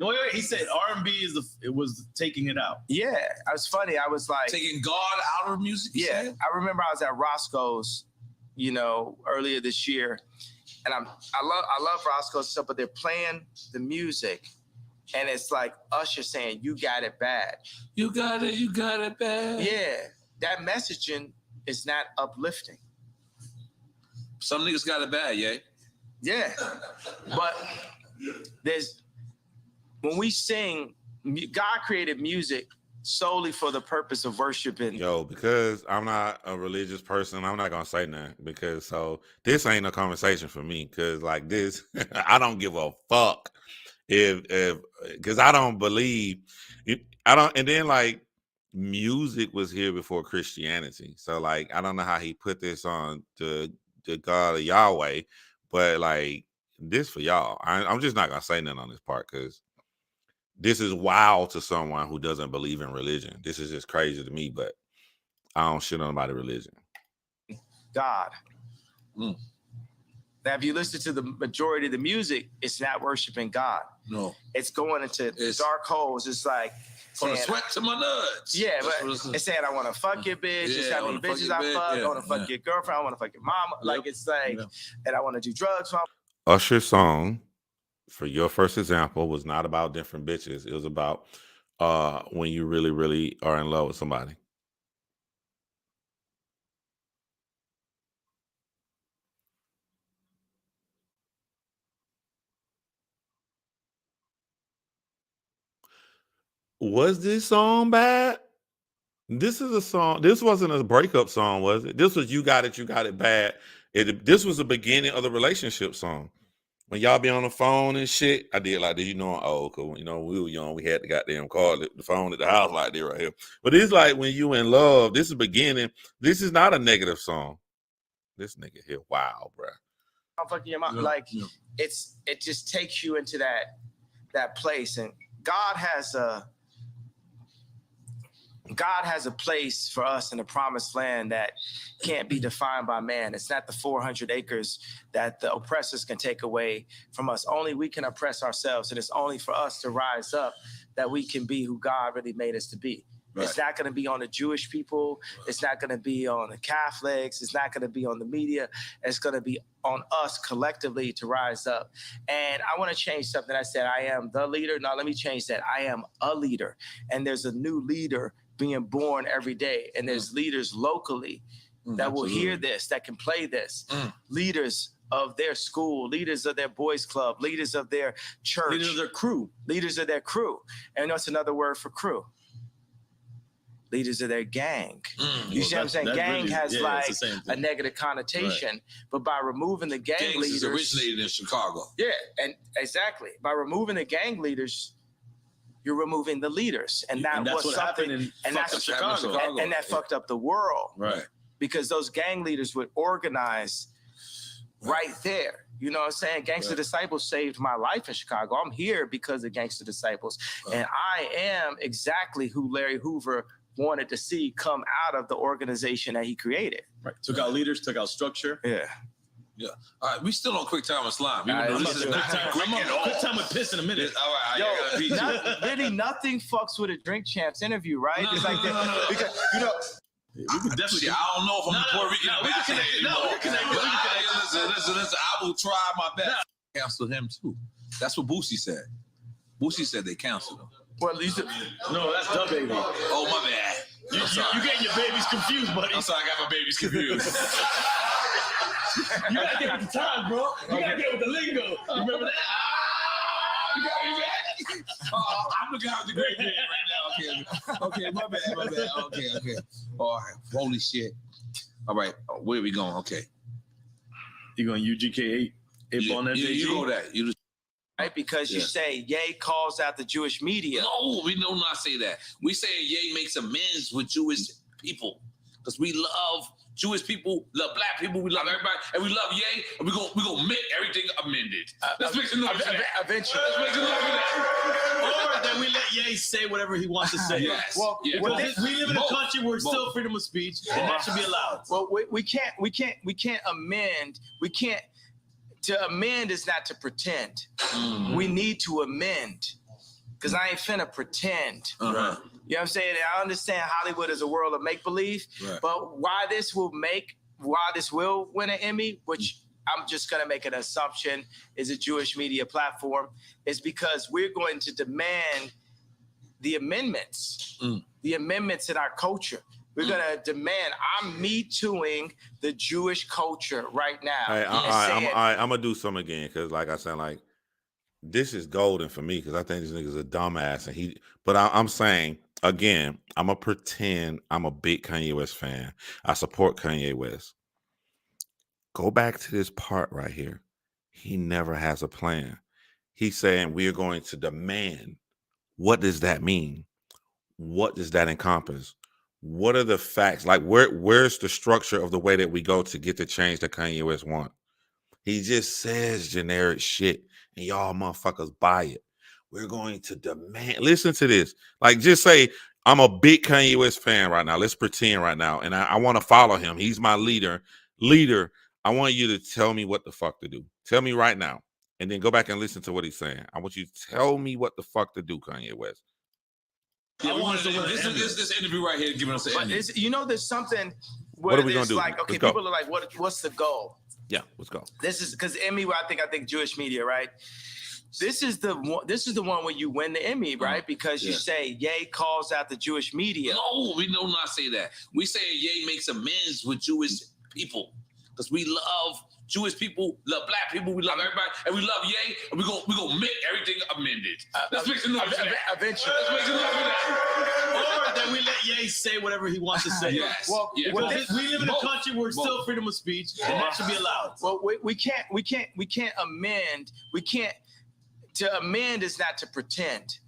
wait, he said R&B was taking it out. Yeah, it was funny. I was like, Taking God out of music. you yeah. said? I remember I was at Roscoe's, earlier this year, and I love Roscoe's stuff, but they're playing the music, and it's like Usher saying, "You got it bad." You got it bad. Yeah, that messaging is not uplifting. Some niggas got it bad, yeah. Yeah, but when we sing, God created music solely for the purpose of worshiping. Yo, because I'm not a religious person, I'm not gonna say nothing because this ain't a conversation for me. Cause like this, I don't give a fuck if because I don't believe it. I don't, and then like music was here before Christianity, so like I don't know how he put this on the God of Yahweh, but like this for y'all. I'm just not gonna say nothing on this part because this is wild to someone who doesn't believe in religion. This is just crazy to me, but I don't shit on nobody's religion. God. Now, if you listen to the majority of the music, it's not worshiping God. No. It's going into dark holes. It's like From the saying, sweat to my nuts. yeah, That's but what it's saying I want to fuck your bitch. Yeah, It's how I many wanna fuck bitches your I bitch. fuck. Yeah, I want to fuck your girlfriend. I want to fuck your mama. Like it's like, and I want to do drugs. Usher's song, for your first example, was not about different bitches. It was about when you really, really are in love with somebody. Was this song bad? This is a song. This wasn't a breakup song, was it? This was You Got It Bad. This was the beginning of the relationship song. When y'all be on the phone and shit, I did like this. I'm old, cause we were young, we had the goddamn call the phone at the house like this right here. But it's like when you in love, this is beginning. This is not a negative song. This nigga here, wow, bro. I'm fucking your mom. It just takes you into that place, and God has a place for us in the promised land that can't be defined by man. It's not the 400 acres that the oppressors can take away from us. Only we can oppress ourselves, and it's only for us to rise up that we can be who God really made us to be. Right. It's not going to be on the Jewish people. It's not going to be on the Catholics. It's not going to be on the media. It's going to be on us collectively to rise up. And I want to change something. I said, I am the leader. No, let me change that. I am a leader. And there's a new leader being born every day. And there's leaders locally that will hear this, that can play this. Leaders of their school, leaders of their boys club, leaders of their church. Leaders of their crew. Leaders of their crew. And that's another word for crew. Leaders of their gang. You see what I'm saying? Gang really, has a negative connotation, but by removing the gang leaders. Gangs originated in Chicago. Yeah, and exactly. By removing the gang leaders, you're removing the leaders. And that's what happened in Chicago. And that fucked up the world. Right. Because those gang leaders would organize right there. You know what I'm saying? Gangster Disciples saved my life in Chicago. I'm here because of Gangster Disciples. And I am exactly who Larry Hoover wanted to see come out of the organization that he created. Right. Took out leaders, took out structure. Yeah. Yeah. All right. We still on quick time and slime. Quick time with piss in a minute. All right. Yo, really nothing fucks with a Drink Champs interview, right? It's like because We could definitely. I don't know if I'm Puerto Rican. We can connect. We can connect. Listen. I will try my best. Cancel him too. That's what Boosie said. Boosie said they canceled him. Well, at least no, that's the baby. Oh, my bad. You getting your babies confused, buddy. I'm sorry, I got my babies confused. You gotta get with the time, bro. You gotta get with the lingo. You remember that? You got me back. I'm looking out the great man right now. Okay, my bad. Okay. All right, holy shit. All right, where are we going? Okay. You going UGK 8 on that? You go that. You just right? Because you say Ye calls out the Jewish media. No, we do not say that. We say Ye makes amends with Jewish people because we love Jewish people, love black people, we love everybody, and we love Ye, and we gonna make everything amended. Let's make some noise for that. Eventually. Let's make some noise for that. Or then we let Ye say whatever he wants to say. Yes. Well, yeah. well, we live in a country where it's still freedom of speech, and that should be allowed. Well, we can't amend. To amend is not to pretend. Mm-hmm. We need to amend. Because I ain't finna pretend. Uh-huh. You know what I'm saying? I understand Hollywood is a world of make-believe, but why this will win an Emmy, which I'm just gonna make an assumption is a Jewish media platform, is because we're going to demand the amendments in our culture. We're gonna demand. I'm me tooing the Jewish culture right now. Hey, I'm gonna do something again because, like I said, like this is golden for me because I think this nigga's a dumbass, and But I'm saying again, I'm gonna pretend I'm a big Kanye West fan. I support Kanye West. Go back to this part right here. He never has a plan. He's saying we're going to demand. What does that mean? What does that encompass? What are the facts? Like, where's the structure of the way that we go to get the change that Kanye West want? He just says generic shit, and y'all motherfuckers buy it. We're going to demand. Listen to this. Like, just say, I'm a big Kanye West fan right now. Let's pretend right now, and I want to follow him. He's my leader. I want you to tell me what the fuck to do. Tell me right now, and then go back and listen to what he's saying. I want you to tell me what the fuck to do, Kanye West. Yeah, this interview right here giving us an ending. There's something. What are we gonna do? Like, okay, people are like, what's the goal? Yeah, let's go. This is because Emmy. I think Jewish media, right? This is the one where you win the Emmy, right? Because you say Ye calls out the Jewish media. No, we do not say that. We say Ye makes amends with Jewish people because we love Jewish people, love black people, we love everybody, and we love Ye, and we gonna make everything amended. Let's make some noise for that. Eventually. Let's make some noise for that. Or then we let Ye say whatever he wants to say. Yes. Well, yeah. we live in a country where it's still freedom of speech, and that should be allowed. Well, we can't amend. To amend is not to pretend.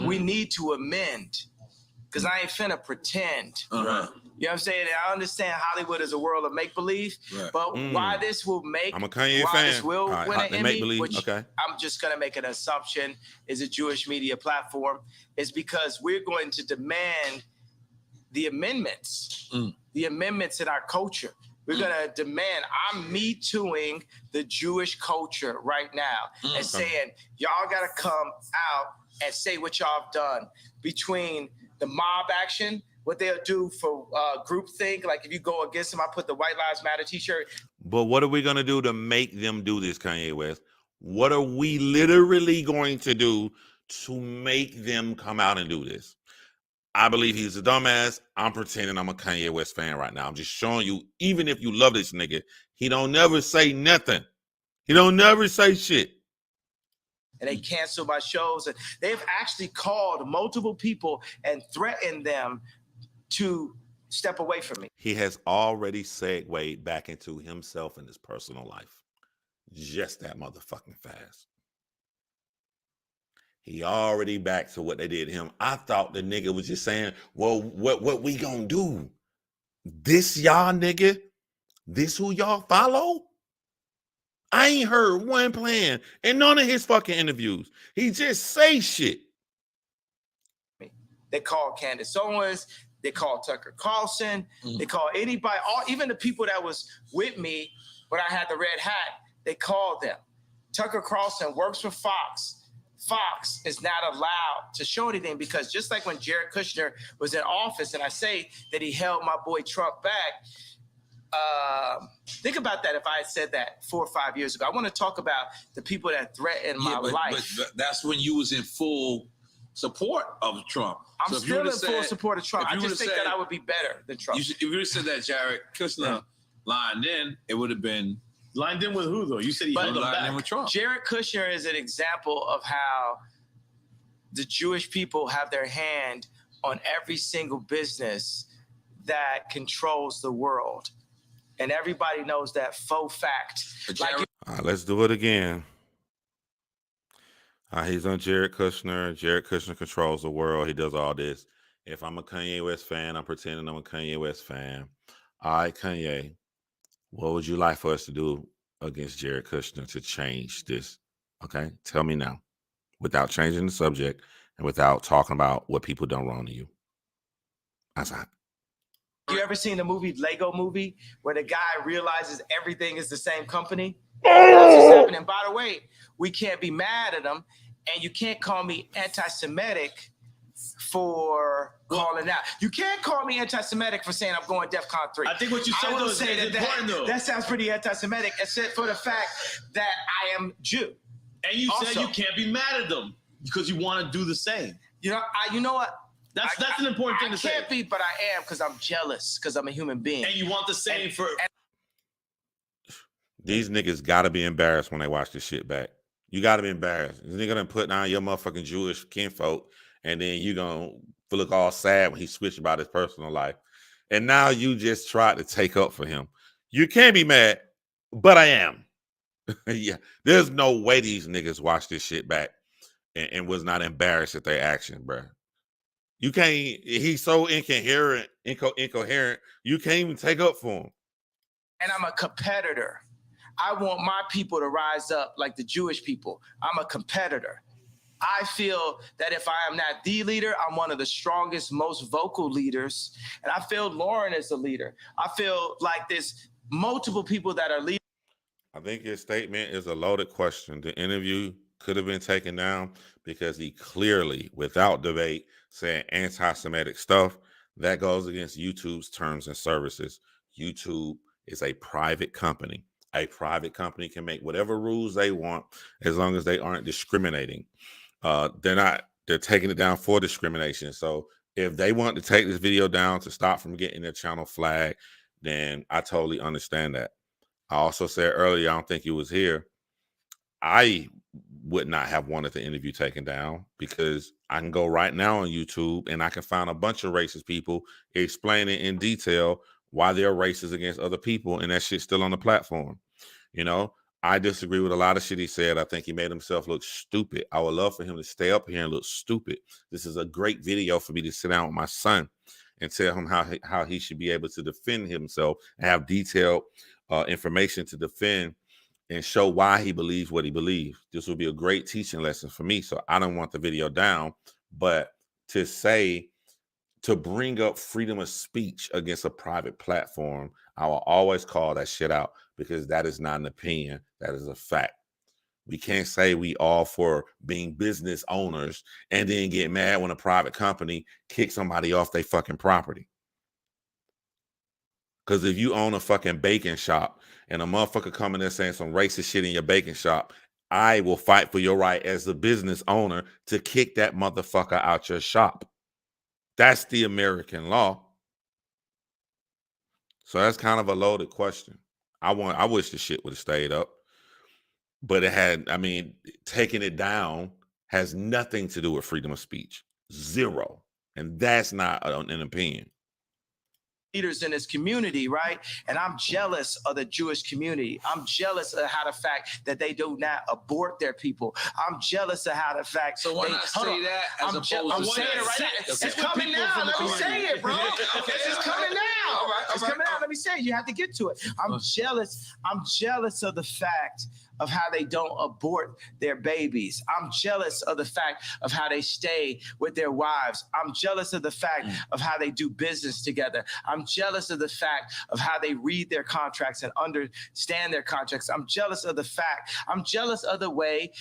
We need to amend. Because I ain't finna pretend. You know what I'm saying? I understand Hollywood is a world of make-believe, but why this will make... I'm a Kanye fan. This will win an Emmy, which okay. I'm just going to make an assumption is a Jewish media platform, is because we're going to demand the amendments in our culture. We're going to demand, I'm me tooing the Jewish culture right now and saying, y'all got to come out and say what y'all have done between the mob action, what they'll do for groupthink. Like if you go against them, I put the White Lives Matter t-shirt. But what are we going to do to make them do this, Kanye West? What are we literally going to do to make them come out and do this? I believe he's a dumbass. I'm pretending I'm a Kanye West fan right now. I'm just showing you, even if you love this nigga, he don't never say nothing. He don't never say shit. And they cancel my shows. And they've actually called multiple people and threatened them to step away from me. He has already segued back into himself and his personal life. Just that motherfucking fast. He already back to what they did to him. I thought the nigga was just saying, well, what we gonna do? This y'all nigga? This who y'all follow? I ain't heard one plan in none of his fucking interviews. He just say shit. They called Candace Owens. They called Tucker Carlson. They called anybody, even the people that was with me when I had the red hat, they called them. Tucker Carlson works for Fox. Fox is not allowed to show anything, because just like when Jared Kushner was in office, and I say that he held my boy Trump back, think about that if I had said that 4 or 5 years ago. I want to talk about the people that threatened my life. But that's when you was in full support of Trump. I'm still in full support of Trump. I just think that I would be better than Trump. If you would have said that Jared Kushner lined in, it would have been... Lined in with who, though? You said he held lined in with Trump. Jared Kushner is an example of how the Jewish people have their hand on every single business that controls the world. And everybody knows that faux fact. All right, let's do it again. He's on Jared Kushner. Jared Kushner controls the world. He does all this. If I'm a Kanye West fan, I'm pretending I'm a Kanye West fan. All right, Kanye, what would you like for us to do against Jared Kushner to change this? Okay, tell me now, without changing the subject and without talking about what people done wrong to you. That's hot. You ever seen the movie Lego Movie where the guy realizes everything is the same company? That's what's happening. By the way, we can't be mad at him, and you can't call me anti-Semitic for calling out. You can't call me anti-Semitic for saying I'm going DEFCON 3. I think what you said though is important though. That sounds pretty anti-Semitic, except for the fact that I am Jew. And you said you can't be mad at them because you want to do the same. You know what? That's an important thing to say. I can't be, but I am, because I'm jealous, because I'm a human being. And you want the same for... These niggas gotta be embarrassed when they watch this shit back. You gotta be embarrassed. This nigga done put down your motherfucking Jewish kinfolk, and then you gonna look all sad when he switched about his personal life. And now you just tried to take up for him. You can't be mad, but I am. Yeah, there's no way these niggas watch this shit back and was not embarrassed at their action, bro. You can't, he's so incoherent, you can't even take up for him. And I'm a competitor. I want my people to rise up like the Jewish people. I'm a competitor. I feel that if I am not the leader, I'm one of the strongest, most vocal leaders. And I feel Lauren is a leader. I feel like there's multiple people that are leaders. I think his statement is a loaded question. The interview could have been taken down because he clearly, without debate, said anti-Semitic stuff. That goes against YouTube's terms and services. YouTube is a private company. A private company can make whatever rules they want as long as they aren't discriminating. They're taking it down for discrimination. So if they want to take this video down to stop from getting their channel flagged, then I totally understand that. I also said earlier, I don't think he was here, I would not have wanted the interview taken down, because I can go right now on YouTube and I can find a bunch of racist people explaining in detail why they're racist against other people, and that shit's still on the platform. You know, I disagree with a lot of shit he said. I think he made himself look stupid. I would love for him to stay up here and look stupid. This is a great video for me to sit down with my son and tell him how he should be able to defend himself and have detailed information to defend and show why he believes what he believes. This would be a great teaching lesson for me. So I don't want the video down, but to bring up freedom of speech against a private platform, I will always call that shit out, because that is not an opinion. That is a fact. We can't say we all for being business owners and then get mad when a private company kicks somebody off their fucking property. Because if you own a fucking bacon shop and a motherfucker coming there saying some racist shit in your bacon shop, I will fight for your right as the business owner to kick that motherfucker out your shop. That's the American law. So that's kind of a loaded question. I wish the shit would have stayed up. But taking it down has nothing to do with freedom of speech. Zero. And that's not an opinion. Leaders in this community, right? And I'm jealous of the Jewish community. I'm jealous of how the fact that they do not abort their people. I'm jealous of how the fact. So why not say that as opposed to saying it right now. It's coming now. Let me say it, bro. It's coming now. It's coming out. Let me say it. You have to get to it. I'm jealous. I'm jealous of the fact of how they don't abort their babies. I'm jealous of the fact of how they stay with their wives. I'm jealous of the fact of how they do business together. I'm jealous of the fact of how they read their contracts and understand their contracts. I'm jealous of the fact. I'm jealous of the way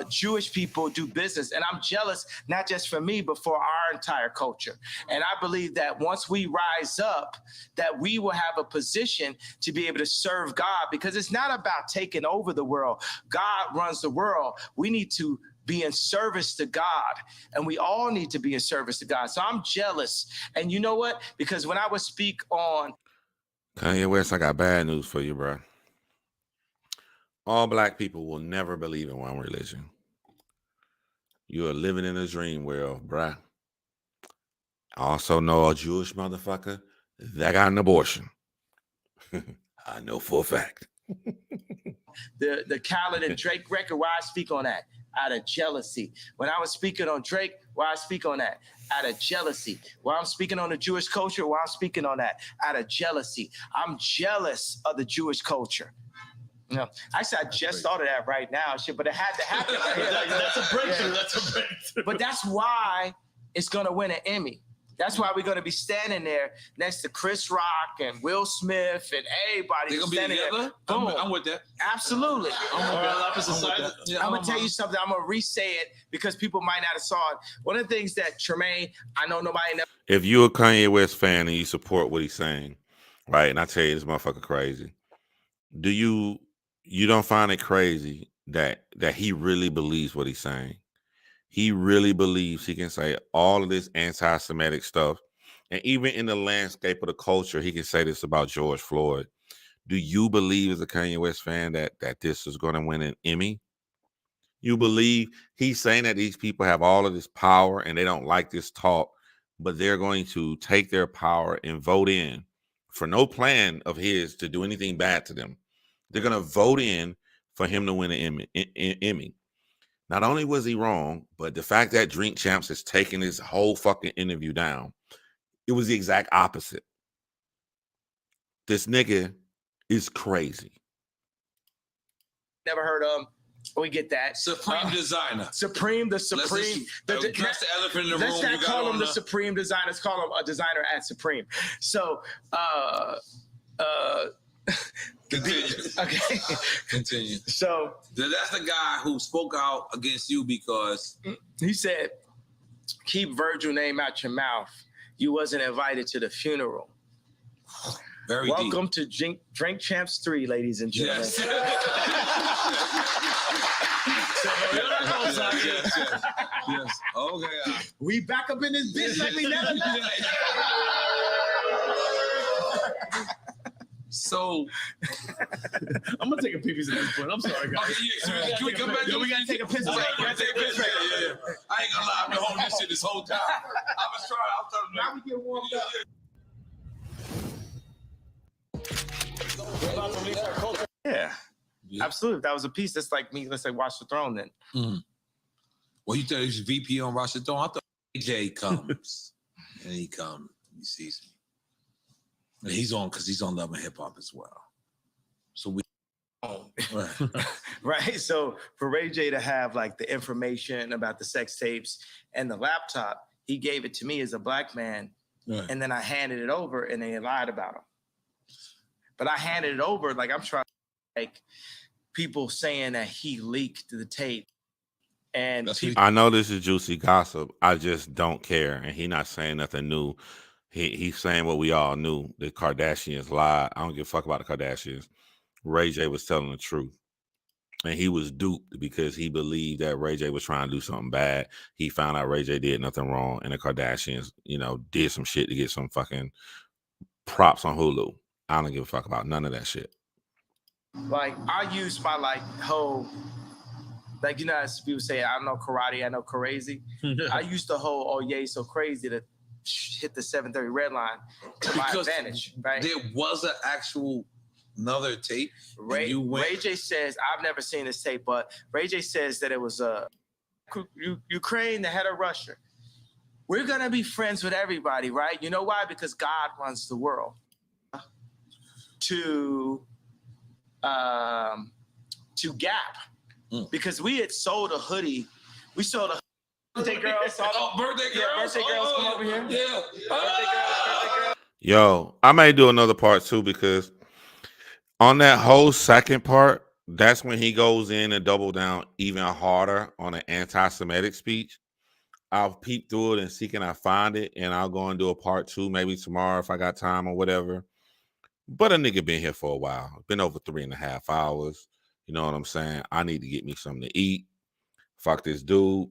Jewish people do business. And I'm jealous, not just for me, but for our entire culture. And I believe that once we rise up, that we will have a position to be able to serve God, because it's not about taking over the world. God runs the world. We need to be in service to God, and we all need to be in service to God. So I'm jealous. And you know what? Because when I would speak on Kanye West, I got bad news for you, bro. All black people will never believe in one religion. You are living in a dream world, bruh. I also know a Jewish motherfucker that got an abortion. I know for a fact. the Khaled and Drake record, why I speak on that? Out of jealousy. When I was speaking on Drake, why I speak on that? Out of jealousy. While I'm speaking on the Jewish culture, why I'm speaking on that? Out of jealousy. I'm jealous of the Jewish culture. No, actually, I just thought of that right now, shit, but it had to happen. That's a breakthrough. Yeah. That's a breakthrough. But that's why it's gonna win an Emmy. That's why we're gonna be standing there next to Chris Rock and Will Smith and everybody. They're gonna be together. I'm with that. Absolutely. I'm gonna tell you something. I'm gonna re-say it because people might not have saw it. One of the things that Tremaine, I know nobody knows. If you're a Kanye West fan and you support what he's saying, right? And I tell you, this motherfucker crazy. You don't find it crazy that he really believes what he's saying? He really believes he can say all of this anti-Semitic stuff. And even in the landscape of the culture, he can say this about George Floyd. Do you believe as a Kanye West fan that this is going to win an Emmy? You believe he's saying that these people have all of this power and they don't like this talk, but they're going to take their power and vote in for no plan of his to do anything bad to them. They're going to vote in for him to win an Emmy. Not only was he wrong, but the fact that Drink Champs has taken his whole fucking interview down, it was the exact opposite. This nigga is crazy. Never heard of him. We get that. Supreme designer. The Supreme. That's the elephant in the room. Let's not call him the Supreme designer. Let's call him a designer at Supreme. So, Continue. Okay. Continue. So that's the guy who spoke out against you because he said, "Keep Virgil name out your mouth. You wasn't invited to the funeral." Very Welcome deep. to Drink Champs 3, ladies and gentlemen. Yes. Yes. Okay. We back up in this bitch like we never left. So I'm gonna take a pee-pee at this point. I'm sorry, guys. Okay, so can we come back? We gotta take a piss break. Yeah. I ain't gonna lie, I've been holding this shit this whole time. I was trying. Now we get warmed up. Yeah, absolutely. If that was a piece, that's like me. Let's say Watch the Throne then. Mm. Well, you thought he was VP on Watch the Throne. I thought AJ comes and he comes. He sees me. And he's on because he's on Love and Hip Hop as well. So we right. So for Ray J to have like the information about the sex tapes and the laptop, he gave it to me as a black man, and then I handed it over, and they lied about him. But I handed it over like I'm trying to like people saying that he leaked the tape. And I know this is juicy gossip. I just don't care, and he's not saying nothing new. He's saying what we all knew. The Kardashians lied. I don't give a fuck about the Kardashians. Ray J was telling the truth. And he was duped because he believed that Ray J was trying to do something bad. He found out Ray J did nothing wrong. And the Kardashians, did some shit to get some fucking props on Hulu. I don't give a fuck about none of that shit. Like, I use my whole, as people say, I know karate, I know crazy. I used the whole, oh, yeah, so crazy to hit the 7:30 red line to my advantage, right? There was an actual another tape. Ray J says, I've never seen this tape, but Ray J says that it was Ukraine, the head of Russia. we're gonna be friends with everybody, right? You know why? Because God runs the world. To Gap, because we had sold a hoodie. We sold a birthday girls. Birthday girls. Yeah, birthday girls, come over here. Yeah. Birthday girls. Yo, I may do another part too, because on that whole second part, that's when he goes in and double down even harder on an anti-Semitic speech. I'll peep through it and see can I find it, and I'll go and do a part 2 maybe tomorrow if I got time or whatever. But a nigga been here for a while. Been over 3.5 hours. You know what I'm saying? I need to get me something to eat. Fuck this dude.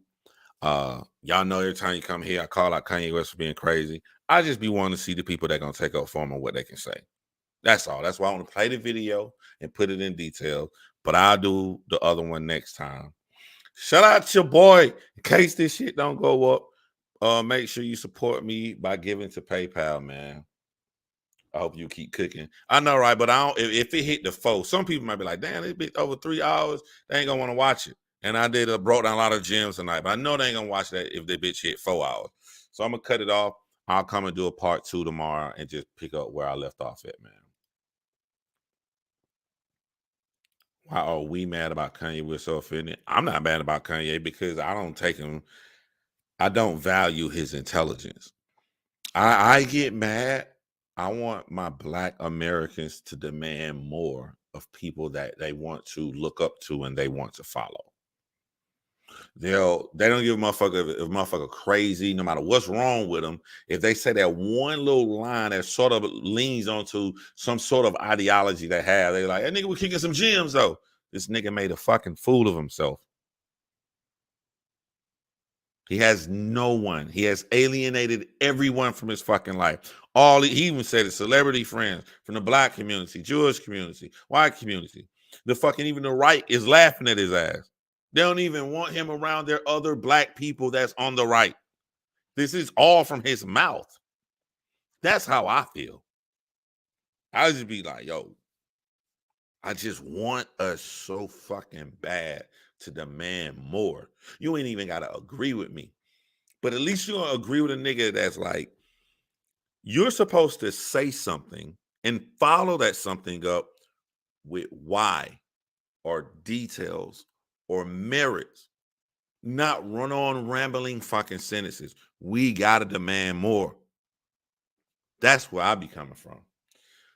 Y'all know every time you come here, I call out Kanye West for being crazy. I just be wanting to see the people that gonna take up for him and what they can say. That's all. That's why I want to play the video and put it in detail. But I'll do the other one next time. Shout out to your boy. In case this shit don't go up, make sure you support me by giving to PayPal, man. I hope you keep cooking. I know, right? But I don't. If it hit the 4, some people might be like, "Damn, it been over 3 hours. They ain't gonna want to watch it." And I brought down a lot of gems tonight, but I know they ain't gonna watch that if the bitch hit 4 hours. So I'm gonna cut it off. I'll come and do a part 2 tomorrow and just pick up where I left off at, man. Why are we mad about Kanye? We're so offended. I'm not mad about Kanye because I don't take him. I don't value his intelligence. I get mad. I want my Black Americans to demand more of people that they want to look up to and they want to follow. They don't give a motherfucker if a motherfucker crazy, no matter what's wrong with them. If they say that one little line that sort of leans onto some sort of ideology they have, they're like, that nigga was kicking some gems though. This nigga made a fucking fool of himself. He has no one. He has alienated everyone from his fucking life. He even said it, celebrity friends from the Black community, Jewish community, white community. Even the right is laughing at his ass. They don't even want him around their other Black people that's on the right. This is all from his mouth. That's how I feel. I just be like, yo, I just want us so fucking bad to demand more. You ain't even got to agree with me. But at least you're going to agree with a nigga that's like, you're supposed to say something and follow that something up with why or details or merits, not run on rambling fucking sentences. We got to demand more. That's where I be coming from.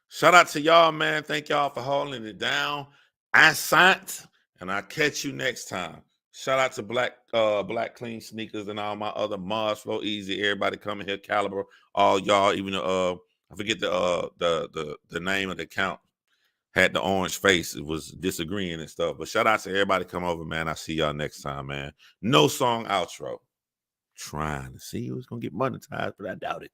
Shout out to y'all, man. Thank y'all for holding it down. I signed, and I'll catch you next time. Shout out to Black Clean Sneakers and all my other mods, Flow Easy, everybody coming here, Caliber, all y'all, even I forget the name of the account, had the orange face, it was disagreeing and stuff. But shout out to everybody come over, man. I'll see y'all next time, man. No song outro. Trying to see who's gonna get monetized, but I doubt it.